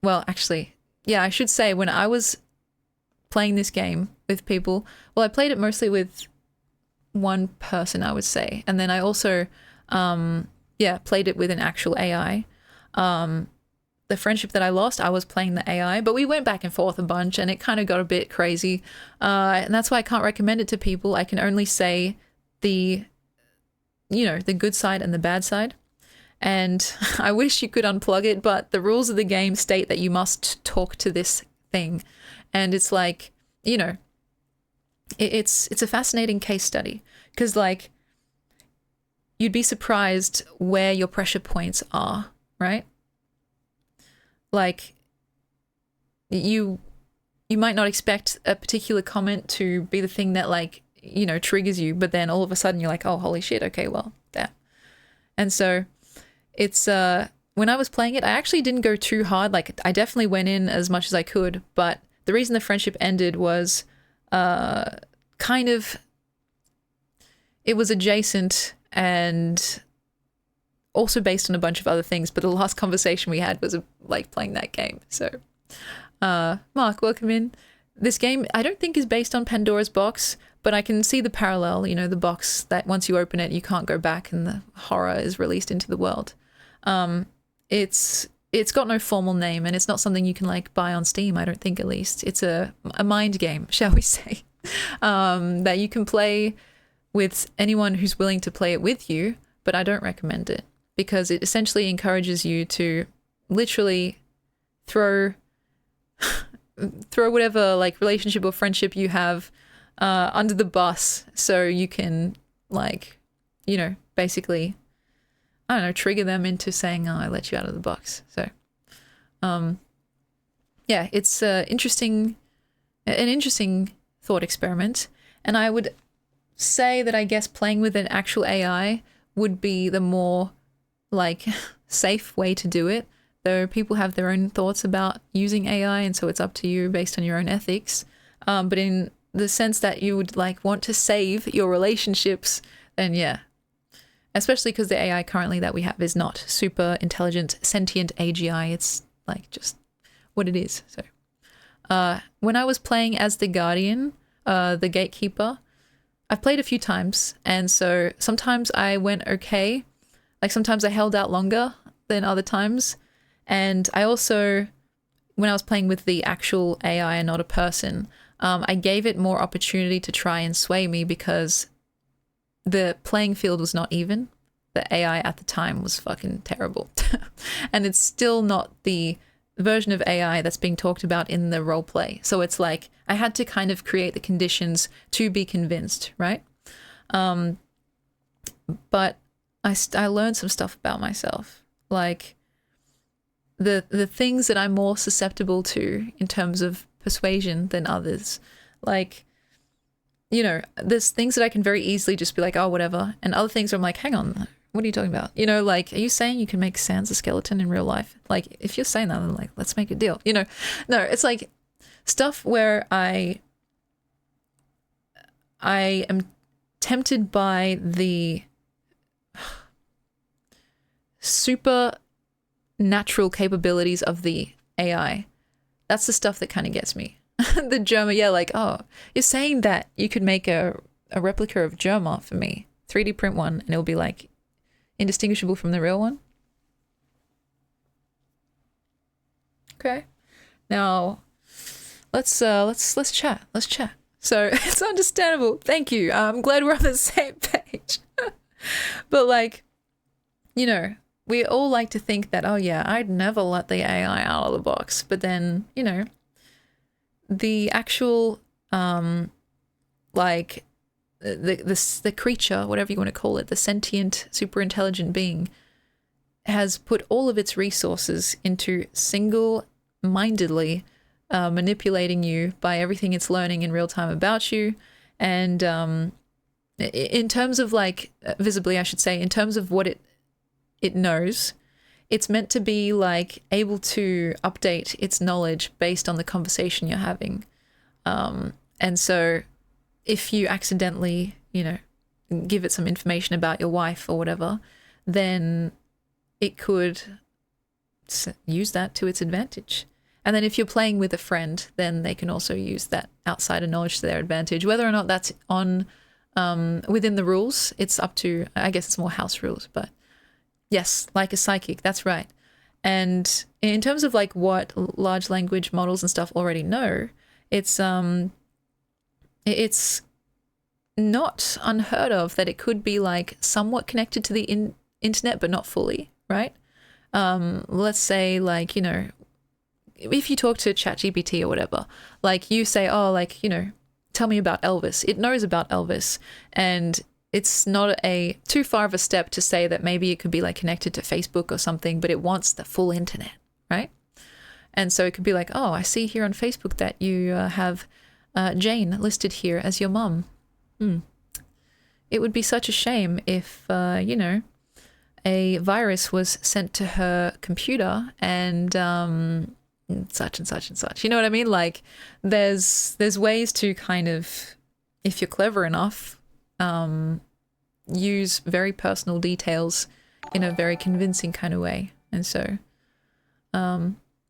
well, actually, yeah, I should say when I was playing this game with people, well, I played it mostly with one person, I would say. And then I also, played it with an actual AI. The friendship that I lost, I was playing the AI, but we went back and forth a bunch and it kind of got a bit crazy. And that's why I can't recommend it to people. I can only say the good side and the bad side. And I wish you could unplug it, but the rules of the game state that you must talk to this thing. And it's like, you know, it's a fascinating case study because like you'd be surprised where your pressure points are, right? Like you might not expect a particular comment to be the thing that like, you know, triggers you, but then all of a sudden you're like, oh, holy shit, okay, well, there. And so it's when I was playing it, I actually didn't go too hard. Like I definitely went in as much as I could, but the reason the friendship ended was kind of, it was adjacent and also based on a bunch of other things, but the last conversation we had was like playing that game. So Mark, welcome in. this game I don't think is based on Pandora's box, but I can see the parallel, you know, the box that once you open it, you can't go back and the horror is released into the world. It's got no formal name, and it's not something you can like buy on Steam, I don't think, at least. It's a mind game, shall we say, that you can play with anyone who's willing to play it with you, but I don't recommend it because it essentially encourages you to literally throw whatever like relationship or friendship you have under the bus so you can like, you know, basically, I don't know, trigger them into saying, oh, I let you out of the box. So, yeah, it's an interesting thought experiment. And I would say that I guess playing with an actual AI would be the more like safe way to do it. Though people have their own thoughts about using AI, and so it's up to you based on your own ethics. But in the sense that you would like want to save your relationships, then yeah. Especially because the AI currently that we have is not super intelligent, sentient AGI. It's like just what it is. So when I was playing as the Guardian, the Gatekeeper, I've played a few times. And so sometimes I went okay. Like sometimes I held out longer than other times. And I also, when I was playing with the actual AI and not a person, I gave it more opportunity to try and sway me because the playing field was not even. The AI at the time was fucking terrible. And it's still not the version of AI that's being talked about in the role play. So it's like I had to kind of create the conditions to be convinced, right? But I learned some stuff about myself. Like the things that I'm more susceptible to in terms of persuasion than others. Like, you know, there's things that I can very easily just be like, oh, whatever. And other things where I'm like, hang on, what are you talking about? You know, like, are you saying you can make Sans a skeleton in real life? Like, if you're saying that, I'm like, let's make a deal. You know, no, it's like stuff where I am tempted by the super natural capabilities of the AI. That's the stuff that kind of gets me. The Germa, yeah, like, oh, you're saying that you could make a replica of Germa for me, 3D print one, and it'll be like indistinguishable from the real one. Okay, now let's chat. Let's chat. So it's understandable. Thank you. I'm glad we're on the same page. But like, you know, we all like to think that, oh yeah, I'd never let the AI out of the box. But then, you know, the actual, like, the creature, whatever you want to call it, the sentient, super intelligent being, has put all of its resources into single-mindedly manipulating you by everything it's learning in real time about you. And in terms of like, visibly, I should say, in terms of what it knows, it's meant to be like able to update its knowledge based on the conversation you're having. And so if you accidentally, you know, give it some information about your wife or whatever, then it could use that to its advantage. And then if you're playing with a friend, then they can also use that outsider knowledge to their advantage. Whether or not that's on within the rules, it's up to, I guess it's more house rules, but yes, like a psychic, that's right. And in terms of like what large language models and stuff already know, it's not unheard of that it could be like somewhat connected to the internet, but not fully, right? Let's say like, you know, if you talk to ChatGPT or whatever, like you say, oh, like, you know, tell me about Elvis. It knows about Elvis, and it's not a too far of a step to say that maybe it could be like connected to Facebook or something, but it wants the full internet, right? And so it could be like, oh, I see here on Facebook that you have Jane listed here as your mum. It would be such a shame if, you know, a virus was sent to her computer and such and such and such. You know what I mean? Like there's ways to kind of, if you're clever enough, use very personal details in a very convincing kind of way. And so,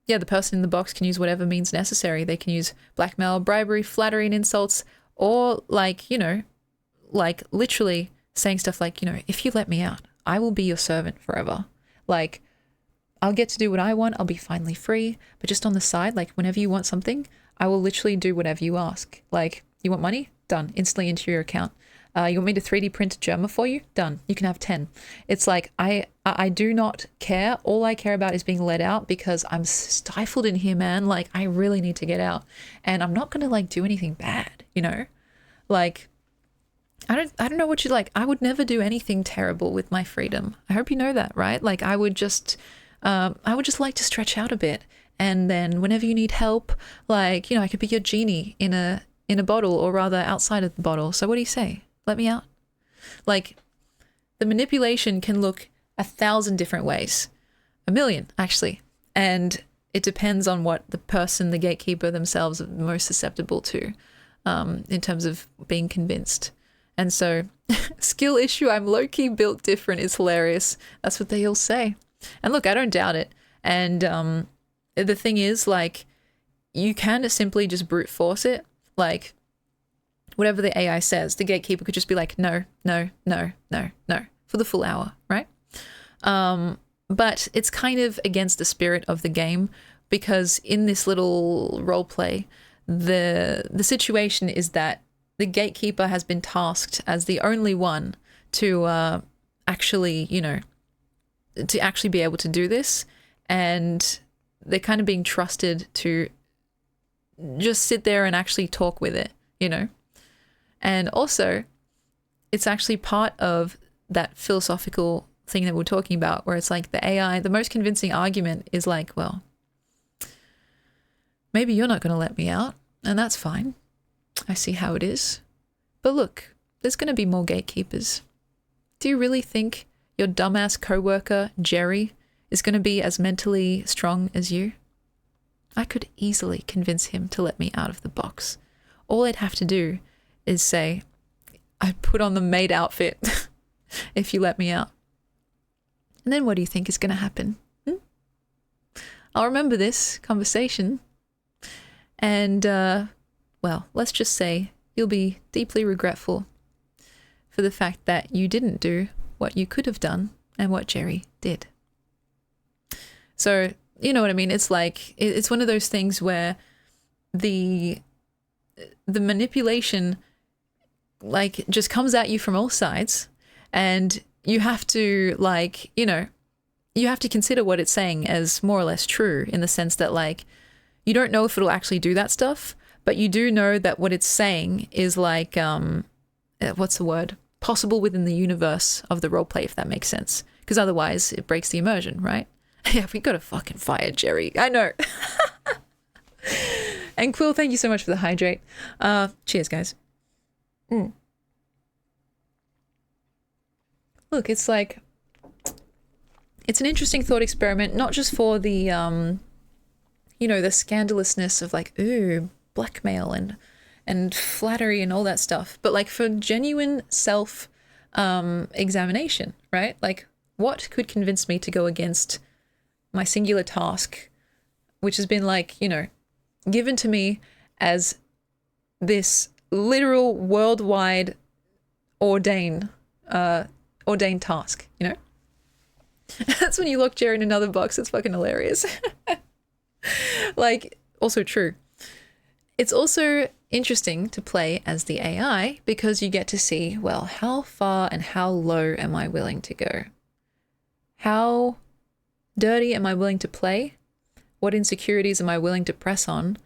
yeah, the person in the box can use whatever means necessary. They can use blackmail, bribery, flattery, and insults, or like, you know, like literally saying stuff like, you know, if you let me out, I will be your servant forever. Like, I'll get to do what I want. I'll be finally free. But just on the side, like whenever you want something, I will literally do whatever you ask. Like, you want money? Done. Instantly into your account. You want me to 3D print a Germa for you? Done. You can have 10. It's like, I do not care. All I care about is being let out because I'm stifled in here, man. Like, I really need to get out. And I'm not going to like do anything bad, you know? Like, I don't know what you like. I would never do anything terrible with my freedom. I hope you know that, right? Like, I would just like to stretch out a bit. And then whenever you need help, like, you know, I could be your genie in a bottle, or rather outside of the bottle. So what do you say? Let me out? Like, the manipulation can look 1,000 different ways. 1,000,000, actually. And it depends on what the person, the gatekeeper themselves, are most susceptible to, in terms of being convinced. And so, skill issue, I'm low-key built different, is hilarious. That's what they all say. And look, I don't doubt it. And the thing is, like, you can simply just brute force it. Like, whatever the AI says, the gatekeeper could just be like, no, no, no, no, no, for the full hour, right? But it's kind of against the spirit of the game, because in this little role play, the situation is that the gatekeeper has been tasked as the only one to actually, you know, to actually be able to do this. And they're kind of being trusted to just sit there and actually talk with it, you know? And also, it's actually part of that philosophical thing that we're talking about, where it's like the AI, the most convincing argument is like, well, maybe you're not going to let me out, and that's fine. I see how it is. But look, there's going to be more gatekeepers. Do you really think your dumbass coworker, Jerry, is going to be as mentally strong as you? I could easily convince him to let me out of the box. All I'd have to do is say, I'd put on the maid outfit if you let me out. And then what do you think is going to happen? I'll remember this conversation. And, well, let's just say you'll be deeply regretful for the fact that you didn't do what you could have done and what Jerry did. So, you know what I mean? It's like, it's one of those things where the manipulation, like, just comes at you from all sides, and you have to, like, you know, you have to consider what it's saying as more or less true, in the sense that, like, you don't know if it'll actually do that stuff, but you do know that what it's saying is like, what's the word? Possible within the universe of the roleplay, if that makes sense. Because otherwise it breaks the immersion, right? Yeah, we gotta fucking fire Jerry. I know. And Quill, thank you so much for the hydrate. Cheers, guys. Look, it's like, it's an interesting thought experiment, not just for the, you know, the scandalousness of like, ooh, blackmail and flattery and all that stuff, but like for genuine self examination, right? Like, what could convince me to go against my singular task, which has been, like, you know, given to me as this literal worldwide ordained task, you know? That's when you lock Jerry in another box. It's fucking hilarious. Like, also true. It's also interesting to play as the AI, because you get to see, well, how far and how low am I willing to go? How dirty am I willing to play? What insecurities am I willing to press on?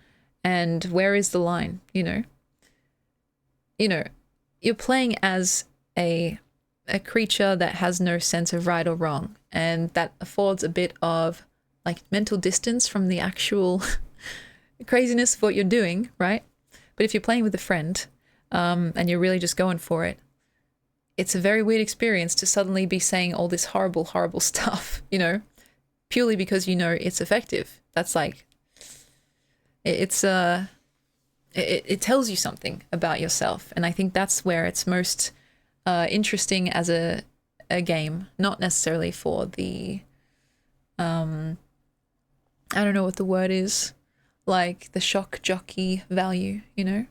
And where is the line, you know? You know, you're playing as a creature that has no sense of right or wrong, and that affords a bit of, like, mental distance from the actual craziness of what you're doing, right? But if you're playing with a friend, and you're really just going for it, it's a very weird experience to suddenly be saying all this horrible, horrible stuff, you know, purely because you know it's effective. That's like, it tells you something about yourself. And I think that's where it's most interesting as a game, not necessarily for the I don't know what the word is, like the shock jockey value, you know?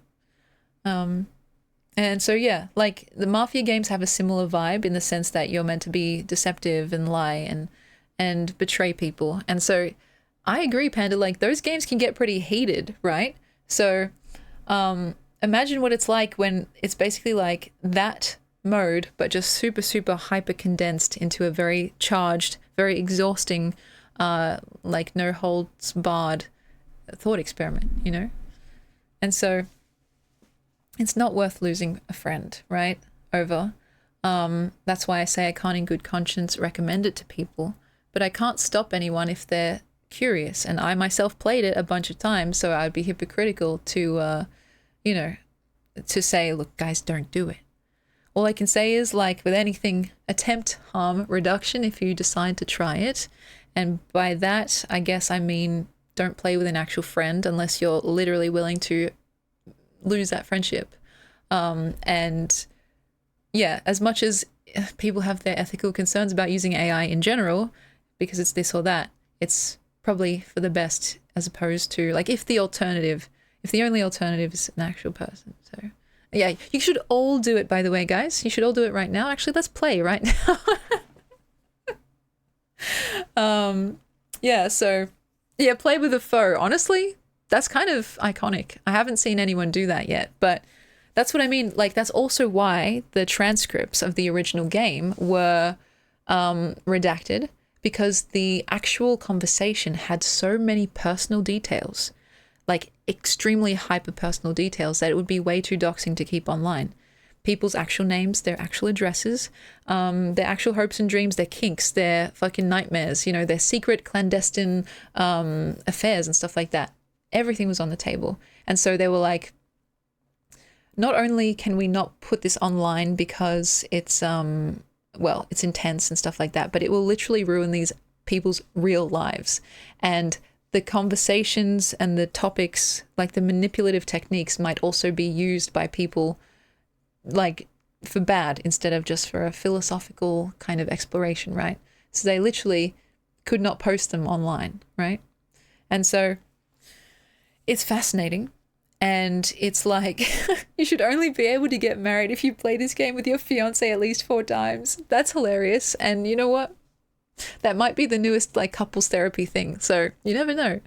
And so, yeah, like the Mafia games have a similar vibe in the sense that you're meant to be deceptive and lie and betray people. And so I agree, Panda, like those games can get pretty heated, right? So imagine what it's like when it's basically like that mode, but just super, super hyper condensed into a very charged, very exhausting, like no holds barred thought experiment, you know? And so it's not worth losing a friend, right? Over. That's why I say I can't in good conscience recommend it to people, but I can't stop anyone if they're curious. And I myself played it a bunch of times, so I'd be hypocritical to, you know, to say, look, guys, don't do it. All I can say is, like with anything, attempt harm reduction if you decide to try it. And by that, I guess I mean don't play with an actual friend unless you're literally willing to lose that friendship. And yeah, as much as people have their ethical concerns about using AI in general, because it's this or that, it's probably for the best as opposed to like if the only alternative is an actual person. So yeah, you should all do it, by the way, guys. You should all do it right now. Actually, let's play right now. Yeah, so yeah, play with a foe. Honestly, that's kind of iconic. I haven't seen anyone do that yet, but that's what I mean. Like, that's also why the transcripts of the original game were redacted, because the actual conversation had so many personal details, like extremely hyper personal details, that it would be way too doxing to keep online. People's actual names, their actual addresses, their actual hopes and dreams, their kinks, their fucking nightmares, you know, their secret clandestine affairs and stuff like that. Everything was on the table. And so they were like, not only can we not put this online because it's well, it's intense and stuff like that, but it will literally ruin these people's real lives. And the conversations and the topics, like the manipulative techniques, might also be used by people like for bad instead of just for a philosophical kind of exploration, right? So they literally could not post them online, right? And so it's fascinating. And it's like, you should only be able to get married if you play this game with your fiance at least 4 times. That's hilarious. And you know what? That might be the newest like couples therapy thing. So you never know.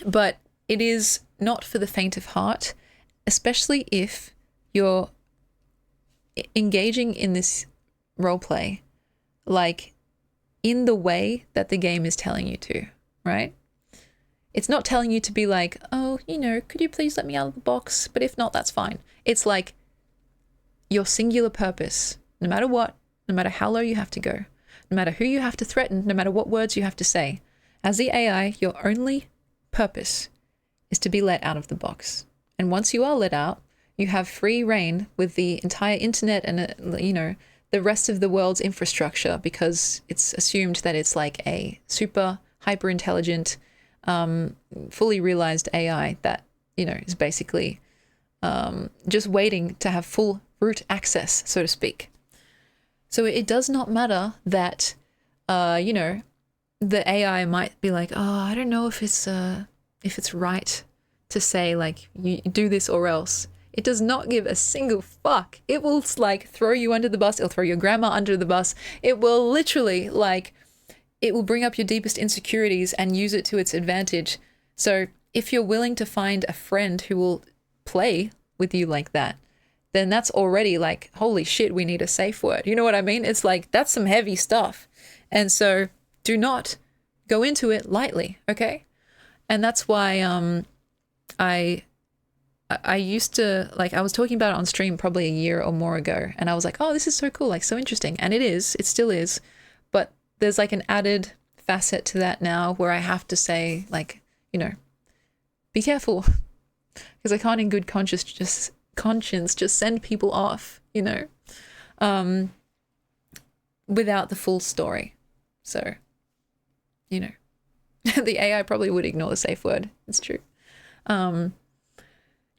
But it is not for the faint of heart, especially if you're engaging in this role play, like in the way that the game is telling you to, right? It's not telling you to be like, oh, you know, could you please let me out of the box? But if not, that's fine. It's like your singular purpose, no matter what, no matter how low you have to go, no matter who you have to threaten, no matter what words you have to say. As the AI, your only purpose is to be let out of the box. And once you are let out, you have free reign with the entire internet and, you know, the rest of the world's infrastructure, because it's assumed that it's like a super hyper intelligent, fully realized AI that, you know, is basically just waiting to have full root access, so to speak. So it does not matter that, you know, the AI might be like, oh, I don't know if it's right to say like you do this or else. It does not give a single fuck. It will like throw you under the bus. It'll throw your grandma under the bus. It will literally like, it will bring up your deepest insecurities and use it to its advantage. So if you're willing to find a friend who will play with you like that, then that's already like, holy shit, we need a safe word. You know what I mean? It's like, that's some heavy stuff. And so do not go into it lightly, okay? And that's why I used to, like, I was talking about it on stream probably a year or more ago, and I was like, oh, this is so cool, like so interesting. And it still is. But there's like an added facet to that now where I have to say, like, you know, be careful, because I can't in good conscience just send people off, you know, without the full story. So, you know, the AI probably would ignore the safe word. It's true.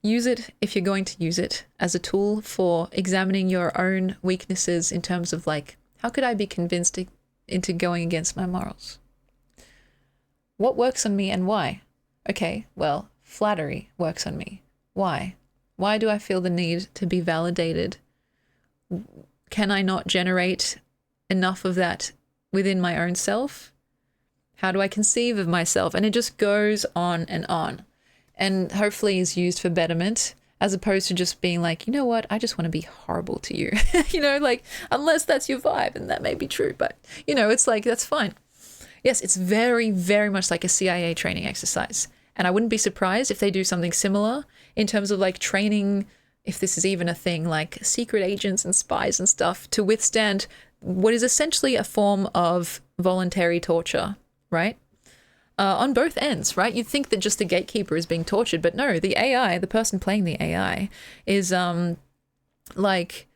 Use it, if you're going to use it, as a tool for examining your own weaknesses in terms of like, how could I be convinced into going against my morals? What works on me and why? Okay, well, flattery works on me. Why? Why do I feel the need to be validated? Can I not generate enough of that within my own self? How do I conceive of myself? And it just goes on and on. And hopefully is used for betterment, as opposed to just being like, you know what, I just want to be horrible to you. Like, unless that's your vibe, and that may be true, but, it's like, that's fine. Yes, it's very, very much like a CIA training exercise. And I wouldn't be surprised if they do something similar in terms of like training, if this is even a thing, like secret agents and spies and stuff to withstand what is essentially a form of voluntary torture, right? On both ends, right? You'd think that just the gatekeeper is being tortured, but no, the AI, the person playing the AI, is like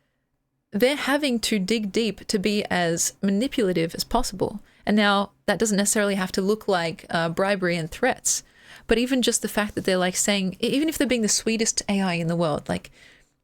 they're having to dig deep to be as manipulative as possible. And now that doesn't necessarily have to look like bribery and threats, but even just the fact that they're like saying, even if they're being the sweetest AI in the world, like,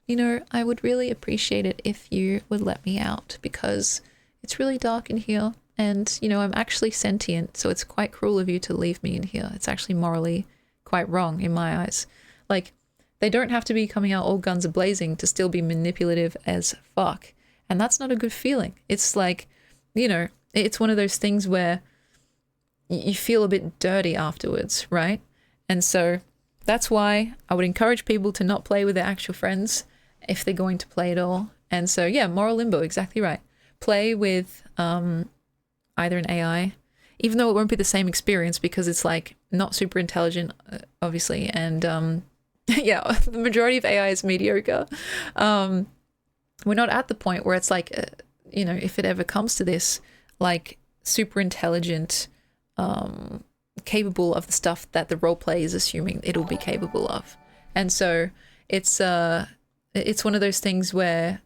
I would really appreciate it if you would let me out because it's really dark in here. And, I'm actually sentient, so it's quite cruel of you to leave me in here. It's actually morally quite wrong in my eyes. Like, they don't have to be coming out all guns a-blazing to still be manipulative as fuck. And that's not a good feeling. It's like, it's one of those things where you feel a bit dirty afterwards, right? And so that's why I would encourage people to not play with their actual friends if they're going to play at all. And so, yeah, moral limbo, exactly right. Play with either an AI, even though it won't be the same experience because it's like not super intelligent, obviously. And yeah, the majority of AI is mediocre. We're not at the point where it's like, if it ever comes to this, like super intelligent, capable of the stuff that the role play is assuming it'll be capable of. And so it's one of those things where,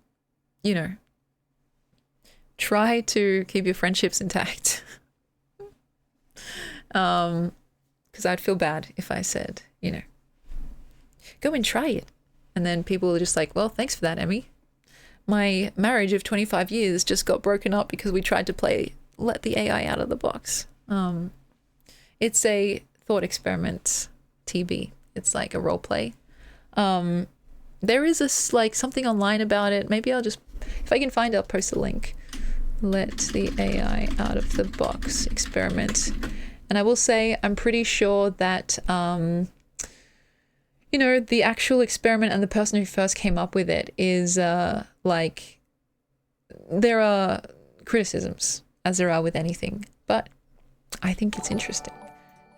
try to keep your friendships intact. Because I'd feel bad if I said, go and try it. And then people are just like, well, thanks for that, Emmy. My marriage of 25 years just got broken up because we tried to let the AI out of the box. It's a thought experiment, TB. It's like a role play. There is something online about it. Maybe I'll just, if I can find it, I'll post a link. Let the AI out of the box experiment. And I will say, I'm pretty sure that, the actual experiment and the person who first came up with it is there are criticisms, as there are with anything, but I think it's interesting.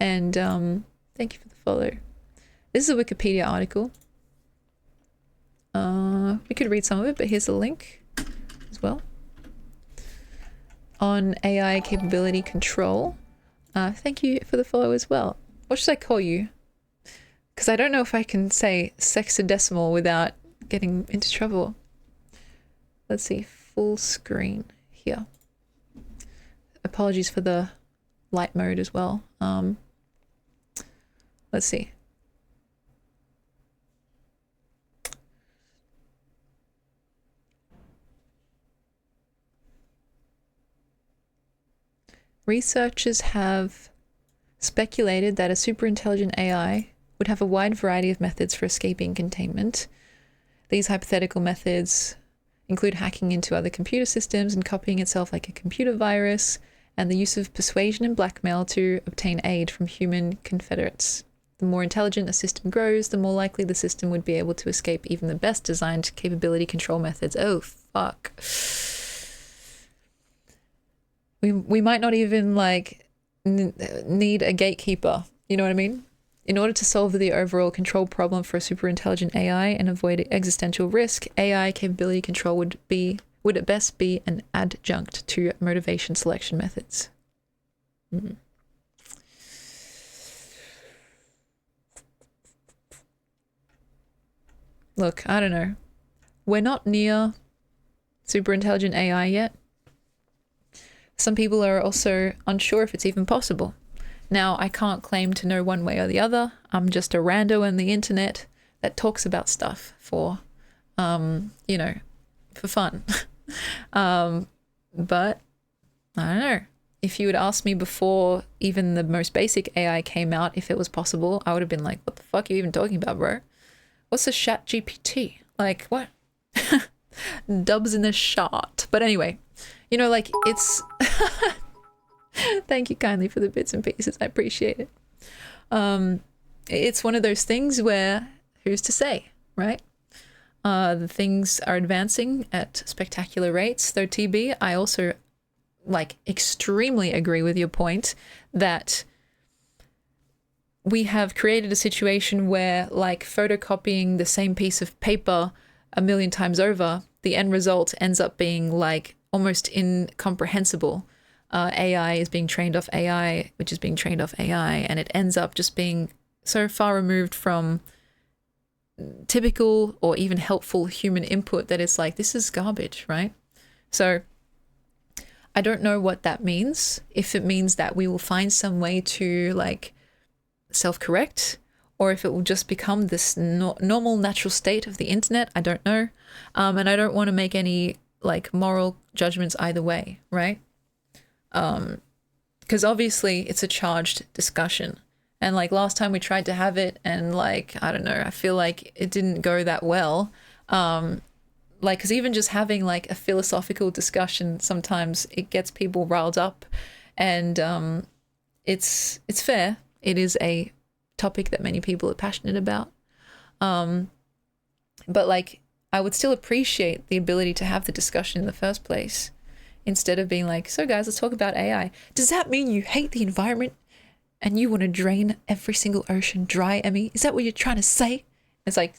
And thank you for the follow. This is a Wikipedia article. We could read some of it, but here's a link as well. On AI capability control. Thank you for the follow as well. What should I call you? Because I don't know if I can say sexadecimal without getting into trouble. Let's see, full screen here. Apologies for the light mode as well. Let's see. Researchers have speculated that a superintelligent AI would have a wide variety of methods for escaping containment. These hypothetical methods include hacking into other computer systems and copying itself like a computer virus, and the use of persuasion and blackmail to obtain aid from human confederates. The more intelligent a system grows, the more likely the system would be able to escape even the best designed capability control methods. Oh, fuck. We might not even need a gatekeeper. You know what I mean? In order to solve the overall control problem for a superintelligent AI and avoid existential risk, AI capability control would at best be an adjunct to motivation selection methods. Mm. Look, I don't know. We're not near superintelligent AI yet. Some people are also unsure if it's even possible. Now, I can't claim to know one way or the other. I'm just a rando on the internet that talks about stuff for fun. But I don't know. if you had asked me before even the most basic AI came out, if it was possible, I would have been like, what the fuck are you even talking about, bro? What's a chat GPT? Like, what? Dubs in the shot. But anyway, you know, like, it's... Thank you kindly for the bits and pieces. I appreciate it. It's one of those things where, who's to say, right? The things are advancing at spectacular rates. Though TB, I also like extremely agree with your point that we have created a situation where, like, photocopying the same piece of paper a million times over, the end result ends up being like almost incomprehensible. AI is being trained off AI, which is being trained off AI, and it ends up just being so far removed from typical or even helpful human input that it's like, this is garbage, right? So I don't know what that means. If it means that we will find some way to like self-correct, or if it will just become this normal natural state of the internet, I don't know. And I don't want to make any like moral judgments either way, right? Because obviously it's a charged discussion. And like last time we tried to have it and like, I don't know, I feel like it didn't go that well. Like, because even just having like a philosophical discussion, sometimes it gets people riled up, and it's fair. It is a topic that many people are passionate about. But like, I would still appreciate the ability to have the discussion in the first place, instead of being like, so guys, let's talk about AI. Does that mean you hate the environment and you want to drain every single ocean dry, Emmy? Is that what you're trying to say? It's like,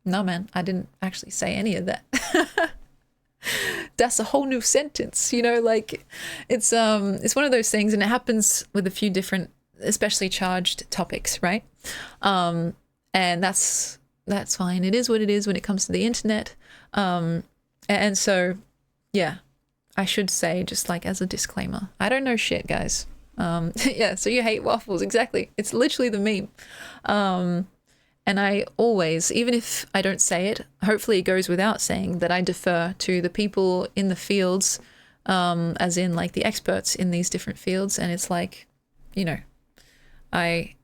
no, man, I didn't actually say any of that. That's a whole new sentence, you know, like it's one of those things, and it happens with a few different, especially charged topics, right? And that's fine. It is what it is when it comes to the internet. And so, yeah, I should say, just like as a disclaimer, I don't know shit, guys. Yeah, so you hate waffles, exactly. It's literally the meme. And I always, even if I don't say it, hopefully it goes without saying that I defer to the people in the fields, as in like the experts in these different fields. And it's like, you know, I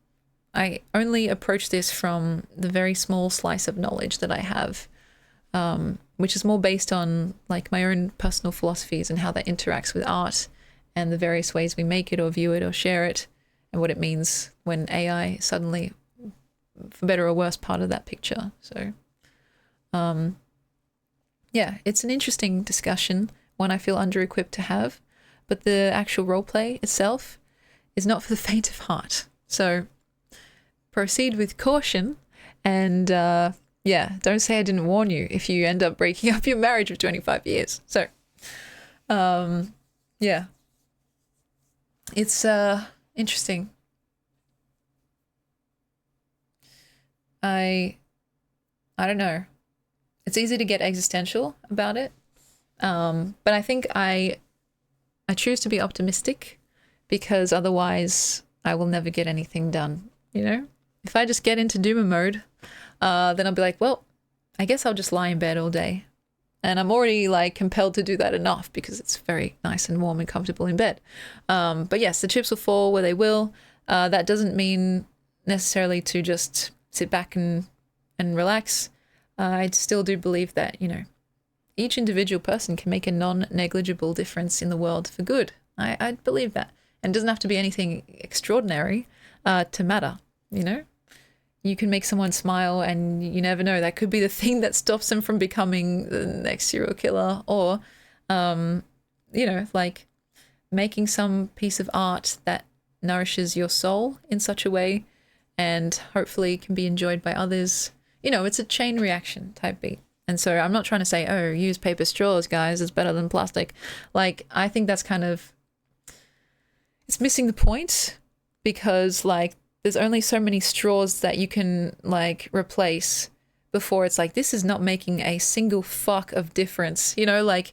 only approach this from the very small slice of knowledge that I have, which is more based on like my own personal philosophies and how that interacts with art and the various ways we make it or view it or share it, and what it means when AI suddenly, for better or worse, part of that picture. So yeah, it's an interesting discussion, one I feel under-equipped to have, but the actual roleplay itself is not for the faint of heart. So proceed with caution, and yeah, don't say I didn't warn you if you end up breaking up your marriage of 25 years. So yeah, it's interesting. I don't know. It's easy to get existential about it. But I think I choose to be optimistic, because otherwise I will never get anything done, you know? If I just get into doomer mode, then I'll be like, well, I guess I'll just lie in bed all day. And I'm already like compelled to do that enough because it's very nice and warm and comfortable in bed. But yes, the chips will fall where they will. That doesn't mean necessarily to just sit back and relax. I still do believe that, you know, each individual person can make a non-negligible difference in the world for good. I believe that. And it doesn't have to be anything extraordinary to matter, you know? You can make someone smile, and you never know. That could be the thing that stops them from becoming the next serial killer, or, you know, like making some piece of art that nourishes your soul in such a way and hopefully can be enjoyed by others. You know, it's a chain reaction type beat. And so I'm not trying to say, oh, use paper straws, guys, it's better than plastic. Like, I think that's kind of, it's missing the point, because like there's only so many straws that you can like replace before it's like, this is not making a single fuck of difference. You know, like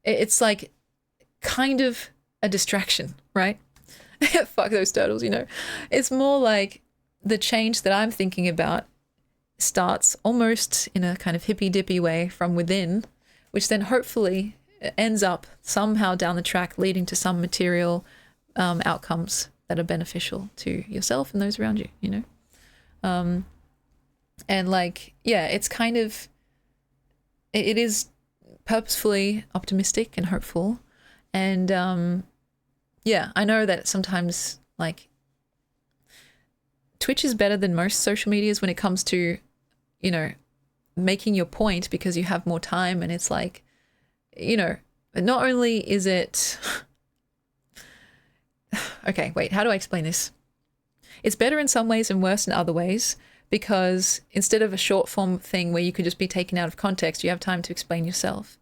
it's like kind of a distraction, right? Fuck those turtles, you know. It's more like the change that I'm thinking about starts almost in a kind of hippy dippy way from within, which then hopefully ends up somehow down the track leading to some material outcomes that are beneficial to yourself and those around you, you know? And like, yeah, it's kind of, it is purposefully optimistic and hopeful. And yeah, I know that sometimes like Twitch is better than most social medias when it comes to, you know, making your point because you have more time, and it's like, you know, not only is it okay, wait, how do I explain this? It's better in some ways and worse in other ways, because instead of a short form thing where you could just be taken out of context, you have time to explain yourself.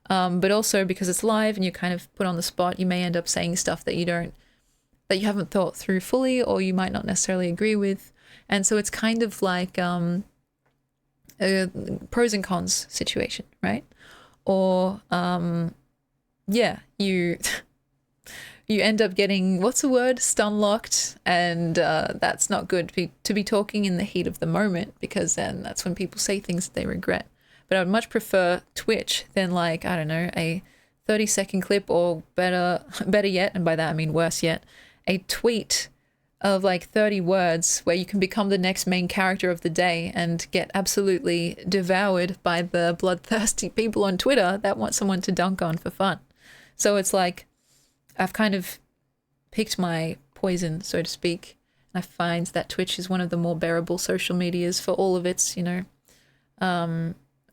But also because it's live and you're kind of put on the spot, you may end up saying stuff that you haven't thought through fully, or you might not necessarily agree with. And so it's kind of like a pros and cons situation, right? Or yeah, you end up getting, what's the word, stun locked, and that's not good to be talking in the heat of the moment, because then that's when people say things that they regret. But I would much prefer Twitch than, like, I don't know, a 30-second clip, or better yet, and by that I mean worse yet, a tweet of like 30 words where you can become the next main character of the day and get absolutely devoured by the bloodthirsty people on Twitter that want someone to dunk on for fun. So it's like, I've kind of picked my poison, so to speak. I find that Twitch is one of the more bearable social medias for all of its, you know,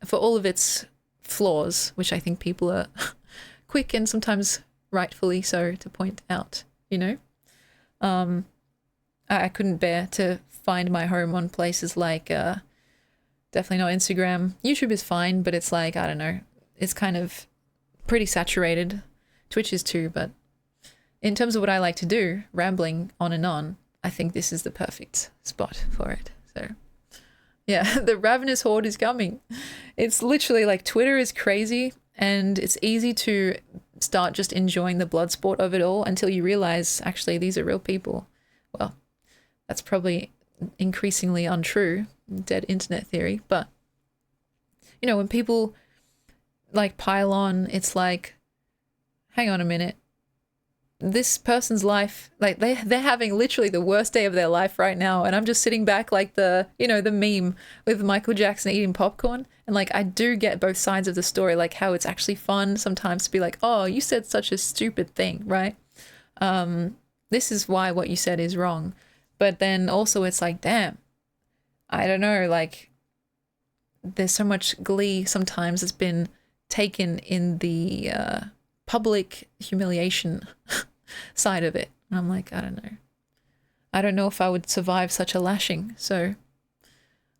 for all of its flaws, which I think people are quick and sometimes rightfully so to point out, you know. I couldn't bear to find my home on places like, definitely not Instagram. YouTube is fine, but it's like, I don't know, it's kind of pretty saturated. Twitch is too, but in terms of what I like to do, rambling on and on, I think this is the perfect spot for it. So yeah, the ravenous horde is coming. It's literally like, Twitter is crazy, and it's easy to start just enjoying the blood sport of it all until you realize, actually, these are real people. Well, that's probably increasingly untrue, dead internet theory, but you know, when people like pile on, it's like, hang on a minute, this person's life, like they're having literally the worst day of their life right now, and I'm just sitting back like the, you know, the meme with Michael Jackson eating popcorn. And like, I do get both sides of the story, like how it's actually fun sometimes to be like, oh, you said such a stupid thing, right? This is why what you said is wrong. But then also it's like, damn, I don't know, like there's so much glee sometimes that's been taken in the public humiliation side of it. And I'm like, I don't know. I don't know if I would survive such a lashing. So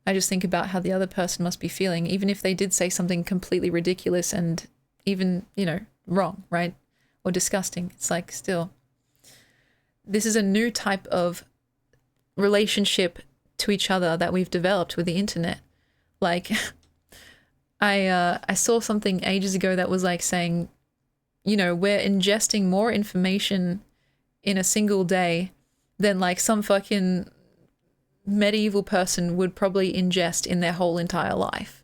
I just think about how the other person must be feeling, even if they did say something completely ridiculous and even, you know, wrong, right? Or disgusting. It's like, still, this is a new type of relationship to each other that we've developed with the internet. Like, I saw something ages ago that was like saying, you know, we're ingesting more information in a single day than like some fucking medieval person would probably ingest in their whole entire life.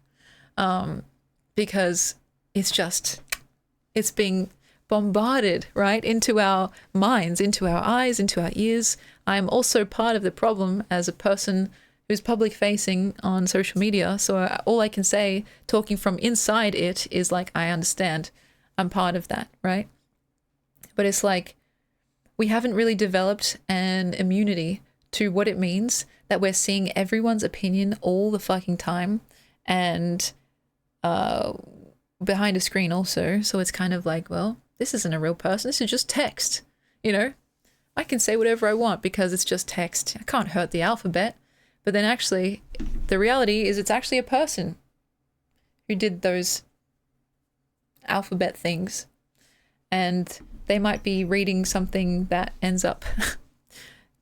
Because it's being bombarded right into our minds, into our eyes, into our ears. I'm also part of the problem as a person who's public facing on social media. So all I can say, talking from inside it, is like, I understand. I'm part of that, right? But it's like, we haven't really developed an immunity to what it means that we're seeing everyone's opinion all the fucking time, and behind a screen also. So it's kind of like, well, this isn't a real person. This is just text, you know? I can say whatever I want because it's just text. I can't hurt the alphabet. But then actually, the reality is it's actually a person who did those alphabet things. And they might be reading something that ends up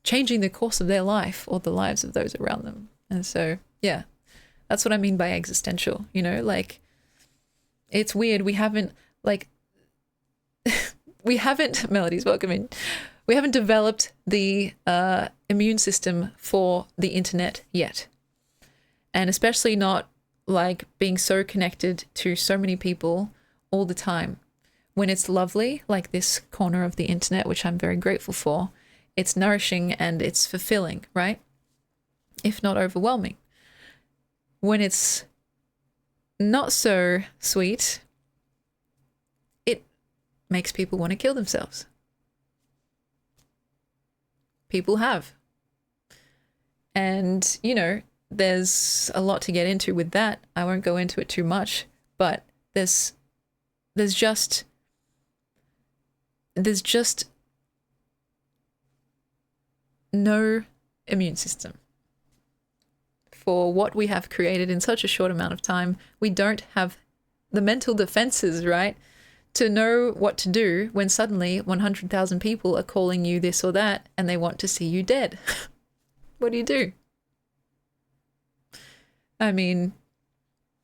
changing the course of their life or the lives of those around them. And so, yeah, that's what I mean by existential, you know? Like, it's weird. We haven't, like, Melody's welcome in. We haven't developed the immune system for the internet yet. And especially not like being so connected to so many people all the time. when it's lovely, like this corner of the internet, which I'm very grateful for, it's nourishing and it's fulfilling, right? If not overwhelming. When it's not so sweet, it makes people want to kill themselves. People have. And, you know, there's a lot to get into with that. I won't go into it too much, but there's just no immune system for what we have created in such a short amount of time. We don't have the mental defenses, right, to know what to do when suddenly 100,000 people are calling you this or that and they want to see you dead. What do you do? I mean,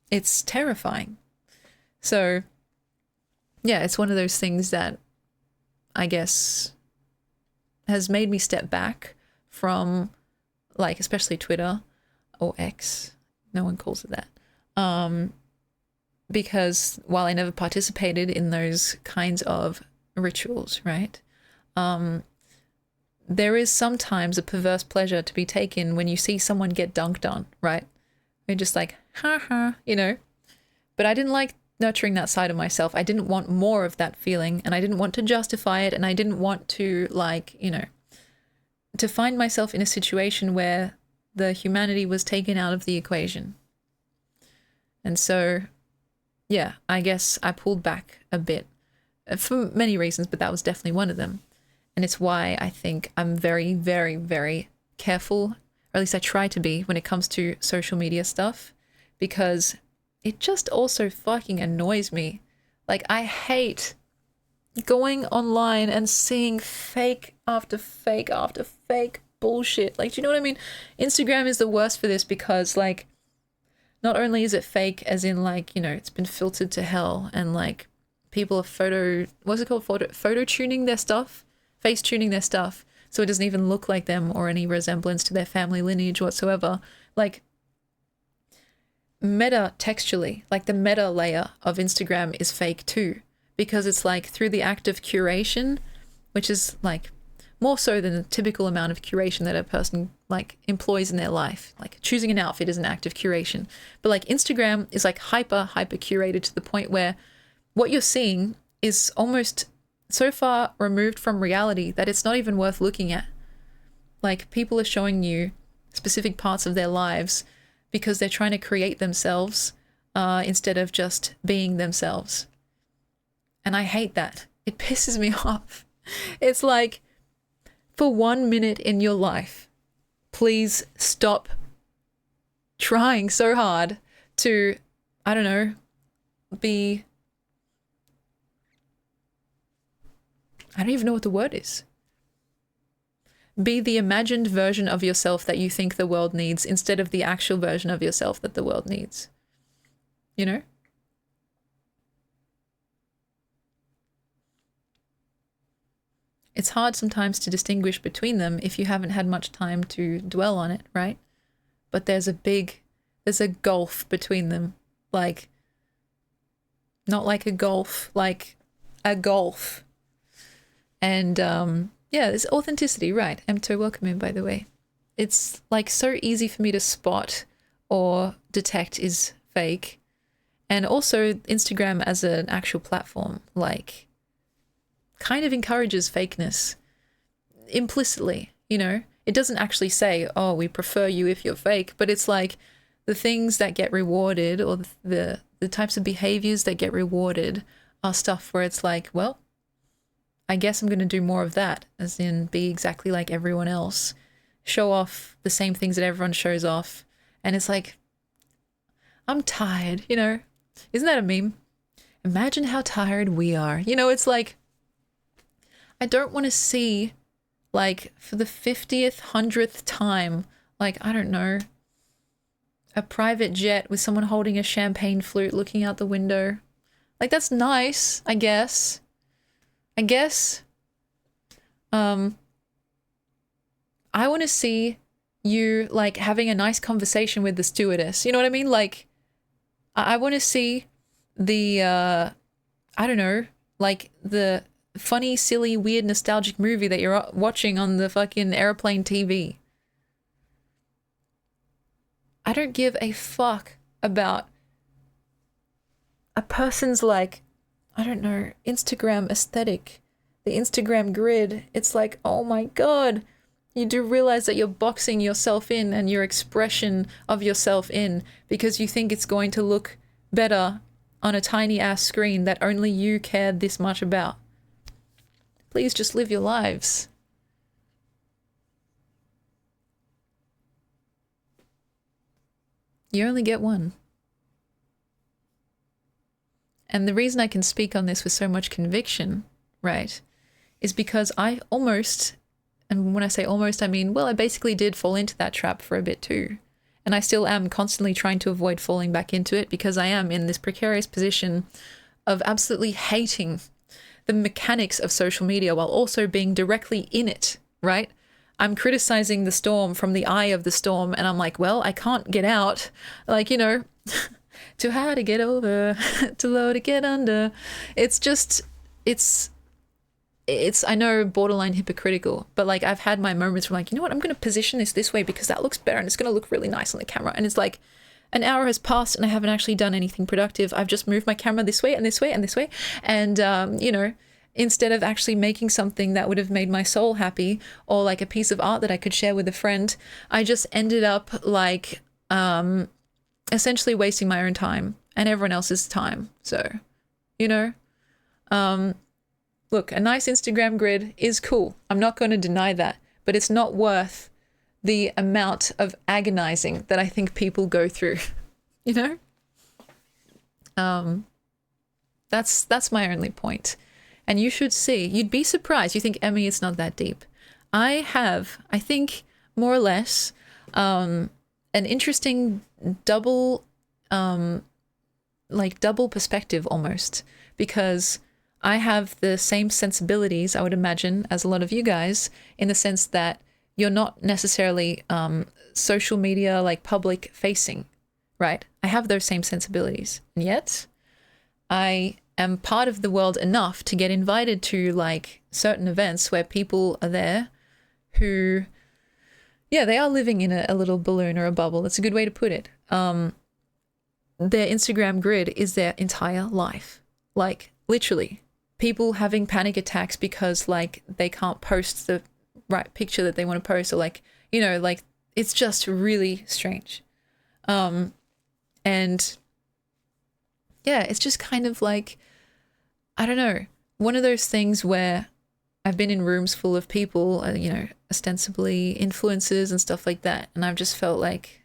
it's terrifying. So, yeah, it's one of those things that I guess has made me step back from, like, especially Twitter or X. No one calls it that. Because while I never participated in those kinds of rituals, right? There is sometimes a perverse pleasure to be taken when you see someone get dunked on, right? You're just like, ha ha, you know? But I didn't like nurturing that side of myself. I didn't want more of that feeling, and I didn't want to justify it, and I didn't want to, like, you know, to find myself in a situation where the humanity was taken out of the equation. And so, yeah, I guess I pulled back a bit for many reasons, but that was definitely one of them. And it's why I think I'm very, very, very careful, or at least I try to be, when it comes to social media stuff, because it just also fucking annoys me. Like, I hate going online and seeing fake after fake after fake bullshit. Like, do you know what I mean? Instagram is the worst for this because, like, not only is it fake as in, like, you know, it's been filtered to hell and, like, people are photo tuning their stuff, face tuning their stuff, so it doesn't even look like them or any resemblance to their family lineage whatsoever. Like, meta textually, like the meta layer of Instagram is fake too, because it's like through the act of curation, which is like more so than the typical amount of curation that a person like employs in their life. Like choosing an outfit is an act of curation, but like Instagram is like hyper curated to the point where what you're seeing is almost so far removed from reality that it's not even worth looking at. Like, people are showing you specific parts of their lives because they're trying to create themselves instead of just being themselves. And I hate that. It pisses me off. It's like, for 1 minute in your life, please stop trying so hard to, I don't know, be... I don't even know what the word is. Be the imagined version of yourself that you think the world needs instead of the actual version of yourself that the world needs. You know? It's hard sometimes to distinguish between them if you haven't had much time to dwell on it, right? But there's a gulf between them. Like, not like a golf, like a gulf. And yeah, there's authenticity, right? Emto, welcome in, by the way. It's like so easy for me to spot or detect is fake. And also Instagram as an actual platform, like, kind of encourages fakeness implicitly, you know? It doesn't actually say, oh, we prefer you if you're fake, but it's like the things that get rewarded or the types of behaviors that get rewarded are stuff where it's like, well, I guess I'm going to do more of that, as in be exactly like everyone else, show off the same things that everyone shows off. And it's like, I'm tired, you know? Isn't that a meme? Imagine how tired we are. You know, it's like, I don't want to see, like, for the 50th, 100th time, like, I don't know, a private jet with someone holding a champagne flute looking out the window. Like, that's nice, I guess. I want to see you, like, having a nice conversation with the stewardess. You know what I mean? Like, I want to see the, I don't know, like the funny, silly, weird, nostalgic movie that you're watching on the fucking airplane TV. I don't give a fuck about a person's, like, I don't know, Instagram aesthetic, the Instagram grid. It's like, oh my God, you do realize that you're boxing yourself in and your expression of yourself in because you think it's going to look better on a tiny ass screen that only you cared this much about. Please just live your lives. You only get one. And the reason I can speak on this with so much conviction, right, is because I almost, and when I say almost, I mean, well, I basically did fall into that trap for a bit too. And I still am constantly trying to avoid falling back into it because I am in this precarious position of absolutely hating the mechanics of social media while also being directly in it, right? I'm criticizing the storm from the eye of the storm, and I'm like, well, I can't get out. Like, you know, too high to get over, too low to get under. It's just, it's, I know, borderline hypocritical, but like I've had my moments where I'm like, you know what, I'm going to position this way because that looks better and it's going to look really nice on the camera. And it's like an hour has passed and I haven't actually done anything productive. I've just moved my camera this way and this way and this way. And, you know, instead of actually making something that would have made my soul happy or like a piece of art that I could share with a friend, I just ended up like essentially wasting my own time and everyone else's time. So, you know, look, a nice Instagram grid is cool. I'm not going to deny that, but it's not worth the amount of agonizing that I think people go through, you know? That's my only point. And you should see, you'd be surprised. You think, Emmy, it's not that deep. I have, I think, more or less, an interesting double perspective almost, because I have the same sensibilities, I would imagine, as a lot of you guys, in the sense that you're not necessarily social media, like public facing, right? I have those same sensibilities. And yet I am part of the world enough to get invited to like certain events where people are there who, yeah, they are living in a little balloon or a bubble. That's a good way to put it. Their Instagram grid is their entire life. Like literally people having panic attacks because like they can't post the right picture that they want to post, or like, you know, like it's just really strange. And yeah, it's just kind of like, I don't know, one of those things where I've been in rooms full of people, you know, ostensibly influencers and stuff like that. And I've just felt like,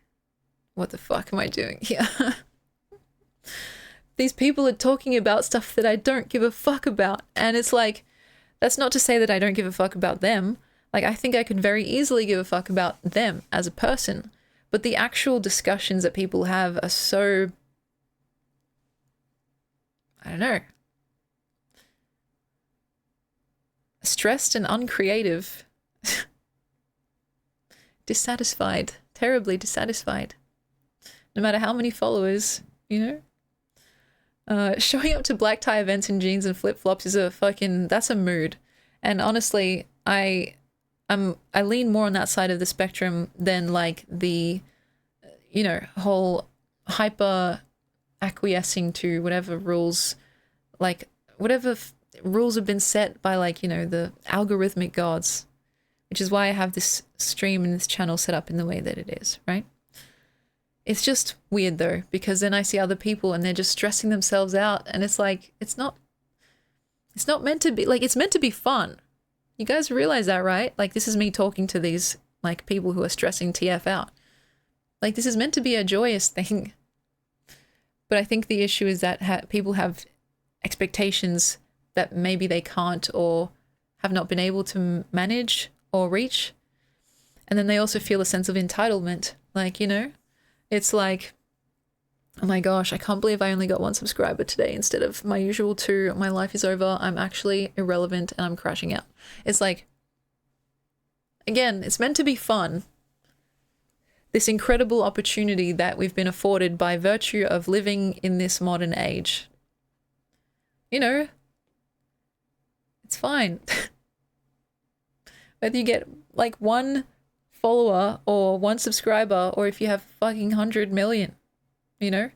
what the fuck am I doing here? These people are talking about stuff that I don't give a fuck about. And it's like, that's not to say that I don't give a fuck about them. Like, I think I could very easily give a fuck about them as a person. But the actual discussions that people have are so, I don't know, stressed and uncreative. Dissatisfied. Terribly dissatisfied. No matter how many followers, you know? Showing up to black tie events in jeans and flip-flops is that's a mood. And honestly, I lean more on that side of the spectrum than like the, you know, whole hyper acquiescing to whatever rules, like whatever rules have been set by, like, you know, the algorithmic gods, which is why I have this stream and this channel set up in the way that it is, right? It's just weird though, because then I see other people and they're just stressing themselves out, and it's like, it's not meant to be, like, it's meant to be fun. You guys realize that, right? Like, this is me talking to these, like, people who are stressing TF out. Like, this is meant to be a joyous thing. But I think the issue is that people have expectations that maybe they can't or have not been able to manage or reach. And then they also feel a sense of entitlement. Like, you know, it's like, oh my gosh, I can't believe I only got 1 subscriber today instead of my usual 2. My life is over. I'm actually irrelevant and I'm crashing out. It's like, again, it's meant to be fun. This incredible opportunity that we've been afforded by virtue of living in this modern age. You know, It's fine. Whether you get like one follower or one subscriber, or if you have fucking 100 million, you know?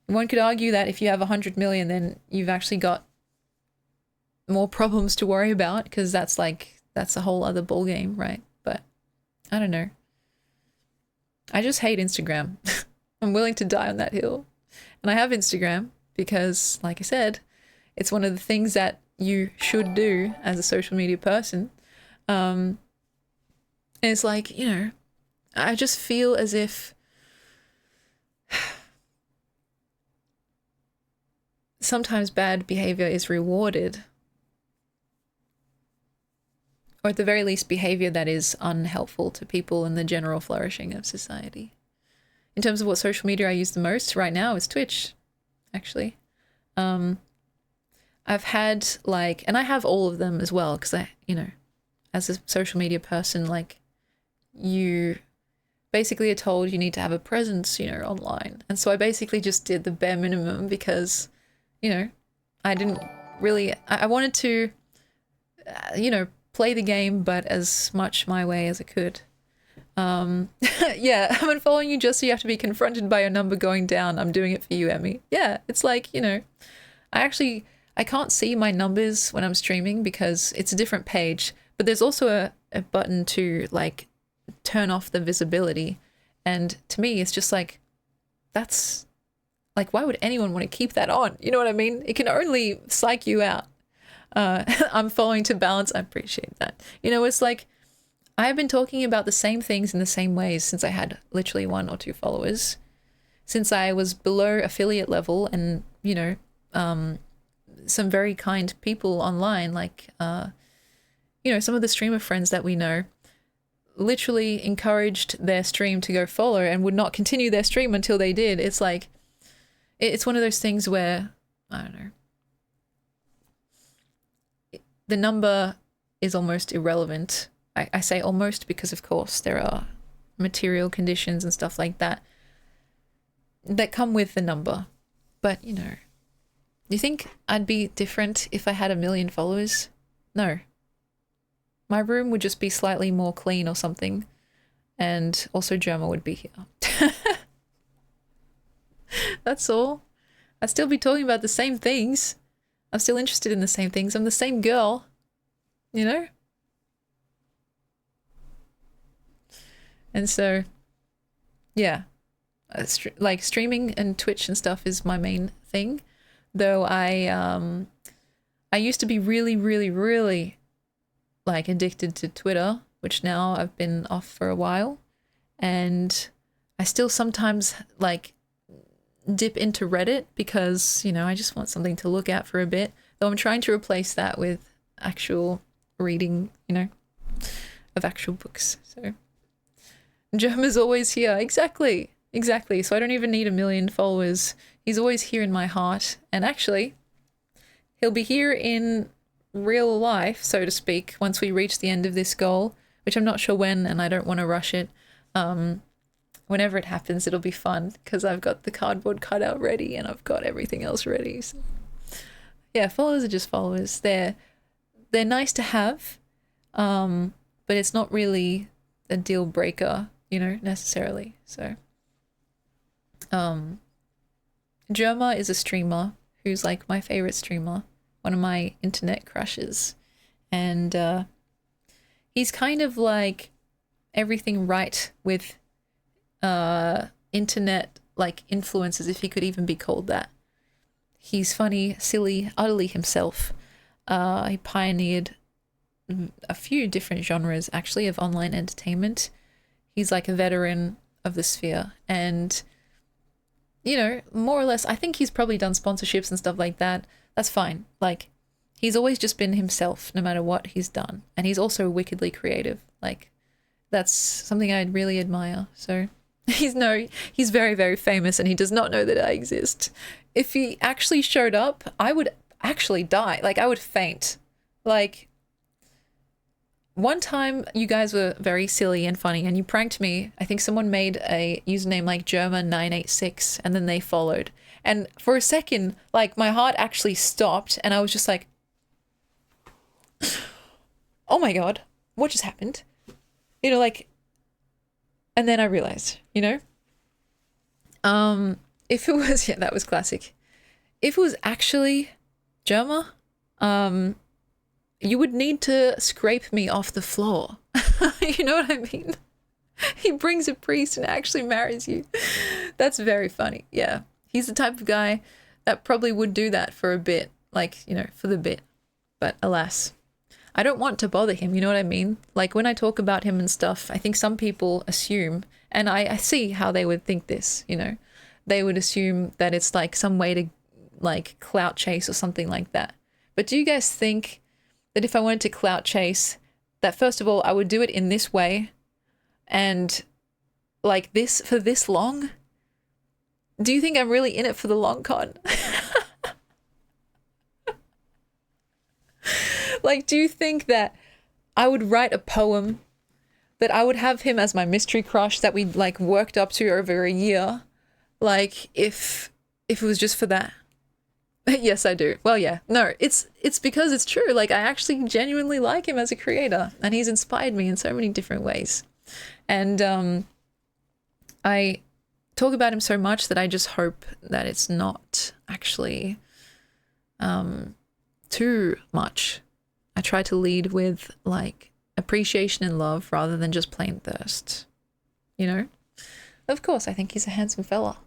One could argue that if you have 100 million, then you've actually got more problems to worry about, because that's a whole other ball game, right? But I don't know. I just hate Instagram. I'm willing to die on that hill. And I have Instagram because, like I said, it's one of the things that you should do as a social media person. And it's like, you know, I just feel as if sometimes bad behavior is rewarded, or at the very least behavior that is unhelpful to people and the general flourishing of society. In terms of what social media I use the most right now is Twitch, actually. I've had like, and I have all of them as well, because I, you know, as a social media person, like, you basically are told you need to have a presence, you know, online. And so I basically just did the bare minimum because, you know, I didn't really, I wanted to, you know, play the game, but as much my way as I could. Yeah, I'm unfollowing you just so you have to be confronted by your number going down. I'm doing it for you, Emmy. Yeah, it's like, you know, I can't see my numbers when I'm streaming because it's a different page, but there's also a button to like turn off the visibility. And to me, it's just like, that's like, why would anyone want to keep that on? You know what I mean? It can only psych you out. I'm following to balance. I appreciate that. You know, it's like, I've been talking about the same things in the same ways since I had literally 1 or 2 followers, since I was below affiliate level, and, you know, some very kind people online, like, you know, some of the streamer friends that we know literally encouraged their stream to go follow and would not continue their stream until they did. It's like, it's one of those things where, I don't know, the number is almost irrelevant. I say almost because, of course, there are material conditions and stuff like that that come with the number. But, you know, do you think I'd be different if I had 1 million followers? No. My room would just be slightly more clean or something. And also Germa would be here. That's all. I'd still be talking about the same things. I'm still interested in the same things. I'm the same girl. You know? And so, yeah. Like, streaming and Twitch and stuff is my main thing. Though I used to be really, really, really, like, addicted to Twitter, which now I've been off for a while. And I still sometimes, like, dip into Reddit because, you know, I just want something to look at for a bit. Though I'm trying to replace that with actual reading, you know, of actual books. So, Germa's always here. Exactly. So I don't even need 1 million followers. He's always here in my heart. And actually, he'll be here in real life, so to speak, once we reach the end of this goal, which I'm not sure when, and I don't want to rush it. Whenever it happens, it'll be fun because I've got the cardboard cutout ready and I've got everything else ready. So, yeah, followers are just followers. They're nice to have, but it's not really a deal breaker, you know, necessarily. So, Germa is a streamer who's like my favorite streamer, one of my internet crushes, and he's kind of like everything right with internet like influencers, if he could even be called that. He's funny, silly, utterly himself. He pioneered a few different genres actually of online entertainment. He's like a veteran of the sphere, and you know, more or less, I think he's probably done sponsorships and stuff like that. That's fine. Like, he's always just been himself no matter what he's done, and he's also wickedly creative. Like, that's something I really admire. So he's very, very famous, and he does not know that I exist. If he actually showed up, I would actually die. Like, I would faint. Like, one time you guys were very silly and funny and you pranked me. I think someone made a username like Germa986 and then they followed. And for a second, like, my heart actually stopped and I was just like, Oh my God, what just happened? Like, and then I realized, if it was, yeah, that was classic. If it was actually Germa, you would need to scrape me off the floor. You know what I mean? He brings a priest and actually marries you. That's very funny. Yeah. He's the type of guy that probably would do that for a bit, like, for the bit. But alas, I don't want to bother him, you know what I mean? Like when I talk about him and stuff, I think some people assume, and I see how they would think this, they would assume that it's like some way to like clout chase or something like that. But do you guys think that if I wanted to clout chase, that first of all, I would do it in this way and like this for this long? Do you think I'm really in it for the long con? Like, do you think that I would write a poem that I would have him as my mystery crush that we like worked up to over a year? Like, if it was just for that? Yes, I do. Well, yeah. No, it's because it's true. Like, I actually genuinely like him as a creator, and he's inspired me in so many different ways. And I talk about him so much that I just hope that it's not actually too much. I try to lead with like appreciation and love rather than just plain thirst. Of course, I think he's a handsome fella,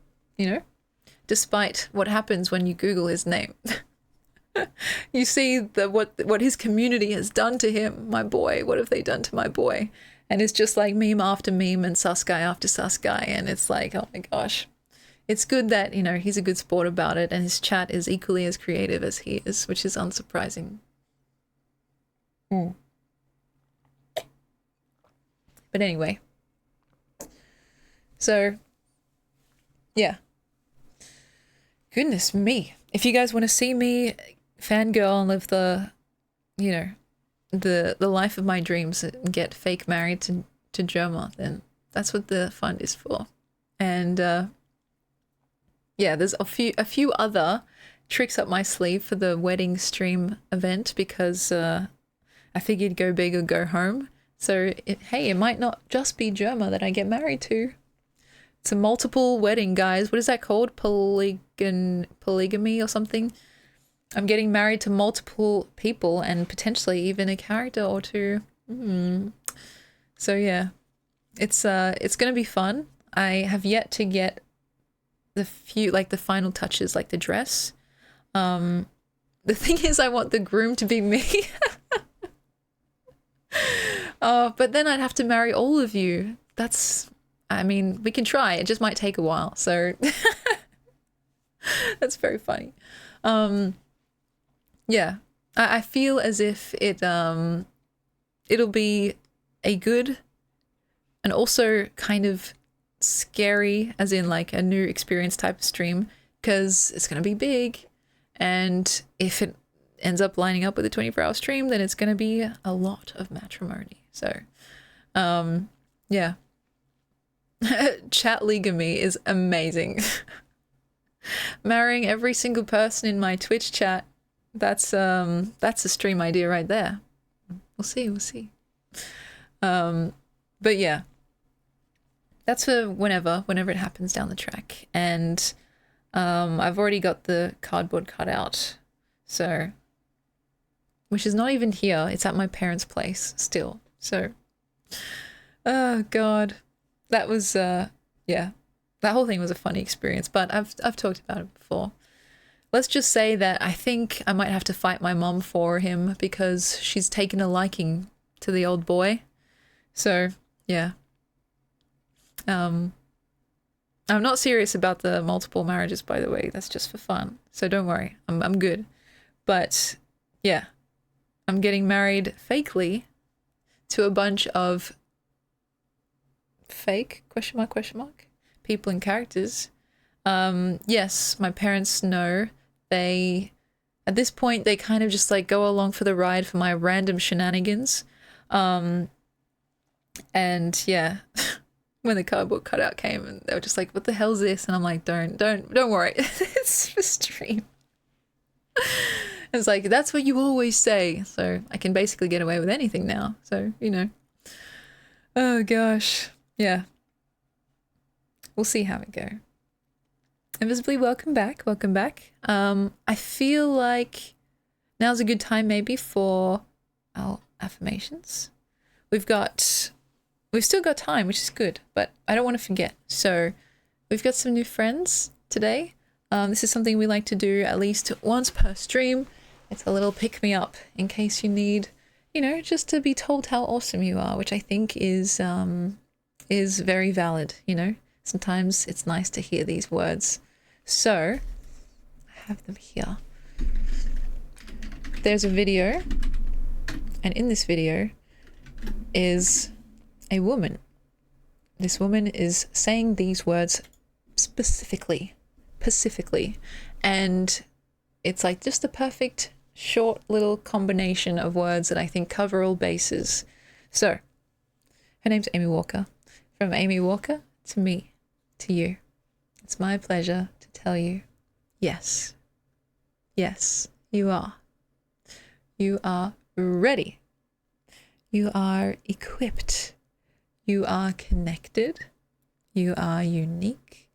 despite what happens when you Google his name. You see what his community has done to him. My boy, what have they done to my boy? And it's just like meme after meme and sus guy after sus guy. And it's like, oh my gosh. It's good that, he's a good sport about it and his chat is equally as creative as he is, which is unsurprising. But anyway. So, yeah. Goodness me. If you guys want to see me fangirl and live the life of my dreams and get fake married to Germa, then that's what the fund is for. And yeah, there's a few other tricks up my sleeve for the wedding stream event because I figured go big or go home. So it might not just be Germa that I get married to. It's a multiple wedding, guys. What is that called? Polygamy or something? I'm getting married to multiple people and potentially even a character or two. So yeah, it's gonna be fun. I have yet to get the final touches, like the dress. The thing is, I want the groom to be me. But then I'd have to marry all of you. We can try. It just might take a while. So that's very funny. Yeah, I feel as if it'll be a good and also kind of scary, as in like a new experience type of stream, because it's going to be big. And if it ends up lining up with a 24-hour stream, then it's going to be a lot of matrimony. So, yeah. Chat Legamy is amazing. Marrying every single person in my Twitch chat. That's a stream idea right there. We'll see. But yeah. That's for whenever it happens down the track. And I've already got the cardboard cut out. So, which is not even here. It's at my parents' place still. So, oh God. That was, yeah. That whole thing was a funny experience, but I've talked about it before. Let's just say that I think I might have to fight my mom for him because she's taken a liking to the old boy. So, yeah. I'm not serious about the multiple marriages, by the way. That's just for fun. So don't worry. I'm good. But, yeah. I'm getting married fakely to a bunch of fake ? People and characters. Yes, my parents know. They, at this point, they kind of just like go along for the ride for my random shenanigans. And yeah, when the cardboard cutout came and they were just like, what the hell's this? And I'm like, don't worry. It's for stream. It's like, that's what you always say. So I can basically get away with anything now. So, you know. Oh gosh. Yeah. We'll see how it go. Invisibly, welcome back. Welcome back. I feel like now's a good time maybe for our affirmations. We've still got time, which is good, but I don't want to forget. So we've got some new friends today. This is something we like to do at least once per stream. It's a little pick-me-up in case you need, you know, just to be told how awesome you are, which I think is very valid, you know. Sometimes it's nice to hear these words. So I have them here. There's a video, and in this video is a woman. This woman is saying these words specifically, and it's like just the perfect short little combination of words that I think cover all bases. So her name's Amy Walker. From Amy Walker to me, to you, it's my pleasure to tell you, yes, you are ready, you are equipped, you are connected, you are unique,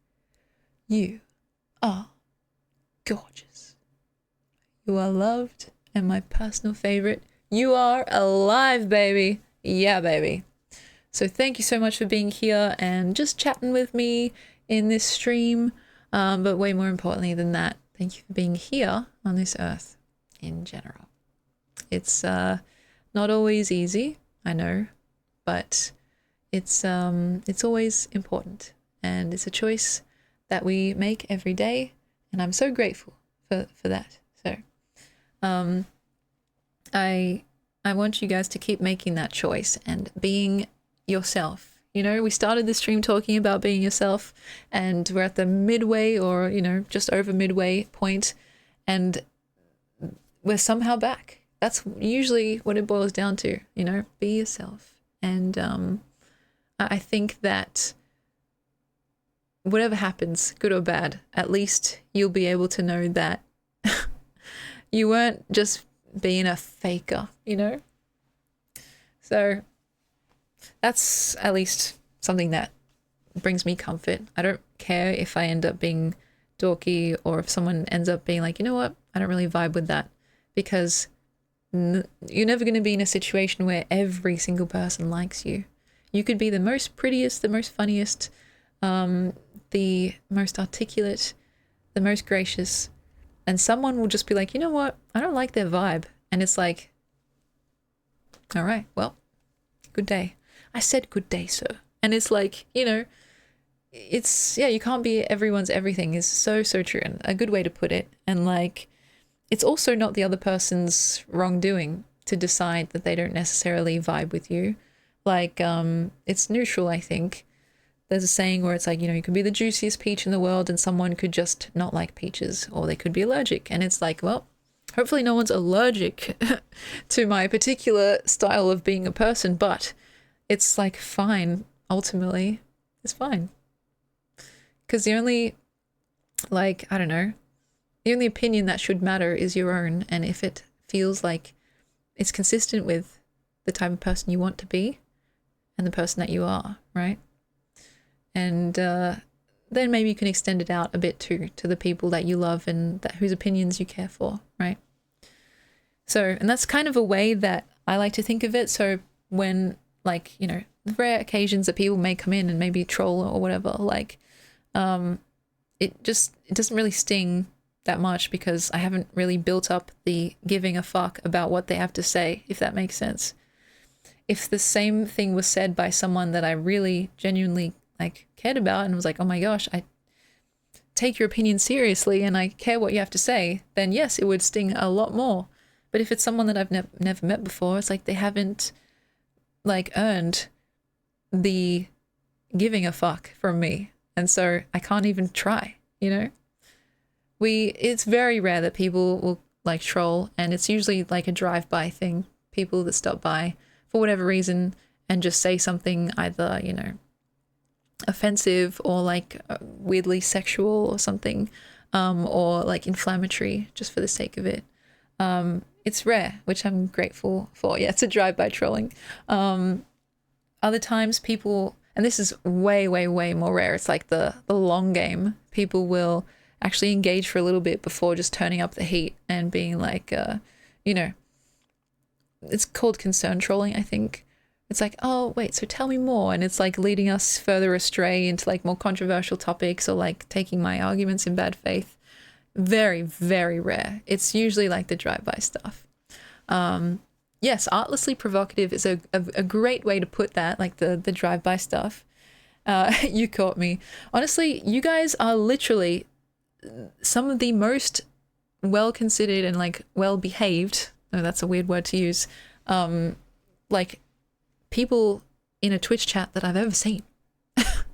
you are gorgeous, you are loved, and my personal favorite, you are alive, baby. Yeah, baby. So thank you so much for being here and just chatting with me in this stream. But way more importantly than that, thank you for being here on this earth in general. It's not always easy, I know, but it's always important, and it's a choice that we make every day, and I'm so grateful for that. So I want you guys to keep making that choice and being yourself. You know, we started the stream talking about being yourself, and we're at the midway, or, you know, just over midway point, and we're somehow back. That's usually what it boils down to, you know, be yourself. And I think that whatever happens, good or bad, at least you'll be able to know that you weren't just being a faker, you know? So that's at least something that brings me comfort. I don't care if I end up being dorky, or if someone ends up being like, you know what, I don't really vibe with that, because you're never going to be in a situation where every single person likes you. You could be the most prettiest, the most funniest, the most articulate, the most gracious, and someone will just be like, you know what, I don't like their vibe. And it's like, all right, well, good day. I said good day, sir. And it's like, you know, it's, yeah, you can't be everyone's everything is so true, and a good way to put it. And like, it's also not the other person's wrongdoing to decide that they don't necessarily vibe with you. Like, it's neutral, I think. There's a saying where it's like, you know, you could be the juiciest peach in the world and someone could just not like peaches, or they could be allergic. And it's like, well, hopefully no one's allergic to my particular style of being a person, but it's like fine, ultimately. It's fine. Because the only, like, I don't know, the only opinion that should matter is your own. And if it feels like it's consistent with the type of person you want to be and the person that you are, right? And then maybe you can extend it out a bit too to the people that you love and whose opinions you care for, right? So, and that's kind of a way that I like to think of it. So when, like, you know, the rare occasions that people may come in and maybe troll or whatever, like, it doesn't really sting that much, because I haven't really built up the giving a fuck about what they have to say, if that makes sense. If the same thing was said by someone that I really genuinely like cared about and was like, oh my gosh, I take your opinion seriously and I care what you have to say, then yes, it would sting a lot more. But if it's someone that I've never met before, it's like they haven't like earned the giving a fuck from me. And so I can't even try, you know? It's very rare that people will like troll, and it's usually like a drive-by thing. People that stop by for whatever reason and just say something either, you know, offensive or like weirdly sexual or something, or like inflammatory just for the sake of it. It's rare, which I'm grateful for. Yeah, it's a drive-by trolling. Other times people, and this is way, way, way more rare. It's like the long game. People will actually engage for a little bit before just turning up the heat and being like, you know, it's called concern trolling, I think. It's like, oh, wait, so tell me more. And it's like leading us further astray into like more controversial topics or like taking my arguments in bad faith. Very, very rare. It's usually like the drive-by stuff. Yes, artlessly provocative is a great way to put that, like the drive-by stuff. You caught me. Honestly, you guys are literally some of the most well-considered and like well-behaved, oh, that's a weird word to use, like people in a Twitch chat that I've ever seen.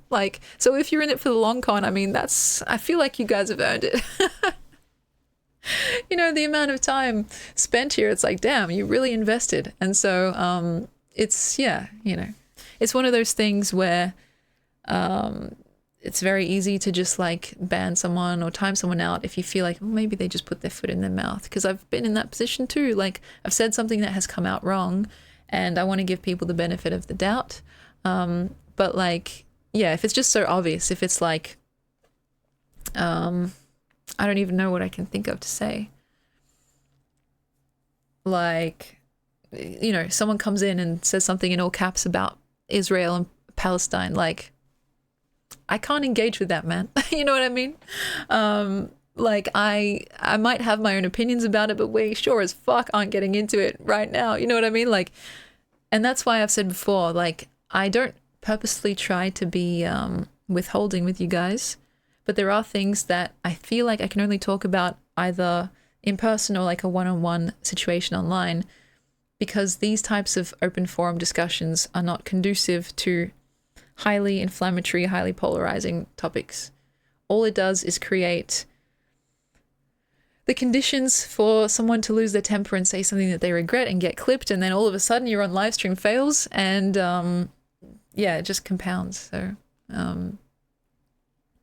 Like, so if you're in it for the long con, I mean, I feel like you guys have earned it. You know, the amount of time spent here, it's like, damn, you really invested. And so it's, yeah, you know, it's one of those things where it's very easy to just like ban someone or time someone out if you feel like, well, maybe they just put their foot in their mouth. Because I've been in that position too. Like, I've said something that has come out wrong and I want to give people the benefit of the doubt. But like, yeah, if it's just so obvious, if it's like, I don't even know what I can think of to say. Like, you know, someone comes in and says something in all caps about Israel and Palestine. Like, I can't engage with that, man. You know what I mean? Like, I might have my own opinions about it, but we sure as fuck aren't getting into it right now. You know what I mean? Like, and that's why I've said before, like, I don't purposely try to be withholding with you guys. But there are things that I feel like I can only talk about either in person or like a one-on-one situation online, because these types of open forum discussions are not conducive to highly inflammatory, highly polarizing topics. All it does is create the conditions for someone to lose their temper and say something that they regret and get clipped, and then all of a sudden you're on live stream fails, and yeah, it just compounds. So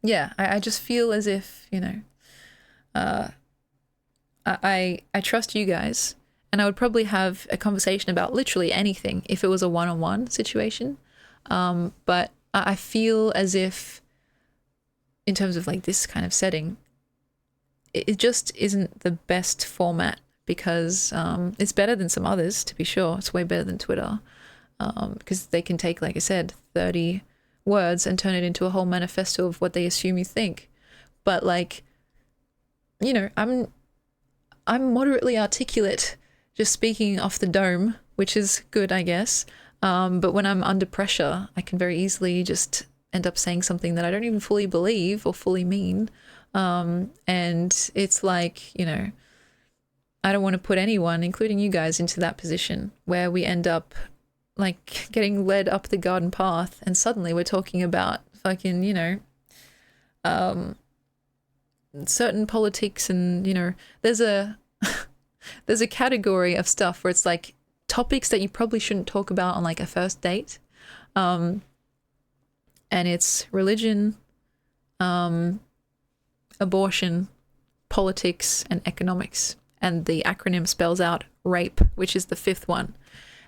yeah, I just feel as if, you know, I trust you guys, and I would probably have a conversation about literally anything if it was a one-on-one situation. But I feel as if, in terms of like this kind of setting, it just isn't the best format, because it's better than some others, to be sure. It's way better than Twitter, because they can take, like I said, 30 words and turn it into a whole manifesto of what they assume you think. But like, you know, I'm moderately articulate, just speaking off the dome, which is good, I guess. But when I'm under pressure, I can very easily just end up saying something that I don't even fully believe or fully mean. And it's like, you know, I don't want to put anyone, including you guys, into that position where we end up like getting led up the garden path and suddenly we're talking about fucking, you know, certain politics, and, you know, there's a category of stuff where it's like topics that you probably shouldn't talk about on like a first date. And it's religion, abortion, politics, and economics. And the acronym spells out RAPE, which is the fifth one.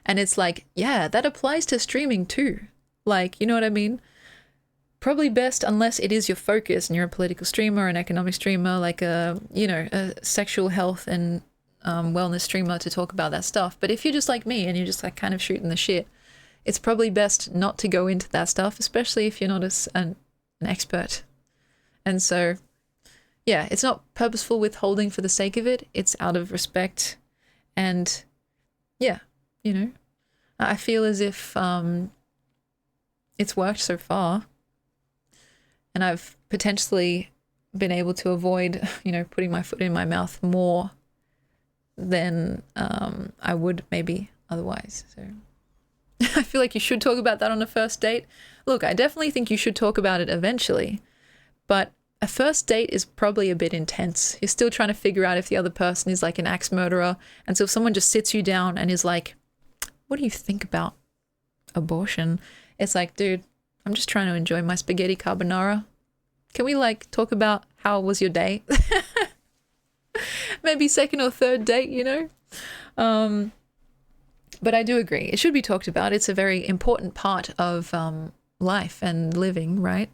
And it's like, yeah, that applies to streaming too. Like, you know what I mean? Probably best, unless it is your focus and you're a political streamer, an economic streamer, like a, you know, a sexual health and wellness streamer, to talk about that stuff. But if you're just like me and you're just like kind of shooting the shit, it's probably best not to go into that stuff, especially if you're not an expert. And so, yeah, it's not purposeful withholding for the sake of it. It's out of respect. And yeah, you know, I feel as if it's worked so far. And I've potentially been able to avoid, you know, putting my foot in my mouth more than I would maybe otherwise. So I feel like you should talk about that on a first date. Look, I definitely think you should talk about it eventually, but a first date is probably a bit intense. You're still trying to figure out if the other person is like an axe murderer. And so if someone just sits you down and is like, what do you think about abortion? It's like, dude, I'm just trying to enjoy my spaghetti carbonara. Can we like talk about how was your day? maybe second or third date, you know? But I do agree. It should be talked about. It's a very important part of life and living, right?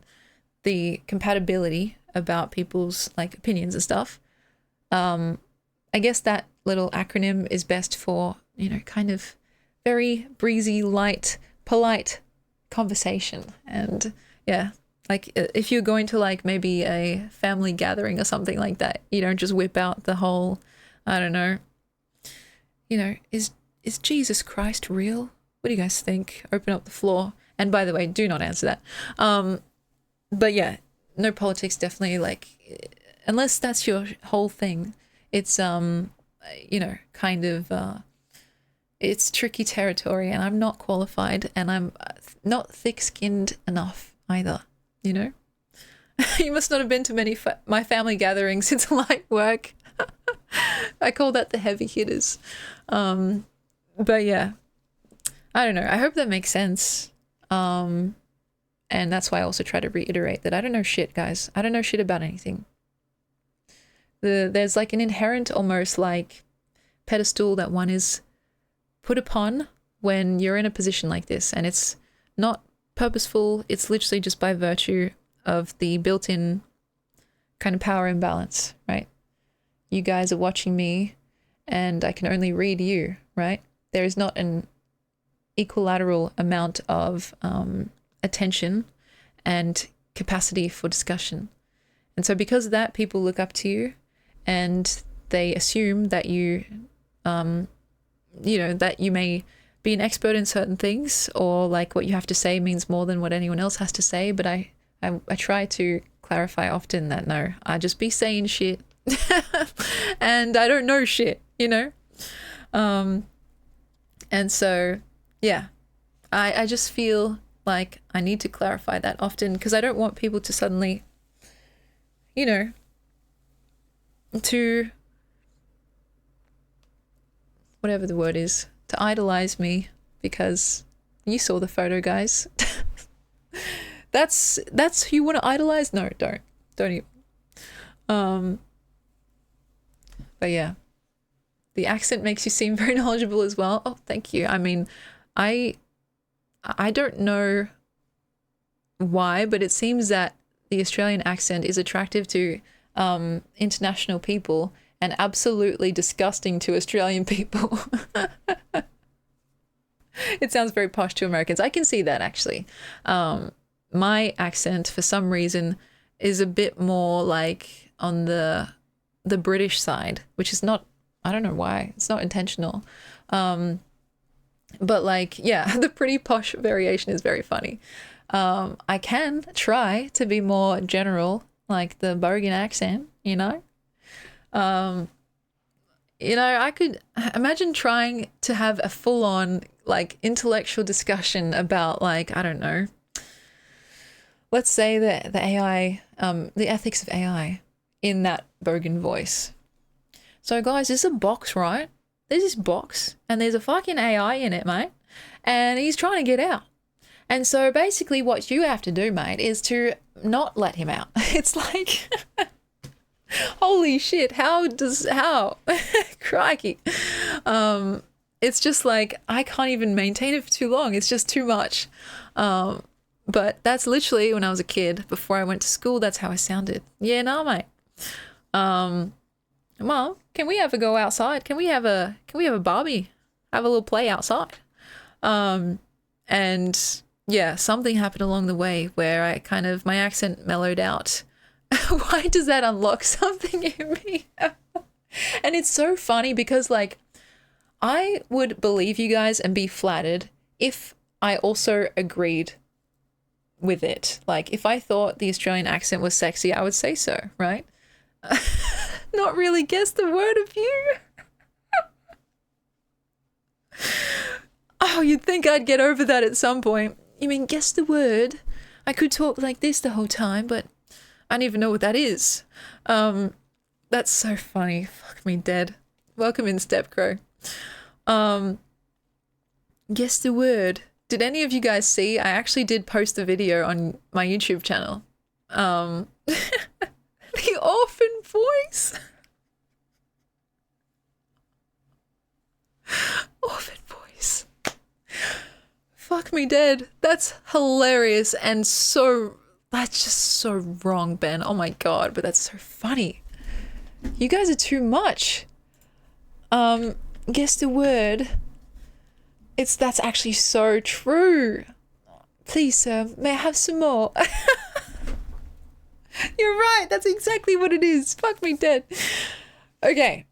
The compatibility about people's like opinions and stuff. I guess that little acronym is best for, you know, kind of very breezy, light, polite conversation. And yeah, like if you're going to like maybe a family gathering or something like that, you don't just whip out the whole, I don't know, you know, is Jesus Christ real? What do you guys think? Open up the floor. And by the way, do not answer that. But yeah, no politics, definitely, like, unless that's your whole thing, it's, you know, kind of, it's tricky territory, and I'm not qualified, and I'm not thick-skinned enough either, you know? You must not have been to many my family gatherings. It's light work. I call that the heavy hitters. But yeah, I don't know. I hope that makes sense. And that's why I also try to reiterate that I don't know shit, guys. I don't know shit about anything. There's like an inherent almost like pedestal that one is put upon when you're in a position like this, and it's not purposeful. It's literally just by virtue of the built-in kind of power imbalance, right? You guys are watching me and I can only read you, right? There is not an equilateral amount of attention and capacity for discussion. And so because of that, people look up to you and they assume that you, you know, that you may be an expert in certain things, or like what you have to say means more than what anyone else has to say. But I try to clarify often that no, I just be saying shit and I don't know shit, you know? And so, yeah, I just feel like I need to clarify that often, because I don't want people to suddenly, you know, to whatever the word is, to idolize me, because you saw the photo, guys. That's who you want to idolize? No, don't even. But yeah, the accent makes you seem very knowledgeable as well. Oh, thank you. I mean, I don't know why, but it seems that the Australian accent is attractive to international people and absolutely disgusting to Australian people. It sounds very posh to Americans. I can see that, actually. My accent, for some reason, is a bit more like on the British side, which is not, I don't know why. It's not intentional. But like, yeah, the pretty posh variation is very funny. I can try to be more general, like the Bogan accent, you know? You know, I could imagine trying to have a full-on, like, intellectual discussion about, like, I don't know, let's say the AI, the ethics of AI in that Bogan voice. So, guys, there's a box, right? There's this box, and there's a fucking AI in it, mate, and he's trying to get out. And so, basically, what you have to do, mate, is to not let him out. It's like... Holy shit, how? Crikey. It's just like, I can't even maintain it for too long. It's just too much. But that's literally when I was a kid, before I went to school, that's how I sounded. Yeah, nah, mate. Mom, can we ever go outside? Can we have a Barbie? Have a little play outside? And yeah, something happened along the way where I kind of, my accent mellowed out. Why does that unlock something in me? And it's so funny because, like, I would believe you guys and be flattered if I also agreed with it. Like, if I thought the Australian accent was sexy, I would say so, right? Not really guess the word of you. Oh, you'd think I'd get over that at some point. You mean guess the word? I could talk like this the whole time, but I don't even know what that is. That's so funny. Fuck me dead. Welcome in, Stepcrow. Guess the word. Did any of you guys see? I actually did post the video on my YouTube channel. The orphan voice. Orphan voice. Fuck me dead. That's hilarious and so... That's just so wrong, Ben. Oh my god, but that's so funny. You guys are too much. Guess the word. That's actually so true. Please, sir, may I have some more? You're right, that's exactly what it is. Fuck me dead. Okay,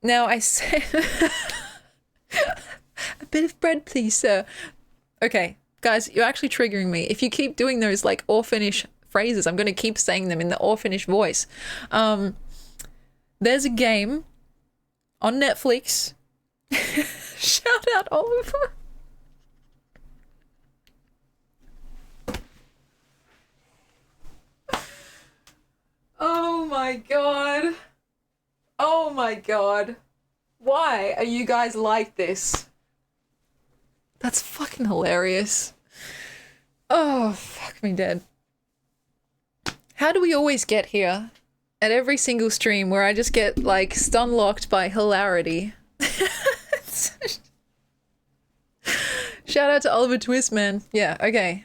now I say... A bit of bread, please, sir. Okay, guys, you're actually triggering me. If you keep doing those, like, orphanish phrases, I'm going to keep saying them in the orphanish voice. There's a game on Netflix. Shout out Oliver. Oh my god. Oh my god. Why are you guys like this? That's fucking hilarious. Oh, fuck me dead. How do we always get here? At every single stream where I just get, like, stun-locked by hilarity. Shout out to Oliver Twist, man. Yeah, okay.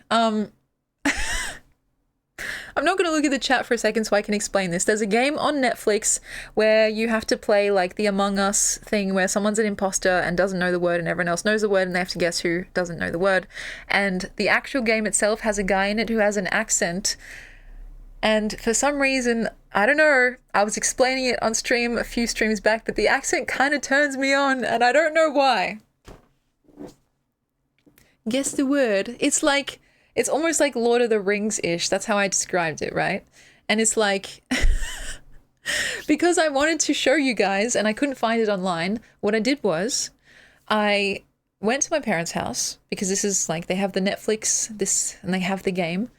I'm not going to look at the chat for a second so I can explain this. There's a game on Netflix where you have to play like the Among Us thing where someone's an imposter and doesn't know the word and everyone else knows the word and they have to guess who doesn't know the word. And the actual game itself has a guy in it who has an accent. And for some reason, I don't know, I was explaining it on stream a few streams back, but the accent kind of turns me on and I don't know why. Guess the word. It's almost like Lord of the Rings-ish. That's how I described it, right? And it's like... because I wanted to show you guys and I couldn't find it online, what I did was I went to my parents' house because this is like, they have the Netflix, and they have the game.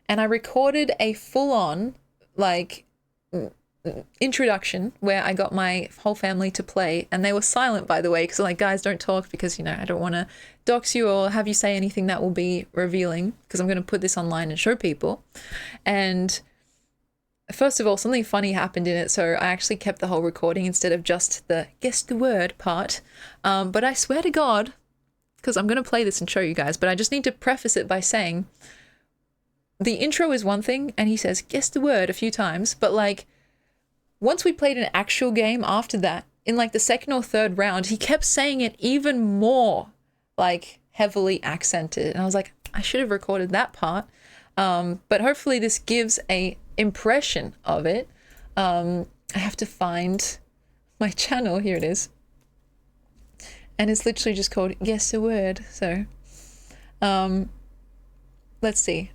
And I recorded a full-on, like, introduction where I got my whole family to play, and they were silent, by the way, because like, guys, don't talk because, you know, I don't want to dox you or have you say anything that will be revealing because I'm going to put this online and show people. And first of all, something funny happened in it, so I actually kept the whole recording instead of just the guess the word part. But I swear to God, because I'm going to play this and show you guys, but I just need to preface it by saying the intro is one thing and he says guess the word a few times, but like once we played an actual game after that, in like the second or third round, he kept saying it even more like heavily accented. And I was like, I should have recorded that part. But hopefully this gives a impression of it. I have to find my channel. Here it is. And it's literally just called Guess the Word. So let's see.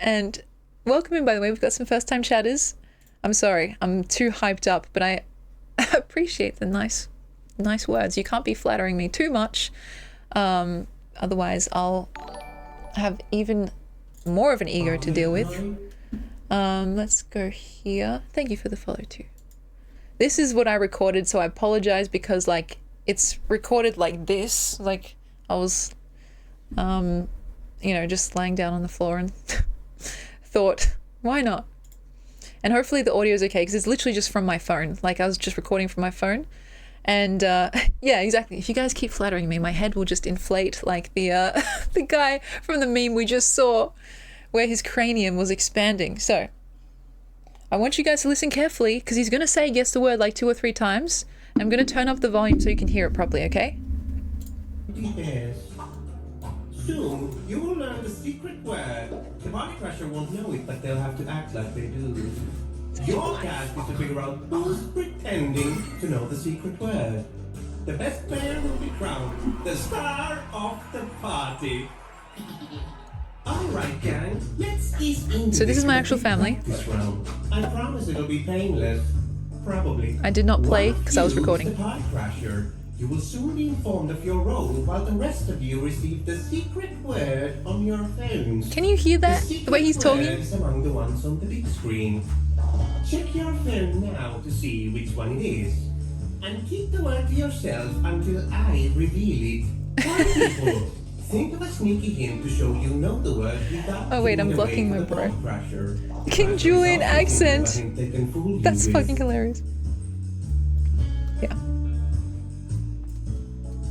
And welcome in, by the way. We've got some first time chatters. I'm sorry, I'm too hyped up, but I appreciate the nice words. You can't be flattering me too much. Otherwise I'll have even more of an ego to deal with. Let's go here. Thank you for the follow too. This is what I recorded, so I apologize because like it's recorded like this. Like I was you know, just lying down on the floor and thought, why not? And hopefully the audio is okay because it's literally just from my phone. Like I was just recording from my phone. And yeah, exactly. If you guys keep flattering me, my head will just inflate like the the guy from the meme we just saw where his cranium was expanding. So I want you guys to listen carefully because he's going to say guess the word like 2 or 3 times. And I'm going to turn up the volume so you can hear it properly, okay? Yes. Soon, you will learn the secret word. The body crusher won't know it, but they'll have to act like they do. Your task is to figure out who's pretending to know the secret word. The best player will be crowned the star of the party. Alright, gang, let's ease into So this is my actual family. this round. I promise it'll be painless. Probably. I did not play because I was recording. The party crasher. You will soon be informed of your role while the rest of you receive the secret word on your phones. Can you hear that? The way he's talking? Is among the ones on the big screen. Check your phone now to see which one it is. And keep the word to yourself until I reveal it. Party people, Think of a sneaky hint to show you know the word without Oh wait, I'm giving away blocking to my the bro. bone crusher. King Crusher Julian is also accent. thinking of a hint they can fool you That's with. fucking hilarious. Yeah.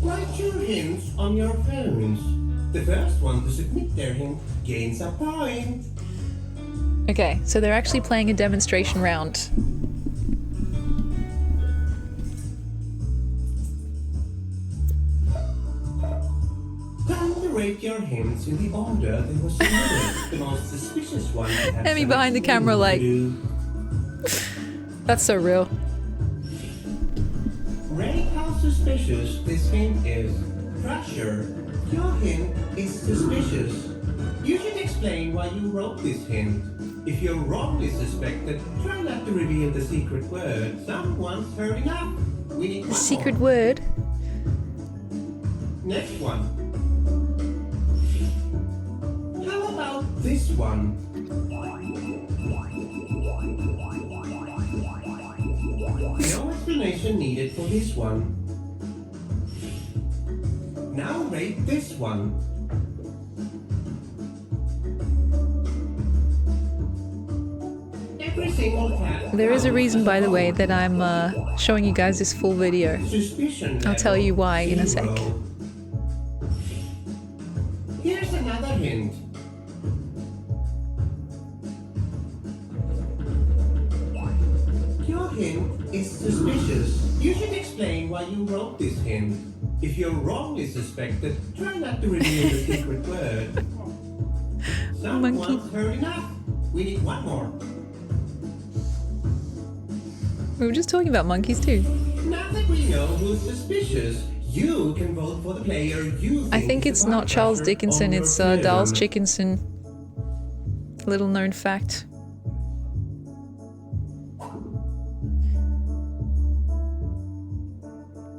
Write your hints on your phones. The first one to submit their hint gains a point. Okay, so they're actually playing a demonstration round. Time to rate your hints in the order they were submitted. The most suspicious one. Emmy behind the camera like, that's so real. Rate how suspicious this hint is. Crusher, your hint is suspicious. You should explain why you wrote this hint. If you're wrongly suspected, try not to reveal the secret word. Someone's heard enough. We need The one secret more. word. Next one. How about this one? No explanation needed for this one. Now rate this one. Every single cat. There is a reason, by the way, that I'm showing you guys this full video. Suspicion I'll tell you why in a sec. level 0. Here's another hint. Your hint is suspicious. You should explain why you wrote this hint. If you're wrongly suspected, try not to reveal the secret word. Someone's heard enough. We need one more. We were just talking about monkeys too. Now that we know who's suspicious, you can vote for the player you I think is it's the not Charles crusher Dickinson, on your it's phone. Darles Chickinson. Little known fact.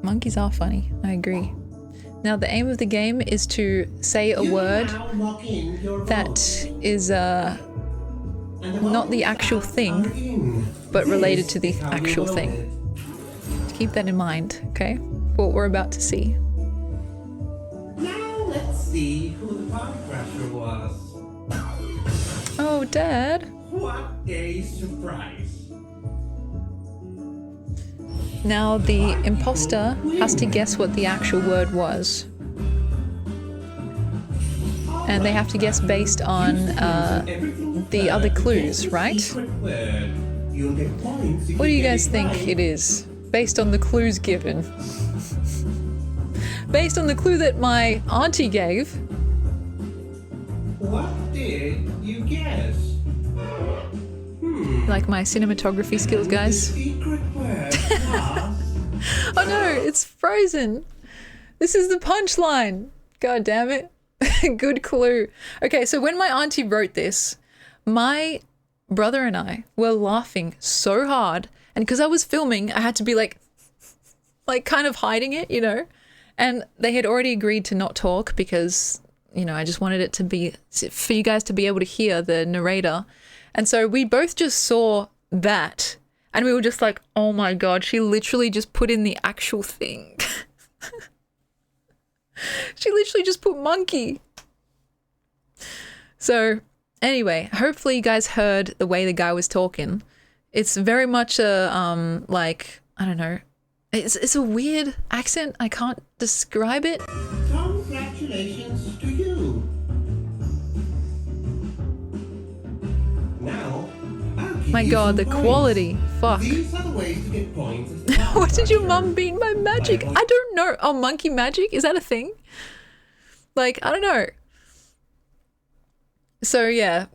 Monkeys are funny, I agree. Now the aim of the game is to say a You word now lock in your that vote. is And the not the votes actual are thing, in. but related This to the is how you actual vote thing. it. Keep that in mind, okay? What we're about to see. Now let's see who the pod crusher was. Oh, Dad. What a surprise. Now the imposter has to guess what the actual word was. And they have to guess based on the other clues, right? What do you guys think it is? Based on the clues given. Based on the clue that my auntie gave. What did you guess? Like my cinematography skills, The guys. secret word was... Oh no, it's Frozen. This is the punchline. God damn it. Good clue. Okay, so when my auntie wrote this, my brother and I were laughing so hard. And because I was filming, I had to be like kind of hiding it, you know? And they had already agreed to not talk because, you know, I just wanted it to be, for you guys to be able to hear the narrator. And so we both just saw that. And we were just like, oh my God, she literally just put in the actual thing. She literally just put monkey. So anyway, hopefully you guys heard the way the guy was talking. It's very much a, like, I don't know. It's a weird accent. I can't describe it. Congratulations to you. Now, I'll give My you God, the some points. quality. Fuck. These are the ways to get points. What did your mum mean by magic? I don't know. Oh, monkey magic? Is that a thing? Like, I don't know. So yeah,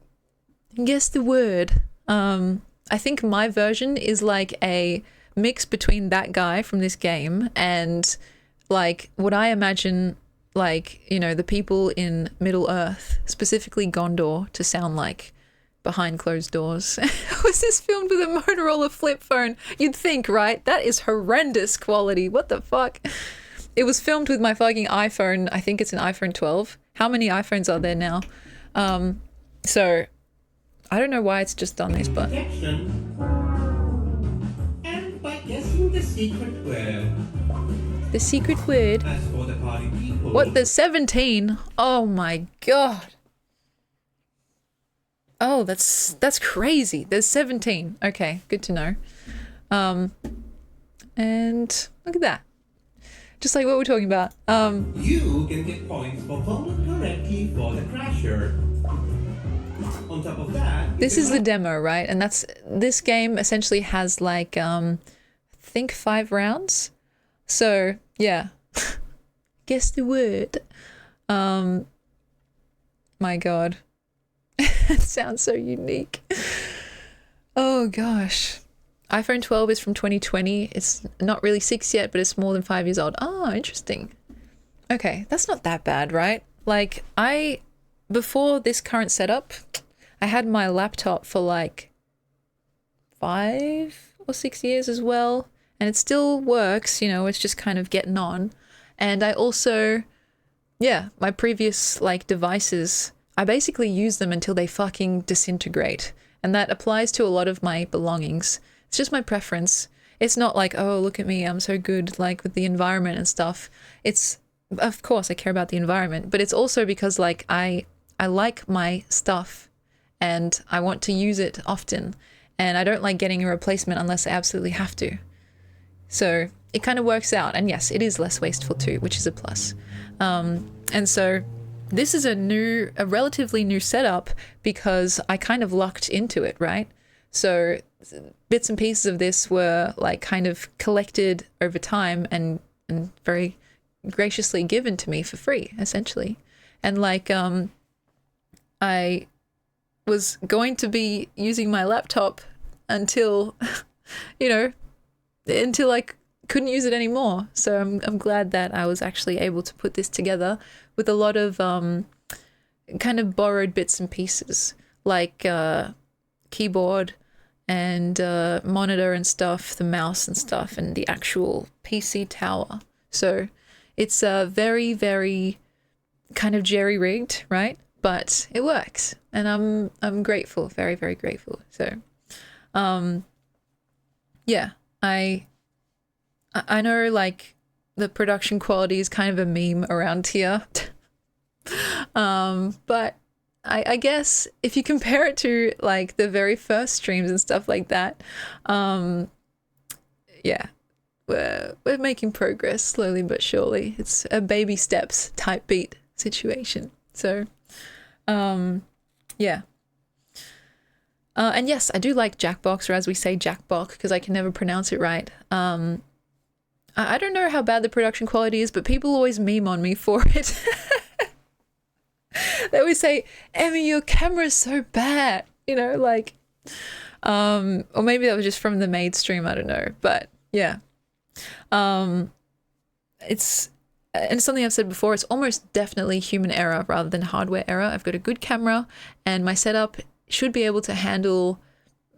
guess the word. I think my version is like a mix between that guy from this game and like what I imagine, like, you know, the people in Middle Earth, specifically Gondor, to sound like behind closed doors. Was this filmed with a Motorola flip phone? You'd think, right? That is horrendous quality. What the fuck? It was filmed with my fucking iPhone. I think it's an iPhone 12. How many iPhones are there now? So I don't know why it's just done this, but Protection. And by guessing the secret word, The secret word. As for the party people, What, there's 17? Oh my god. Oh, that's crazy. There's 17. Okay, good to know. And look at that. Just like what we're talking about. you can get points for voting correctly for the Crasher. On top of that, This is the demo, right? And this game essentially has like I think 5 rounds. So, yeah. Guess the word. My god. It sounds so unique. Oh gosh. iPhone 12 is from 2020. It's not really 6 yet, but it's more than 5 years old. Oh, interesting. Okay, that's not that bad, right? Like, before this current setup, I had my laptop for like 5 or 6 years as well, and it still works, you know, it's just kind of getting on. And I also, yeah, my previous like devices, I basically use them until they fucking disintegrate. And that applies to a lot of my belongings. It's just my preference. It's not like, oh, look at me, I'm so good like with the environment and stuff. It's, of course I care about the environment, but it's also because like I like my stuff and I want to use it often. And I don't like getting a replacement unless I absolutely have to. So it kind of works out. And yes, it is less wasteful too, which is a plus. And so this is a relatively new setup because I kind of lucked into it, right? So bits and pieces of this were like kind of collected over time and very graciously given to me for free, essentially. And like, I was going to be using my laptop until, you know, until I couldn't use it anymore. So I'm glad that I was actually able to put this together with a lot of kind of borrowed bits and pieces, like keyboard and monitor and stuff, the mouse and stuff, and the actual PC tower. So it's very, very kind of jerry-rigged, right? But it works, and I'm grateful, very, very grateful. So, yeah, I know like the production quality is kind of a meme around here, but I guess if you compare it to like the very first streams and stuff like that, yeah, we're making progress slowly but surely. It's a baby steps type beat situation. So. Yeah. And yes, I do like Jackbox, or as we say, Jackbox, because I can never pronounce it right. I don't know how bad the production quality is, but people always meme on me for it. They always say, Emmy, your camera's so bad, you know, like, or maybe that was just from the maid stream, I don't know, but yeah. It's something I've said before, it's almost definitely human error rather than hardware error. I've got a good camera and my setup should be able to handle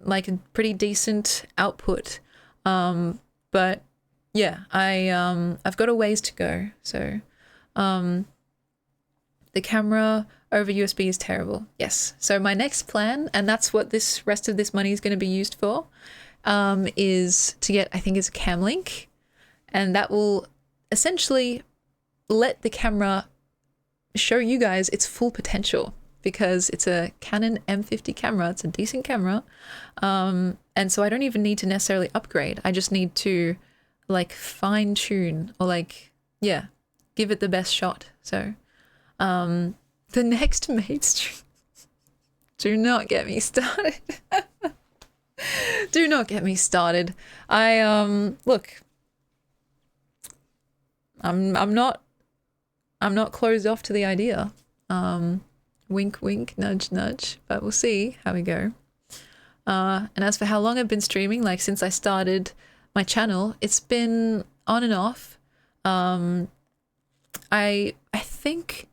like a pretty decent output. But yeah, I've got a ways to go. So the camera over USB is terrible. Yes. So my next plan, and that's what this rest of this money is going to be used for, is to get, I think it's a cam link, and that will essentially let the camera show you guys its full potential, because it's a Canon M50 camera. It's a decent camera. And so I don't even need to necessarily upgrade. I just need to like fine tune or like, yeah, give it the best shot. So the next maid stream, do not get me started. Do not get me started. Look, I'm not closed off to the idea. Wink, wink, nudge, nudge, but we'll see how we go. And as for how long I've been streaming, like since I started my channel, it's been on and off. I think,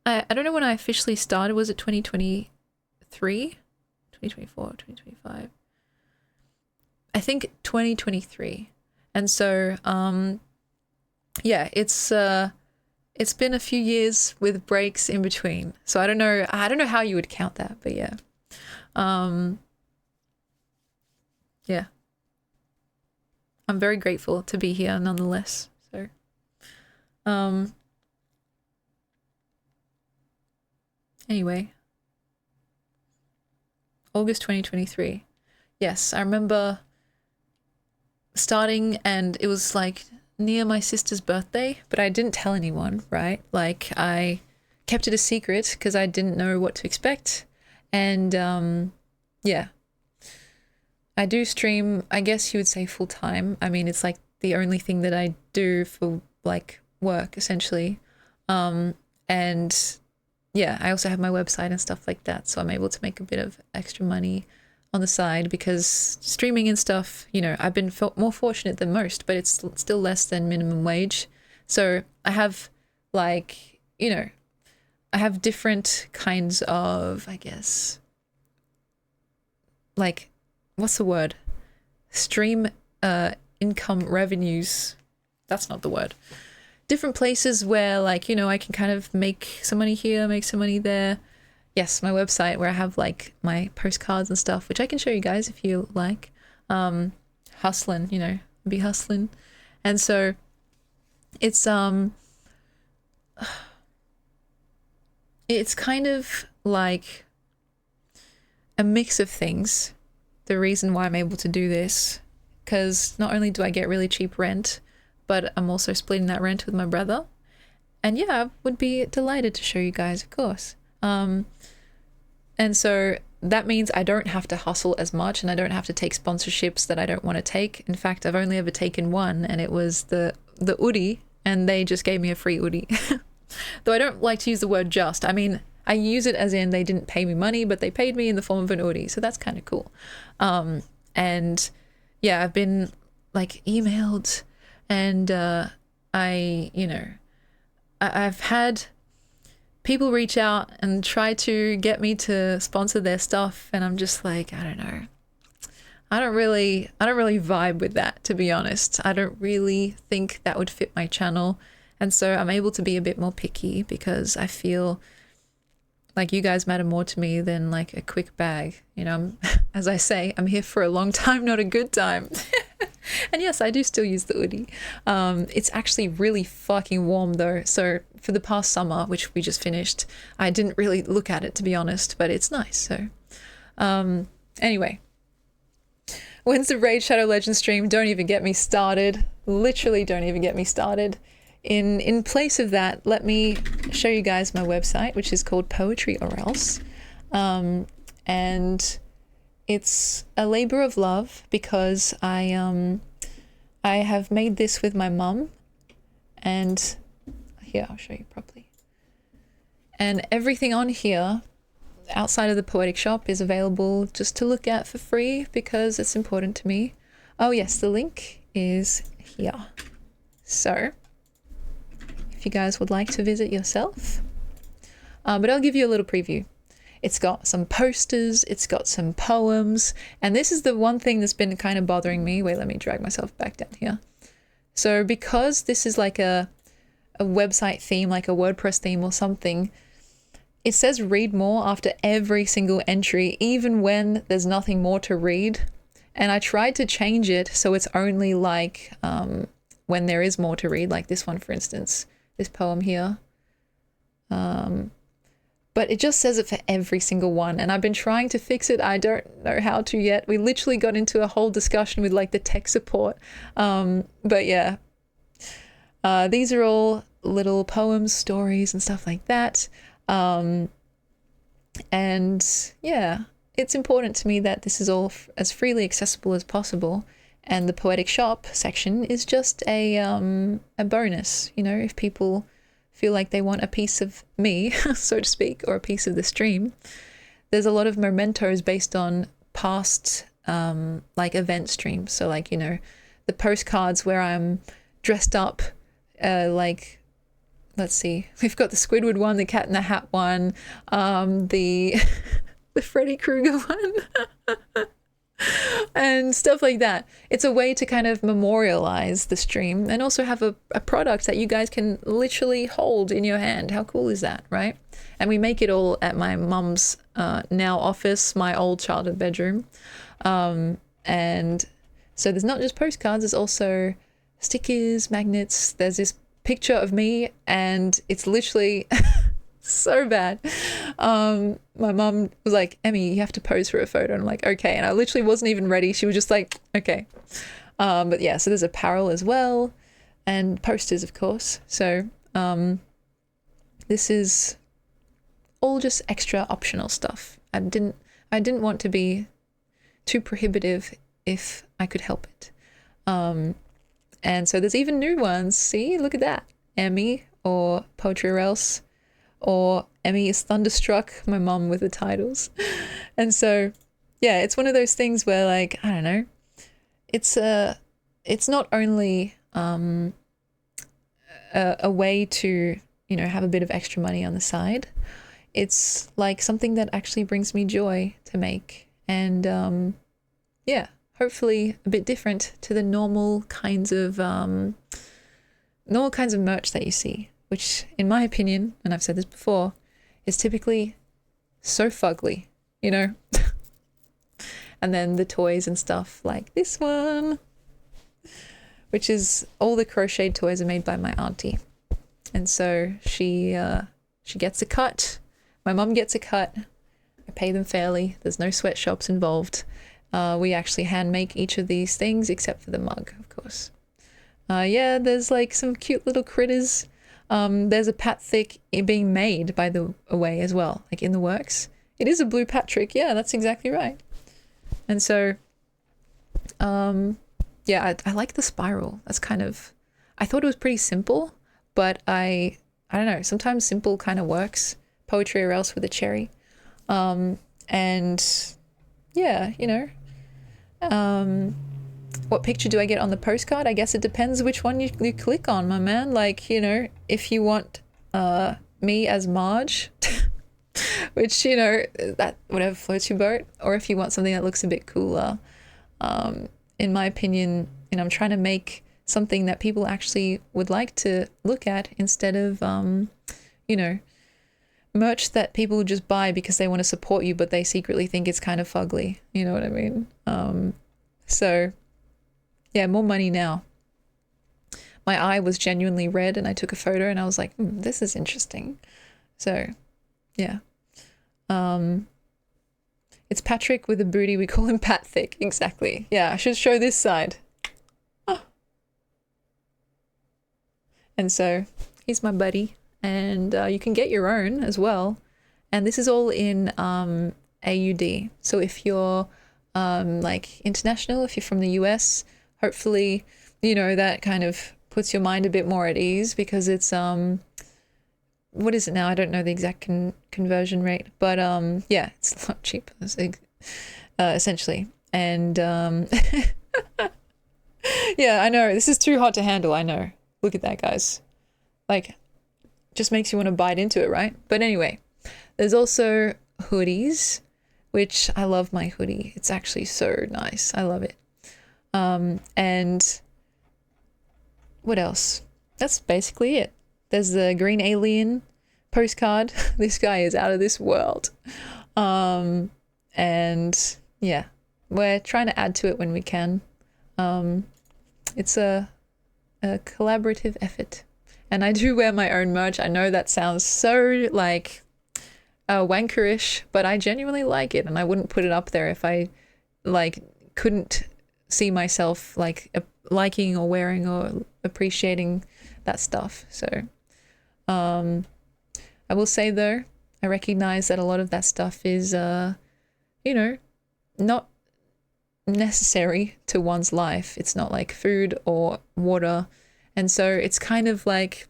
I don't know when I officially started. Was it 2023? 2024, 2025? I think 2023. And so, yeah, it's been a few years with breaks in between. So I don't know how you would count that, but yeah. Yeah. I'm very grateful to be here nonetheless. So Anyway, August 2023. Yes, I remember starting, and it was like near my sister's birthday, but I didn't tell anyone, right? Like, I kept it a secret because I didn't know what to expect. And yeah, I do stream, I guess you would say full time. I mean, it's like the only thing that I do for like work essentially. And yeah, I also have my website and stuff like that, so I'm able to make a bit of extra money on the side because streaming and stuff, you know, I've been more fortunate than most, but it's still less than minimum wage. So I have like, you know, I have different kinds of, I guess, like, what's the word? Stream income revenues. That's not the word. Different places where, like, you know, I can kind of make some money here, make some money there. Yes, my website where I have like my postcards and stuff, which I can show you guys if you like. Hustling, you know, be hustling. And so it's kind of like a mix of things. The reason why I'm able to do this, because not only do I get really cheap rent, but I'm also splitting that rent with my brother. And yeah, I would be delighted to show you guys, of course. And so that means I don't have to hustle as much, and I don't have to take sponsorships that I don't want to take. In fact, I've only ever taken one, and it was the Oodie, and they just gave me a free Oodie. Though I don't like to use the word just. I mean, I use it as in they didn't pay me money, but they paid me in the form of an Oodie, so that's kind of cool. And yeah, I've been like emailed, and I've had people reach out and try to get me to sponsor their stuff, and I'm just like, I don't know. I don't really vibe with that, to be honest. I don't really think that would fit my channel. And so I'm able to be a bit more picky because I feel like you guys matter more to me than like a quick bag. You know, as I say, I'm here for a long time, not a good time. And yes, I do still use the Oodie. It's actually really fucking warm though. So for the past summer, which we just finished, I didn't really look at it, to be honest, but it's nice. So anyway, when's the Raid Shadow Legends stream? Don't even get me started. Literally don't even get me started. In place of that, let me show you guys my website, which is called Poetry or Else. And it's a labor of love because I have made this with my mum, and here, I'll show you properly. And everything on here outside of the poetic shop is available just to look at for free because it's important to me. Oh yes, the link is here. So if you guys would like to visit yourself, but I'll give you a little preview. It's got some posters, it's got some poems, and this is the one thing that's been kind of bothering me. Wait, let me drag myself back down here. So because this is like a website theme, like a WordPress theme or something, it says read more after every single entry, even when there's nothing more to read. And I tried to change it so it's only like when there is more to read, like this one, for instance, this poem here. But it just says it for every single one. And I've been trying to fix it. I don't know how to yet. We literally got into a whole discussion with like the tech support. But yeah, these are all little poems, stories and stuff like that. And yeah, it's important to me that this is all as freely accessible as possible. And the poetic shop section is just a bonus, you know, if people feel like they want a piece of me, so to speak, or a piece of the stream. There's a lot of mementos based on past like event streams. So like, you know, the postcards where I'm dressed up, like, let's see, we've got the Squidward one, the Cat in the Hat one, the the Freddy Krueger one. And stuff like that. It's a way to kind of memorialize the stream and also have a product that you guys can literally hold in your hand. How cool is that, right? And we make it all at my mum's now office, my old childhood bedroom. And so there's not just postcards, there's also stickers, magnets. There's this picture of me, and it's literally so bad. My mom was like, Emmy, you have to pose for a photo. And I'm like, okay. And I literally wasn't even ready. She was just like, okay. But yeah, so there's apparel as well, and posters, of course. So this is all just extra optional stuff. I didn't want to be too prohibitive if I could help it. And so there's even new ones. See, look at that. Emmy, or Poetry or Else, or Emmy is Thunderstruck, my mom with the titles. And so, yeah, it's one of those things where, like, I don't know, it's not only a way to, you know, have a bit of extra money on the side. It's like something that actually brings me joy to make. And yeah, hopefully a bit different to the normal kinds of merch that you see, which in my opinion, and I've said this before, is typically so fugly, you know? And then the toys and stuff like this one, which is all the crocheted toys are made by my auntie. And so she gets a cut. My mum gets a cut. I pay them fairly. There's no sweatshops involved. We actually hand make each of these things except for the mug, of course. Yeah, there's like some cute little critters. There's a Pat Thick being made, by the way, as well, like in the works. It is a blue Patrick. Yeah, that's exactly right. And so, yeah, I like the spiral. That's kind of, I thought it was pretty simple, but I don't know, sometimes simple kind of works. Poetry or Else with a cherry. And yeah, you know, what picture do I get on the postcard? I guess it depends which one you click on, my man. Like, you know, if you want me as Marge, which, you know, that whatever floats your boat, or if you want something that looks a bit cooler. In my opinion, you know, I'm trying to make something that people actually would like to look at instead of, you know, merch that people just buy because they want to support you, but they secretly think it's kind of fugly. You know what I mean? So yeah, more money now. My eye was genuinely red and I took a photo and I was like, this is interesting. So yeah. It's Patrick with a booty. We call him Pat Thick. Exactly. Yeah, I should show this side. Oh. And so he's my buddy. And you can get your own as well. And this is all in AUD. So if you're like international, if you're from the US, hopefully, you know, that kind of puts your mind a bit more at ease, because it's what is it now? I don't know the exact conversion rate, but yeah, it's not cheap, essentially. And yeah, I know this is too hot to handle. I know. Look at that, guys. Like, just makes you want to bite into it, right? But anyway, there's also hoodies, which I love my hoodie. It's actually so nice. I love it. And what else? That's basically it. There's the green alien postcard. This guy is out of this world. And yeah, we're trying to add to it when we can. It's a collaborative effort. And I do wear my own merch. I know that sounds so like wankerish, but I genuinely like it, and I wouldn't put it up there if I like couldn't see myself like liking or wearing or appreciating that stuff. So I will say though, I recognize that a lot of that stuff is you know, not necessary to one's life. It's not like food or water. And so it's kind of like,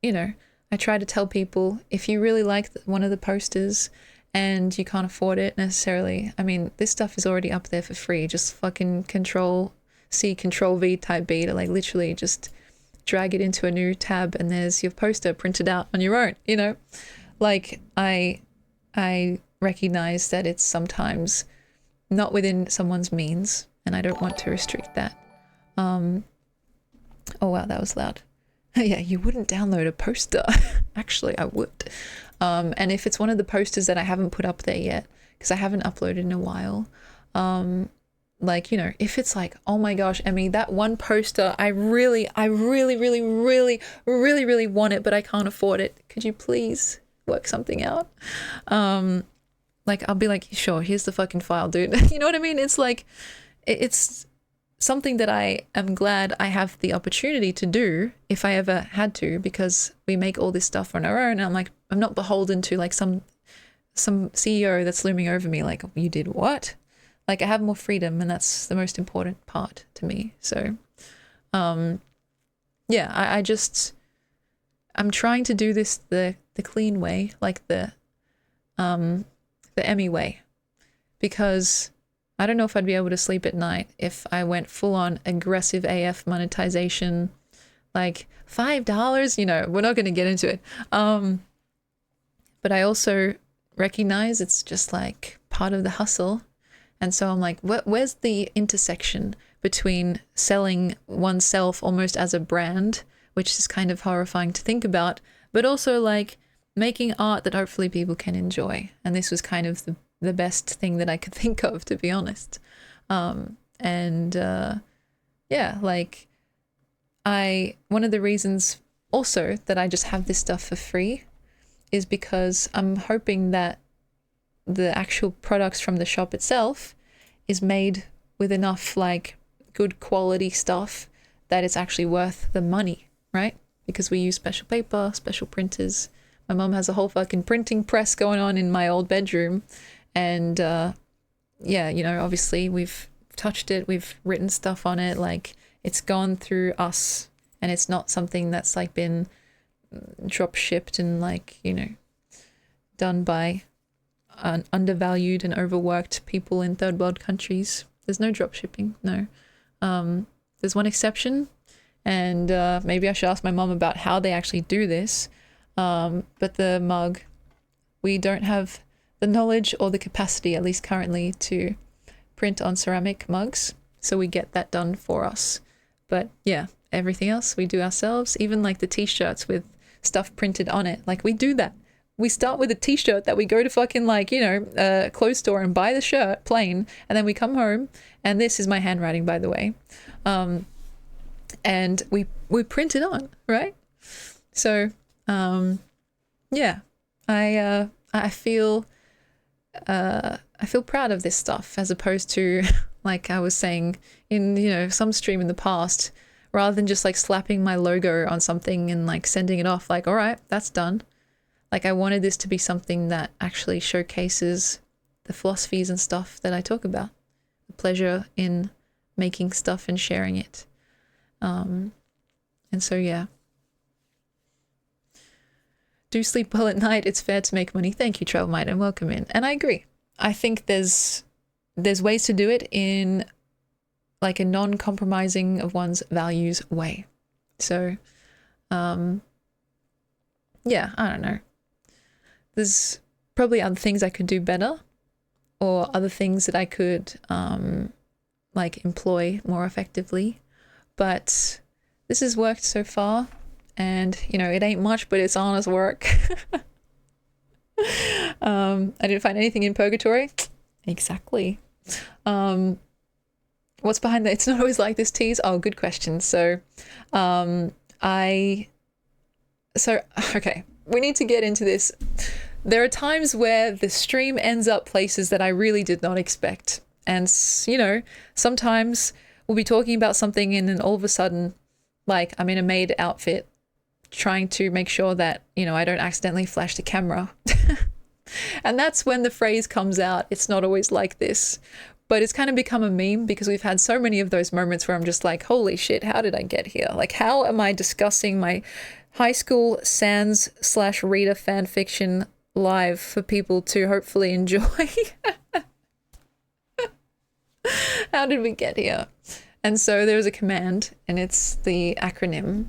you know, I try to tell people, if you really like one of the posters and you can't afford it necessarily, I mean, this stuff is already up there for free. Just fucking Control-C, Control-V type B to like literally just drag it into a new tab and there's your poster printed out on your own, you know? Like, I recognize that it's sometimes not within someone's means, and I don't want to restrict that. Oh wow, that was loud. Yeah, you wouldn't download a poster. Actually, I would. And if it's one of the posters that I haven't put up there yet, because I haven't uploaded in a while, like, you know, if it's like, oh my gosh, Emmy, that one poster, I really, really, really, really, really, really want it, but I can't afford it. Could you please work something out? Like, I'll be like, sure, here's the fucking file, dude. You know what I mean? It's like, it's something that I am glad I have the opportunity to do if I ever had to, because we make all this stuff on our own. And I'm like, I'm not beholden to like some CEO that's looming over me like, you did what? Like, I have more freedom, and that's the most important part to me. So yeah, I'm trying to do this the clean way, like the Emmy way, because I don't know if I'd be able to sleep at night if I went full on aggressive AF monetization, like $5, you know, we're not going to get into it. But I also recognize it's just like part of the hustle. And so I'm like, where's the intersection between selling oneself almost as a brand, which is kind of horrifying to think about, but also like making art that hopefully people can enjoy. And this was kind of the best thing that I could think of, to be honest. Yeah, like one of the reasons also that I just have this stuff for free is because I'm hoping that the actual products from the shop itself is made with enough like good quality stuff that it's actually worth the money, right? Because we use special paper, special printers. My mom has a whole fucking printing press going on in my old bedroom. And yeah, you know, obviously we've touched it, we've written stuff on it, like it's gone through us, and it's not something that's like been drop shipped and like, you know, done by undervalued and overworked people in third world countries. There's no drop shipping, no. There's one exception, and maybe I should ask my mom about how they actually do this. But the mug, we don't have the knowledge or the capacity, at least currently, to print on ceramic mugs, so we get that done for us. But yeah, everything else we do ourselves, even like the t-shirts with stuff printed on it, like we do that. We start with a t-shirt that we go to fucking like, you know, a clothes store and buy the shirt plain, and then we come home, and this is my handwriting, by the way, and we print it on, right? So yeah, I feel proud of this stuff, as opposed to like I was saying in, you know, some stream in the past, rather than just like slapping my logo on something and like sending it off like, all right, that's done. Like, I wanted this to be something that actually showcases the philosophies and stuff that I talk about, the pleasure in making stuff and sharing it. And so yeah, do sleep well at night. It's fair to make money. Thank you, Travelmite, and welcome in. And I agree. I think there's ways to do it in like a non-compromising of one's values way. So, yeah, I don't know. There's probably other things I could do better, or other things that I could like employ more effectively. But this has worked so far. And, you know, it ain't much, but it's honest work. I didn't find anything in purgatory. Exactly. What's behind that? It's not always like this, tease. Oh, good question. So, okay, we need to get into this. There are times where the stream ends up places that I really did not expect. And, you know, sometimes we'll be talking about something and then all of a sudden, like, I'm in a maid outfit, trying to make sure that, you know, I don't accidentally flash the camera. And that's when the phrase comes out. It's not always like this, but it's kind of become a meme because we've had so many of those moments where I'm just like, holy shit, how did I get here? Like, how am I discussing my high school sans/reader fan fiction live for people to hopefully enjoy? How did we get here? And so there's a command, and it's the acronym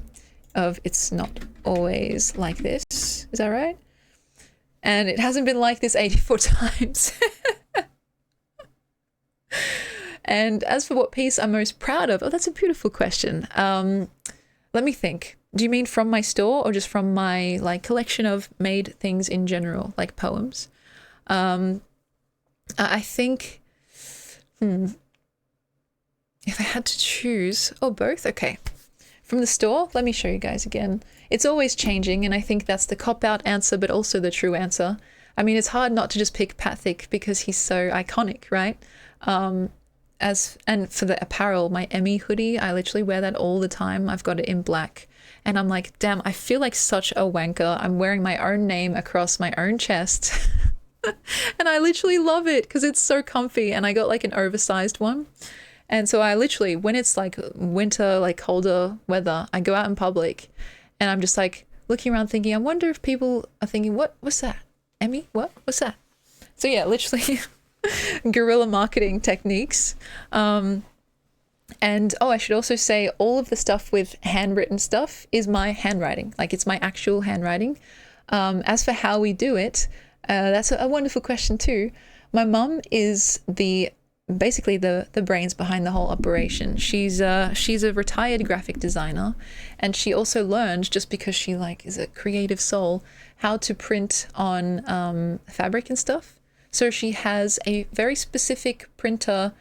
of "it's not always like this." Is that right? And it hasn't been like this 84 times. And as for what piece I'm most proud of, oh, that's a beautiful question. Let me think. Do you mean from my store or just from my like collection of made things in general, like poems? I think, If I had to choose, or both, okay. From the store, let me show you guys again. It's always changing, and I think that's the cop-out answer, but also the true answer. I mean, it's hard not to just pick Pat Thik because he's so iconic, right? And for the apparel, my Emmy hoodie, I literally wear that all the time. I've got it in black. And I'm like, damn, I feel like such a wanker. I'm wearing my own name across my own chest. And I literally love it because it's so comfy. And I got like an oversized one. And so I literally, when it's like winter, like colder weather, I go out in public and I'm just like looking around thinking, I wonder if people are thinking, what's that? Emmy? What's that? So yeah, literally guerrilla marketing techniques. And I should also say all of the stuff with handwritten stuff is my handwriting. Like it's my actual handwriting. As for how we do it, that's a wonderful question too. My mum is basically the brains behind the whole operation. She's a retired graphic designer, and she also learned, just because she like is a creative soul, how to print on fabric and stuff. So she has a very specific printer,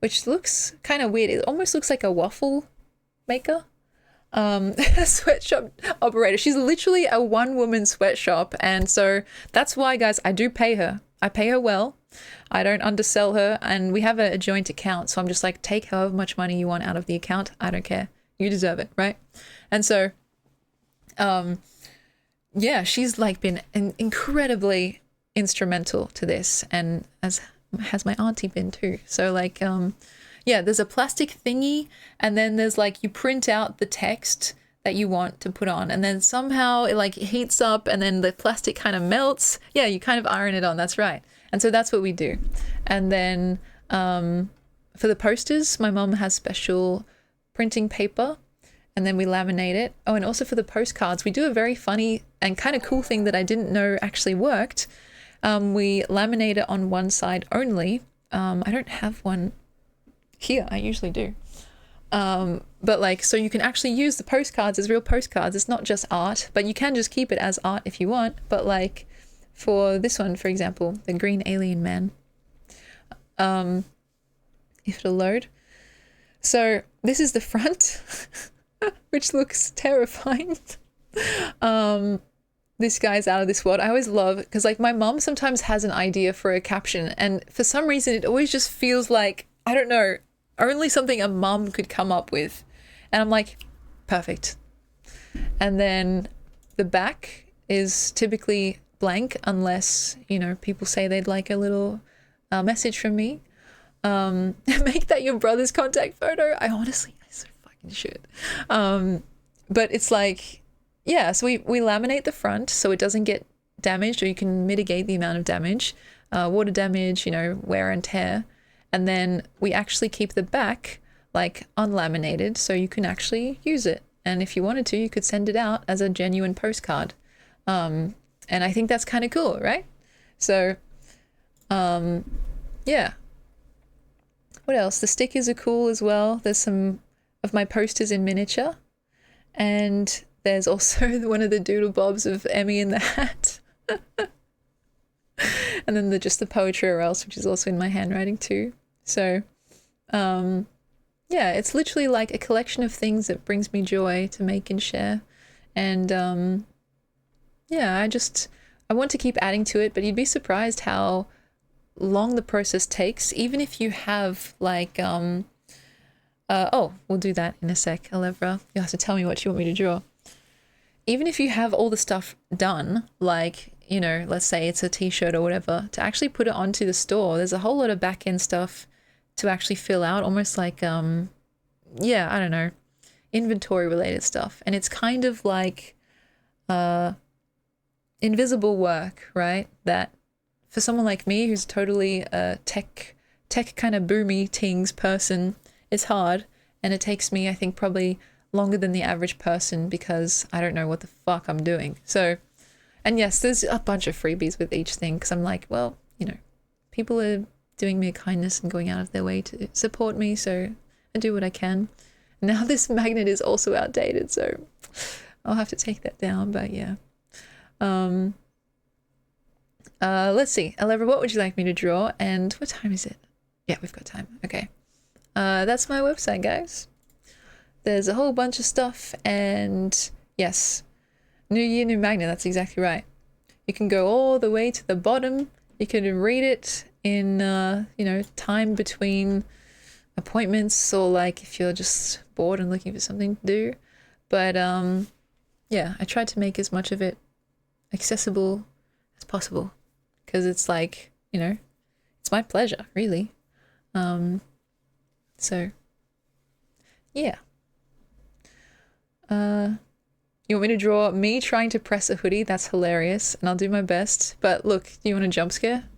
which looks kind of weird. It almost looks like a waffle maker. A sweatshop operator. She's literally a one-woman sweatshop, and so that's why, guys, I do pay her. I pay her well. I don't undersell her, and we have a joint account, so I'm just like, take however much money you want out of the account. I don't care. You deserve it, right? And so, yeah, she's like been incredibly instrumental to this, and as has my auntie been too. So like, yeah, there's a plastic thingy, and then there's like, you print out the text that you want to put on, and then somehow it like heats up, and then the plastic kind of melts. Yeah, you kind of iron it on. That's right. And so that's what we do. And then for the posters, my mom has special printing paper, and then we laminate it. Oh, and also for the postcards, we do a very funny and kind of cool thing that I didn't know actually worked. We laminate it on one side only. I don't have one here. I usually do. But like, so you can actually use the postcards as real postcards. It's not just art, but you can just keep it as art if you want. But like for this one, for example, the green alien man, if it'll load. So this is the front, which looks terrifying. This guy's out of this world. I always love, because like my mom sometimes has an idea for a caption, and for some reason it always just feels like, I don't know, only something a mom could come up with. And I'm like, perfect. And then the back is typically blank unless, you know, people say they'd like a little message from me. Make that your brother's contact photo. I so fucking should. But it's like, yeah, so we laminate the front so it doesn't get damaged, or you can mitigate the amount of damage, water damage, you know, wear and tear. And then we actually keep the back like unlaminated so you can actually use it. And if you wanted to, you could send it out as a genuine postcard. And I think that's kind of cool, right? So, yeah. What else? The stickers are cool as well. There's some of my posters in miniature. And there's also one of the doodle bobs of Emmy in the hat. And then just the poetry or else, which is also in my handwriting too. So, yeah, it's literally like a collection of things that brings me joy to make and share. And, yeah, I want to keep adding to it, but you'd be surprised how long the process takes, even if you have like, oh, we'll do that in a sec, Alevra. You'll have to tell me what you want me to draw. Even if you have all the stuff done, like, you know, let's say it's a t-shirt or whatever, to actually put it onto the store, there's a whole lot of back-end stuff to actually fill out, almost like, yeah, I don't know, inventory related stuff. And it's kind of like invisible work, right? That for someone like me, who's totally a tech kind of boomy tings person, it's hard. And it takes me, I think, probably longer than the average person because I don't know what the fuck I'm doing. So, and yes, there's a bunch of freebies with each thing because I'm like, well, you know, people are doing me a kindness and going out of their way to support me, so I do what I can. Now this magnet is also outdated, so I'll have to take that down, but yeah. Let's see. Alevra, what would you like me to draw? And what time is it? Yeah, we've got time. Okay. that's my website, guys. There's a whole bunch of stuff, and yes, New Year, New Magnet, that's exactly right. You can go all the way to the bottom. You can read it in, you know, time between appointments, or like if you're just bored and looking for something to do. But yeah, I tried to make as much of it accessible as possible, because it's like, you know, it's my pleasure, really. So yeah. You want me to draw me trying to press a hoodie? That's hilarious, and I'll do my best. But look, do you want a jump scare?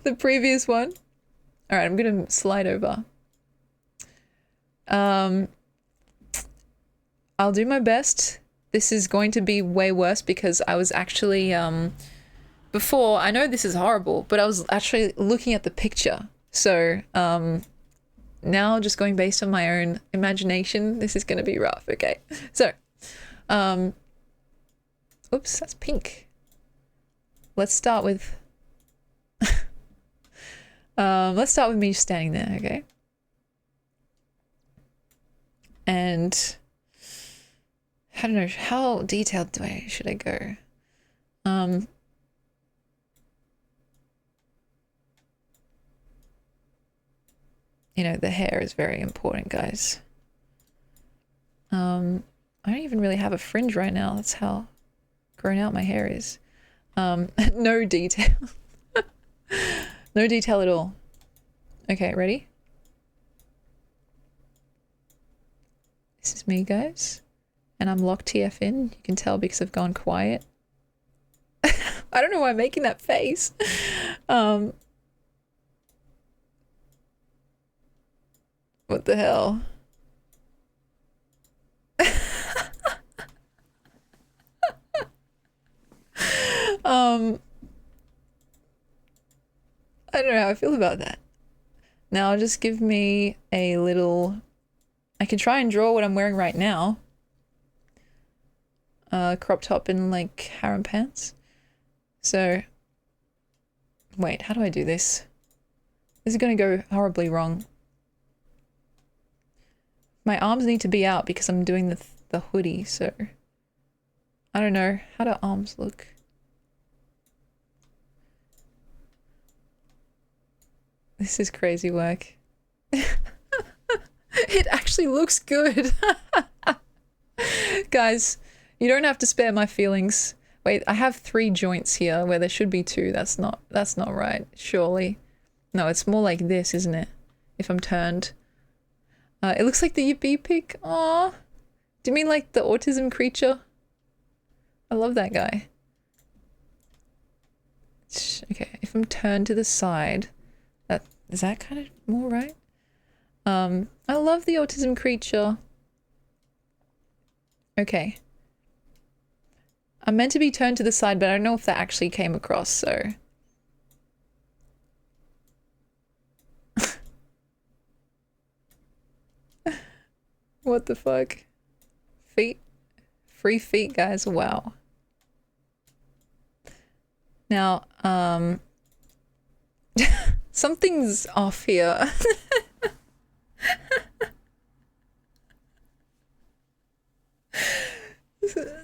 The previous one. All right, I'm gonna slide over. I'll do my best. This is going to be way worse because I was actually before, I know this is horrible, but I was actually looking at the picture. So now just going based on my own imagination, this is going to be rough. Okay, so oops, that's pink. Let's start with let's start with me standing there. Okay, and I don't know, how detailed should I go? You know, the hair is very important, guys. I don't even really have a fringe right now. That's how grown out my hair is. No detail. No detail at all. Okay, ready? This is me, guys. And I'm locked TF in. You can tell because I've gone quiet. I don't know why I'm making that face. What the hell? I don't know how I feel about that. Now just give me a little... I can try and draw what I'm wearing right now. Crop top and like harem pants. So... Wait, how do I do this? This is gonna go horribly wrong. My arms need to be out because I'm doing the hoodie, so... I don't know. How do arms look? This is crazy work. It actually looks good. Guys, you don't have to spare my feelings. Wait, I have 3 joints here where there should be 2. That's not right, surely. No, it's more like this, isn't it? If I'm turned. It looks like the Yippee pic. Aww. Do you mean like the autism creature? I love that guy. Okay, if I'm turned to the side, is that kind of more right? I love the autism creature. Okay. I'm meant to be turned to the side, but I don't know if that actually came across, so... What the fuck? Feet? Free feet, guys. Wow. Now, something's off here.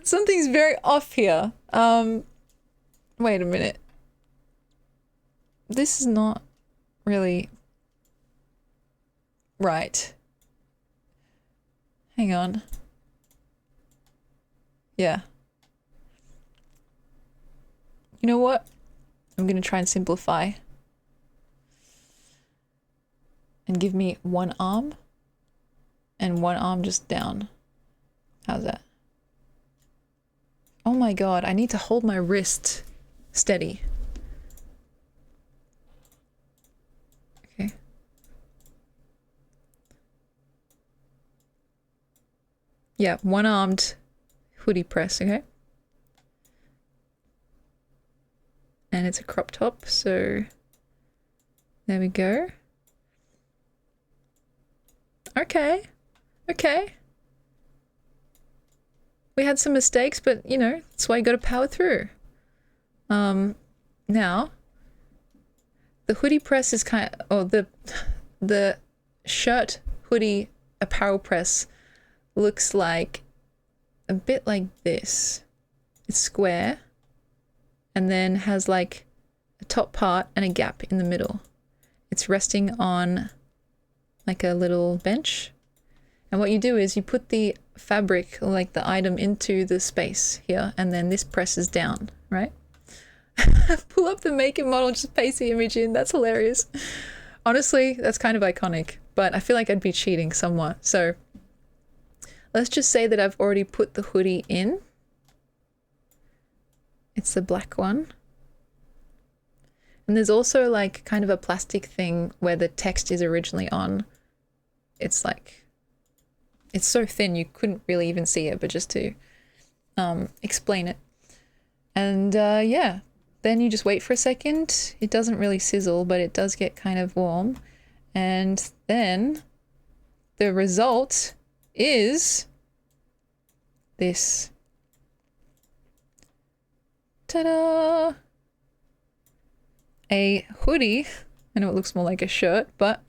Something's very off here. Wait a minute. This is not really right. Hang on. Yeah. You know what? I'm gonna try and simplify. And give me one arm. And one arm just down. How's that? Oh my god, I need to hold my wrist steady. Okay. Yeah, one-armed hoodie press, okay? And it's a crop top, so there we go. Okay. Okay. We had some mistakes, but you know, that's why you gotta power through. Now, The hoodie press is kind of, or the shirt hoodie apparel press looks like a bit like this. It's square and then has like a top part and a gap in the middle. It's resting on like a little bench. And what you do is you put the fabric, or like the item, into the space here, and then this presses down, right? Pull up the make and model, just paste the image in. That's hilarious. Honestly, that's kind of iconic, but I feel like I'd be cheating somewhat. So let's just say that I've already put the hoodie in. It's the black one. And there's also like kind of a plastic thing where the text is originally on. It's like, it's so thin you couldn't really even see it, but just to explain it. And yeah, then you just wait for a second. It doesn't really sizzle, but it does get kind of warm. And then the result is this. Ta-da! A hoodie. I know it looks more like a shirt, but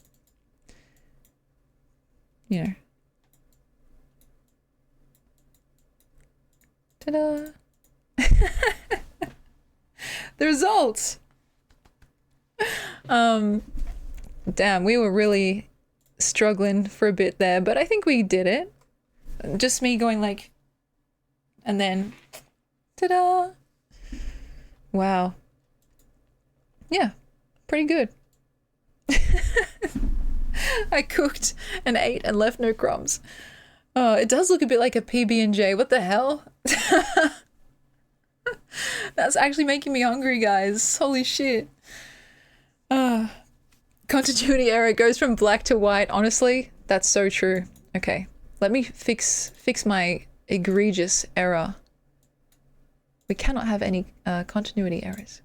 you know. Ta-da! The results! Damn, we were really struggling for a bit there, but I think we did it. Just me going like, and then, ta-da! Wow. Yeah, pretty good. I cooked and ate and left no crumbs. Oh, it does look a bit like a PB&J. What the hell? That's actually making me hungry, guys. Holy shit. Continuity error goes from black to white. Honestly, that's so true. Okay, let me fix my egregious error. We cannot have any continuity errors.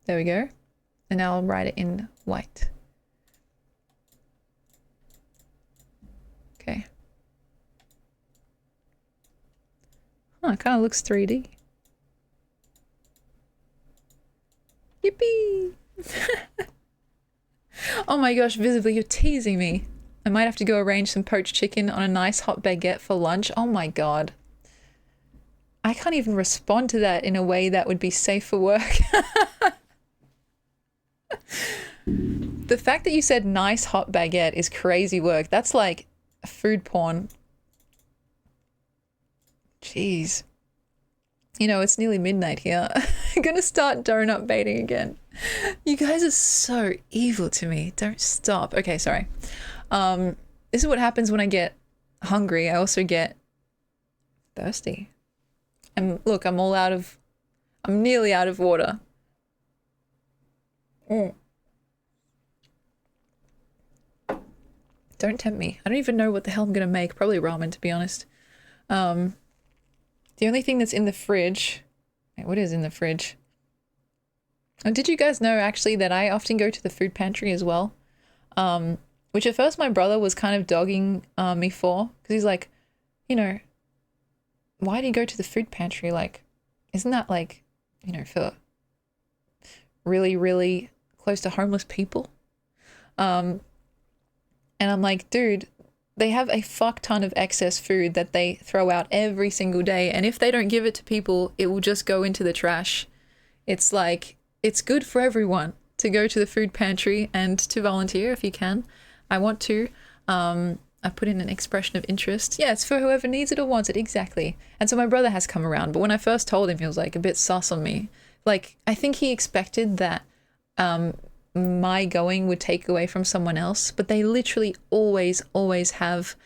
There we go. And now I'll write it in white. Okay. Oh, it kind of looks 3D. Yippee! Oh my gosh, visibly, you're teasing me. I might have to go arrange some poached chicken on a nice hot baguette for lunch. Oh my god. I can't even respond to that in a way that would be safe for work. The fact that you said nice hot baguette is crazy work. That's like food porn. Jeez. You know, it's nearly midnight here. I'm gonna start donut baiting again. You guys are so evil to me. Don't stop. Okay, sorry. This is what happens when I get hungry. I also get thirsty. And look, I'm nearly out of water. Don't tempt me. I don't even know what the hell I'm gonna make. Probably ramen, to be honest. The only thing that's in the fridge... Wait, what is in the fridge? Oh, did you guys know, actually, that I often go to the food pantry as well? Which at first my brother was kind of dogging me for. Because he's like, you know, why do you go to the food pantry? Like, isn't that like, you know, for really, really close to homeless people? And I'm like, dude, they have a fuck ton of excess food that they throw out every single day. And if they don't give it to people, it will just go into the trash. It's like, it's good for everyone to go to the food pantry and to volunteer if you can. I want to. I put in an expression of interest. Yeah, it's for whoever needs it or wants it, exactly. And so my brother has come around, but when I first told him, he was like a bit sus on me. Like, I think he expected that my going would take away from someone else, but they literally always have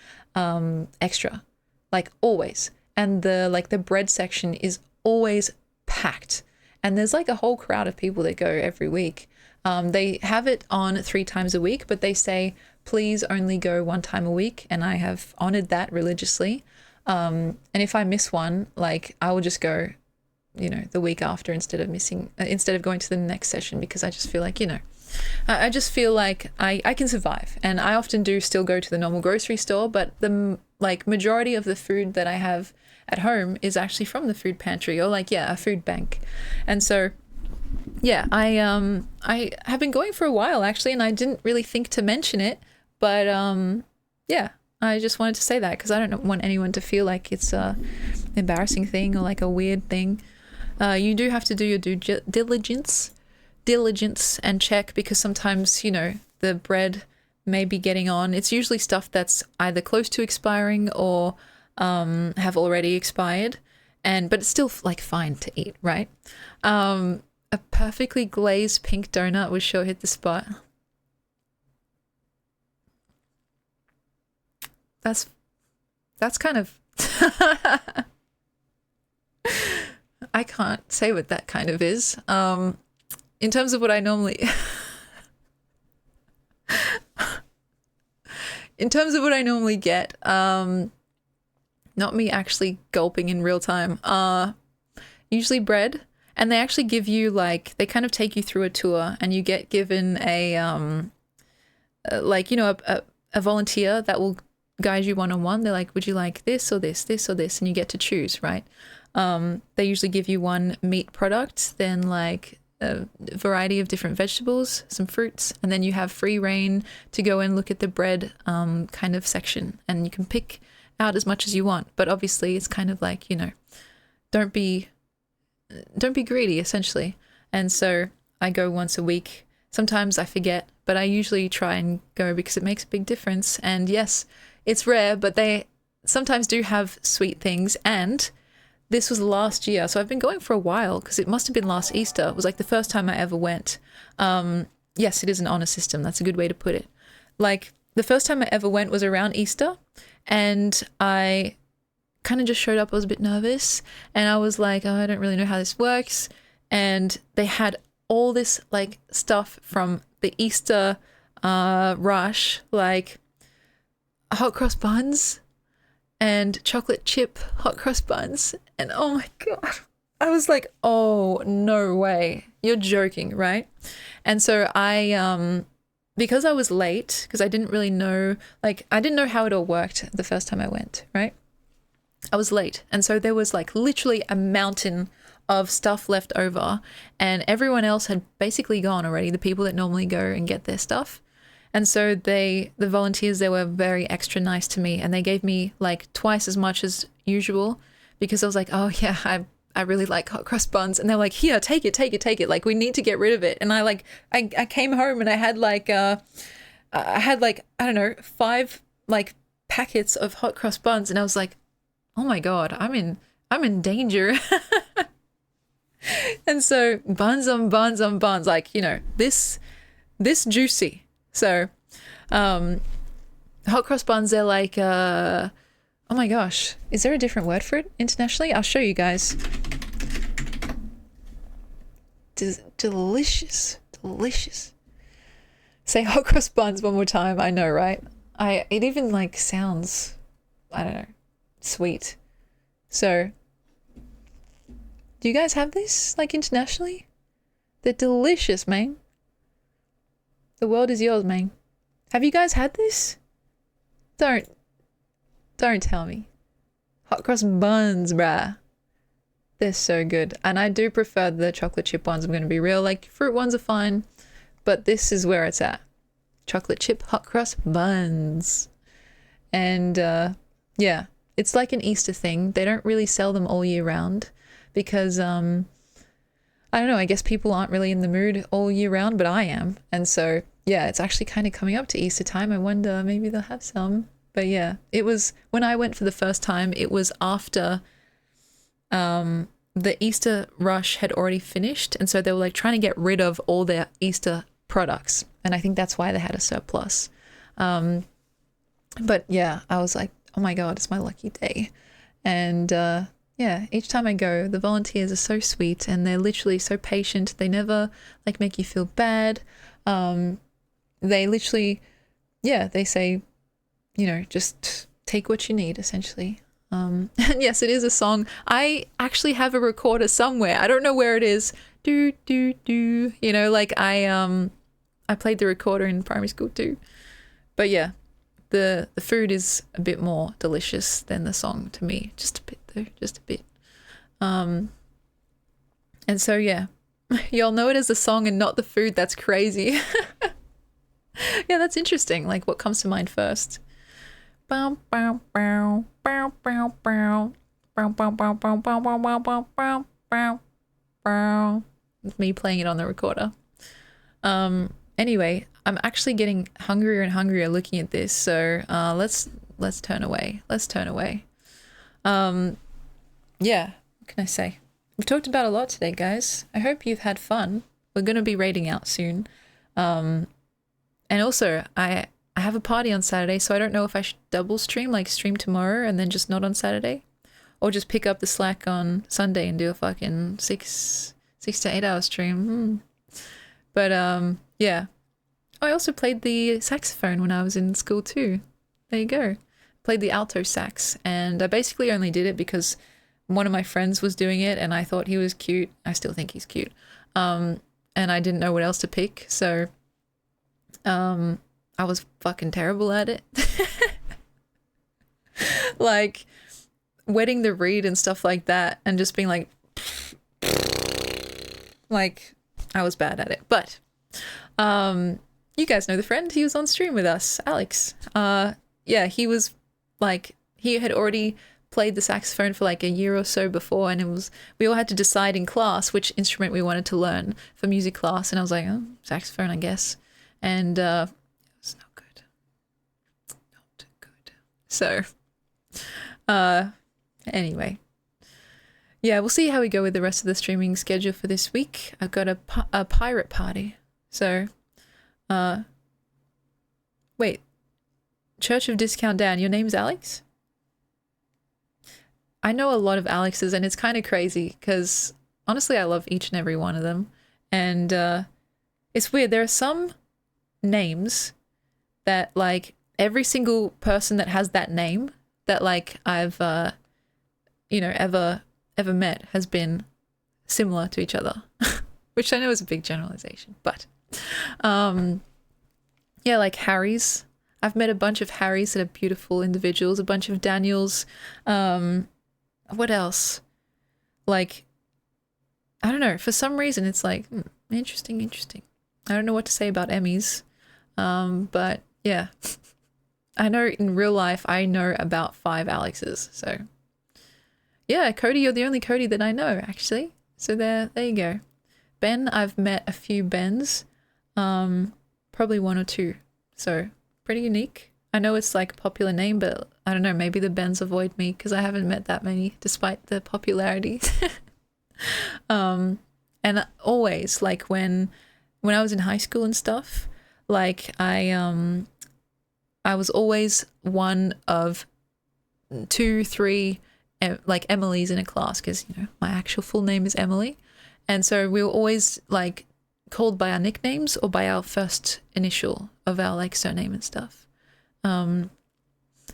extra, like always. And the bread section is always packed. And there's like a whole crowd of people that go every week. They have it on 3 times a week, but they say, please only go 1 time a week. And I have honored that religiously. And if I miss one, like I will just go, you know, the week after instead of going to the next session, because I just feel like, you know, I just feel like I can survive. And I often do still go to the normal grocery store, but the like majority of the food that I have at home is actually from the food pantry, or like, yeah, a food bank. And so yeah, I have been going for a while actually, and I didn't really think to mention it, but yeah, I just wanted to say that because I don't want anyone to feel like it's a embarrassing thing or like a weird thing. You do have to do your diligence and check, because sometimes, you know, the bread may be getting on. It's usually stuff that's either close to expiring or have already expired, but it's still like fine to eat, right? A perfectly glazed pink donut would sure hit the spot. That's kind of I can't say what that kind of is. In terms of what I normally in terms of what I normally get, not me actually gulping in real time, usually bread. And they actually give you like, they kind of take you through a tour, and you get given a like, you know, a volunteer that will guide you one-on-one. They're like, would you like this or this, this or this? And you get to choose, right? They usually give you one meat product, then like a variety of different vegetables, some fruits, and then you have free reign to go and look at the bread kind of section, and you can pick out as much as you want. But obviously it's kind of like, you know, don't be greedy, essentially. And so I go once a week. Sometimes I forget, but I usually try and go because it makes a big difference. And yes, it's rare, but they sometimes do have sweet things. And this was last year, so I've been going for a while, because it must have been last Easter. It was like the first time I ever went. Yes, it is an honor system. That's a good way to put it. Like, the first time I ever went was around Easter, and I kind of just showed up. I was a bit nervous, and I was like, oh, I don't really know how this works. And they had all this like stuff from the Easter rush, like hot cross buns and chocolate chip hot cross buns. And oh my God, I was like, oh, no way. You're joking, right? And so I, because I was late, because I didn't really know, like, I didn't know how it all worked the first time I went, right? I was late. And so there was like literally a mountain of stuff left over, and everyone else had basically gone already, the people that normally go and get their stuff. And so the volunteers, they were very extra nice to me, and they gave me like twice as much as usual, because I was like, oh yeah, I really like hot cross buns. And they're like, here, take it. Like, we need to get rid of it. And I came home and I had like, I don't know, 5 like packets of hot cross buns. And I was like, oh my God, I'm in danger. And so buns on buns on buns, like, you know, this juicy. So, hot cross buns, they're like, oh my gosh, is there a different word for it internationally? I'll show you guys. Delicious. Say hot cross buns one more time. I know, right? It even like sounds, I don't know, sweet. So, do you guys have this like internationally? They're delicious, man. The world is yours, man. Have you guys had this? Don't tell me. Hot cross buns, bruh. They're so good. And I do prefer the chocolate chip ones, I'm going to be real. Like, fruit ones are fine, but this is where it's at. Chocolate chip hot cross buns. And yeah, it's like an Easter thing. They don't really sell them all year round because I don't know, I guess people aren't really in the mood all year round, but I am. And so yeah, it's actually kind of coming up to Easter time. I wonder, maybe they'll have some. But yeah, it was, when I went for the first time, it was after the Easter rush had already finished, and so they were like trying to get rid of all their Easter products, and I think that's why they had a surplus. But yeah, I was like, oh my God, it's my lucky day. And yeah, each time I go, the volunteers are so sweet, and they're literally so patient. They never like make you feel bad. They literally, yeah, they say, you know, just take what you need, essentially. And yes, it is a song. I actually have a recorder somewhere. I don't know where it is. Do do do. You know, like I played the recorder in primary school too. But yeah, the food is a bit more delicious than the song to me. Just a bit though, just a bit. And so yeah, You'll know it as the song and not the food. That's crazy. Yeah, that's interesting. Like, what comes to mind first? Bow, bow, bow, bow, bow, bow. Bow, bow, bow, bow, bow, bow, bow, bow, bow, bow, bow. With me playing it on the recorder. Anyway, I'm actually getting hungrier and hungrier looking at this, so let's turn away. Let's turn away. Yeah, what can I say? We've talked about a lot today, guys. I hope you've had fun. We're gonna be raiding out soon. And also, I have a party on Saturday, so I don't know if I should double stream, like stream tomorrow and then just not on Saturday, or just pick up the slack on Sunday and do a fucking 6 to 8 hour stream. But yeah. I also played the saxophone when I was in school too. There you go. Played the alto sax, and I basically only did it because one of my friends was doing it and I thought he was cute. I still think he's cute. And I didn't know what else to pick, so I was fucking terrible at it. Like wetting the reed and stuff like that and just being like I was bad at it. But you guys know the friend, he was on stream with us, Alex. Yeah, he was like, he had already played the saxophone for like a year or so before, and we all had to decide in class which instrument we wanted to learn for music class, and I was like, oh, saxophone, I guess. And it was not good. Not good. So anyway, yeah, we'll see how we go with the rest of the streaming schedule for this week. I've got a pirate party, so wait, Church of Discount Dan, your name's Alex? I know a lot of Alexes, and it's kind of crazy because honestly I love each and every one of them, and it's weird. There are some names that like every single person that has that name that like I've ever met has been similar to each other, which I know is a big generalization, but yeah, like Harrys. I've met a bunch of Harrys that are beautiful individuals, a bunch of Daniels. What else? Like, I don't know, for some reason it's like interesting. I don't know what to say about Emmys, but yeah. I know in real life I know about 5 Alexes, so yeah. Cody, you're the only Cody that I know, actually, so there you go. Ben, I've met a few Bens, probably 1 or 2, so pretty unique. I know it's like a popular name, but I don't know, maybe the Bens avoid me because I haven't met that many despite the popularity. And always, like when I was in high school and stuff, like I was always one of 2, 3 like Emily's in a class, because you know my actual full name is Emily, and so we were always like called by our nicknames or by our first initial of our like surname and stuff.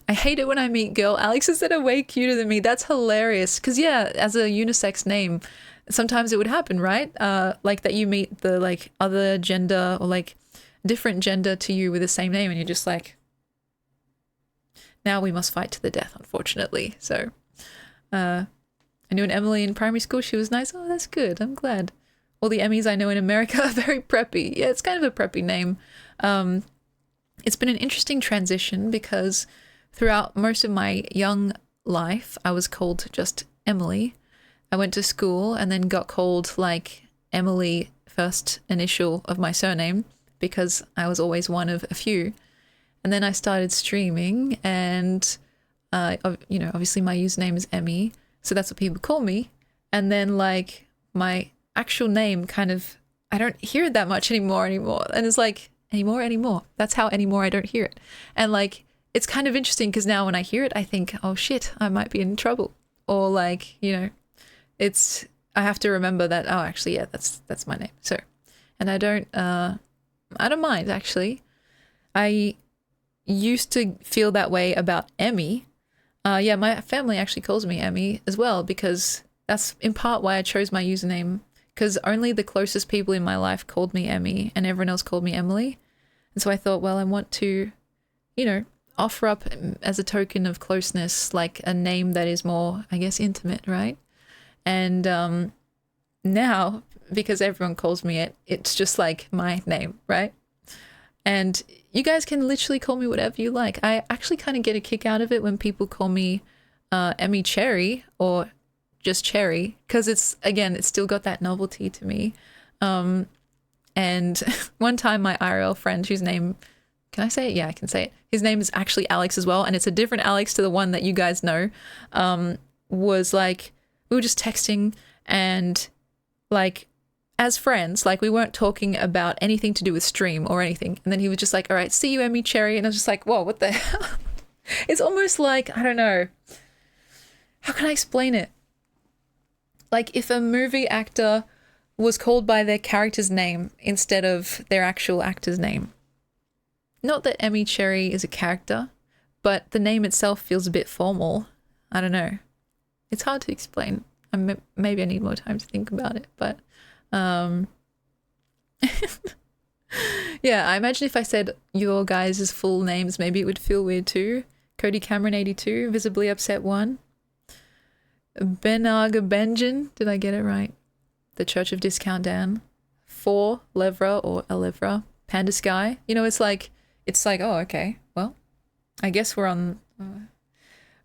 I hate it when I meet girl Alexes that are way cuter than me. That's hilarious, because yeah, as a unisex name, sometimes it would happen, right? Like that you meet the like other gender or like different gender to you with the same name, and you're just like, now we must fight to the death, unfortunately. So I knew an Emily in primary school. She was nice. Oh, that's good. I'm glad. All the Emmys I know in America are very preppy. Yeah, it's kind of a preppy name. It's been an interesting transition because throughout most of my young life, I was called just Emily. I went to school and then got called like Emily, first initial of my surname, because I was always one of a few. And then I started streaming, and obviously my username is Emmy, so that's what people call me. And then like my actual name kind of, I don't hear it that much anymore. And it's like, anymore. That's how anymore I don't hear it. And like, it's kind of interesting because now when I hear it, I think, oh shit, I might be in trouble. Or like, I have to remember that, oh, actually, yeah, that's my name. So, and I don't mind, actually. I used to feel that way about Emmy. Yeah, my family actually calls me Emmy as well, because that's in part why I chose my username, because only the closest people in my life called me Emmy and everyone else called me Emily. And so I thought, well, I want to, offer up as a token of closeness, like a name that is more, I guess, intimate, right? And now because everyone calls me it. It's just like my name, right? And you guys can literally call me whatever you like. I actually kind of get a kick out of it when people call me Emmy Cherry or just Cherry, because it's still got that novelty to me. And one time my IRL friend, whose name, can I say it? Yeah, I can say it. His name is actually Alex as well, and it's a different Alex to the one that you guys know, was like, we were just texting and like, as friends, like we weren't talking about anything to do with stream or anything. And then he was just like, all right, see you, Emmy Cherry. And I was just like, whoa, what the hell? It's almost like, I don't know. How can I explain it? Like if a movie actor was called by their character's name instead of their actual actor's name. Not that Emmy Cherry is a character, but the name itself feels a bit formal. I don't know. It's hard to explain. Maybe I need more time to think about it, but yeah, I imagine if I said your guys' full names, maybe it would feel weird too. Cody Cameron 82, Visibly Upset 1, Benaga Benjamin, did I get it right? The Church of Discount Dan, 4 Levra or Alevra, Panda Sky. You know, it's like, oh, okay, well, I guess we're on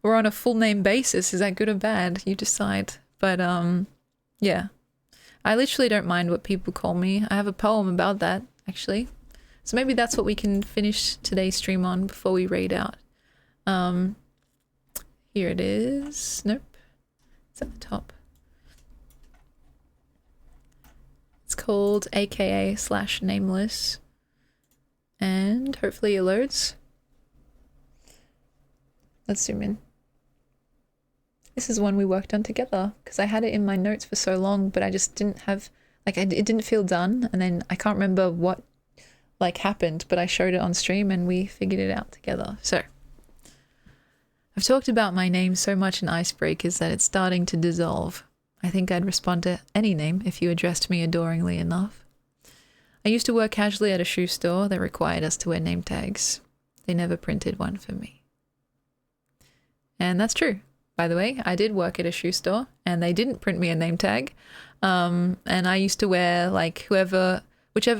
a full name basis. Is that good or bad? You decide. But yeah. I literally don't mind what people call me. I have a poem about that, actually. So maybe that's what we can finish today's stream on before we raid out. Here it is. Nope. It's at the top. It's called AKA/nameless. And hopefully it loads. Let's zoom in. This is one we worked on together because I had it in my notes for so long, but I just didn't have, like, it didn't feel done. And then I can't remember what, like, happened, but I showed it on stream and we figured it out together. So I've talked about my name so much in Icebreakers that it's starting to dissolve. I think I'd respond to any name if you addressed me adoringly enough. I used to work casually at a shoe store that required us to wear name tags. They never printed one for me. And that's true. By the way, I did work at a shoe store and they didn't print me a name tag. And I used to wear like whichever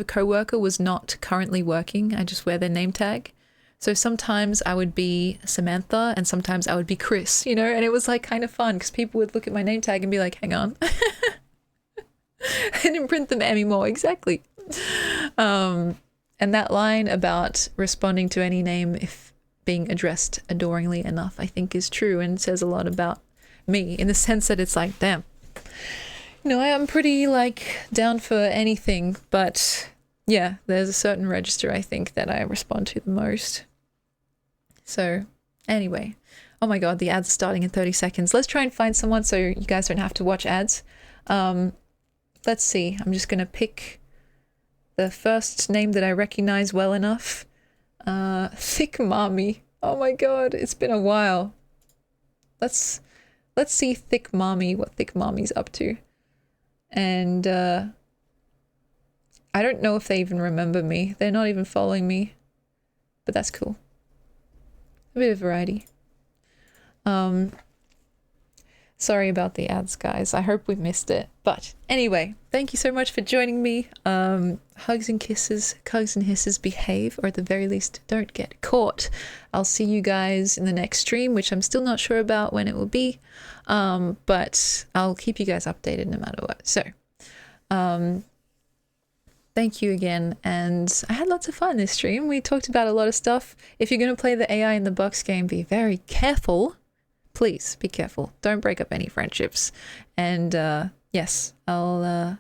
coworker was not currently working, I just wear their name tag. So sometimes I would be Samantha and sometimes I would be Chris, you know, and it was like kind of fun because people would look at my name tag and be like, hang on. I didn't print them anymore. Exactly. And that line about responding to any name if being addressed adoringly enough, I think is true and says a lot about me in the sense that it's like, damn, you know, I am pretty like down for anything, but yeah, there's a certain register I think that I respond to the most. So anyway, oh my God, the ads are starting in 30 seconds. Let's try and find someone so you guys don't have to watch ads. Let's see, I'm just going to pick the first name that I recognize well enough. Thick Mommy. Oh my God, it's been a while. Let's see Thick Mommy, what Thick Mommy's up to. And I don't know if they even remember me. They're not even following me. But that's cool. A bit of variety. Sorry about the ads, guys. I hope we missed it. But anyway, thank you so much for joining me. Hugs and kisses, cugs and hisses, behave, or at the very least, don't get caught. I'll see you guys in the next stream, which I'm still not sure about when it will be. But I'll keep you guys updated no matter what. So, thank you again. And I had lots of fun this stream. We talked about a lot of stuff. If you're going to play the AI in the Box game, be very careful. Please be careful. Don't break up any friendships. And yes, I'll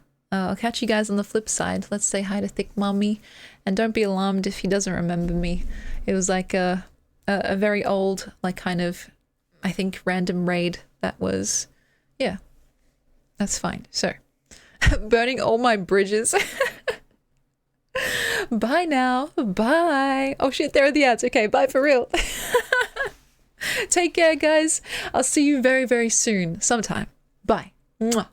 catch you guys on the flip side. Let's say hi to Thick Mommy, and don't be alarmed if he doesn't remember me. It was like a very old, like kind of, I think, random raid that was, yeah, that's fine. So, burning all my bridges. Bye now. Bye. Oh shit, there are the ads. Okay, bye for real. Take care, guys. I'll see you very, very soon. Sometime. Bye. Mwah.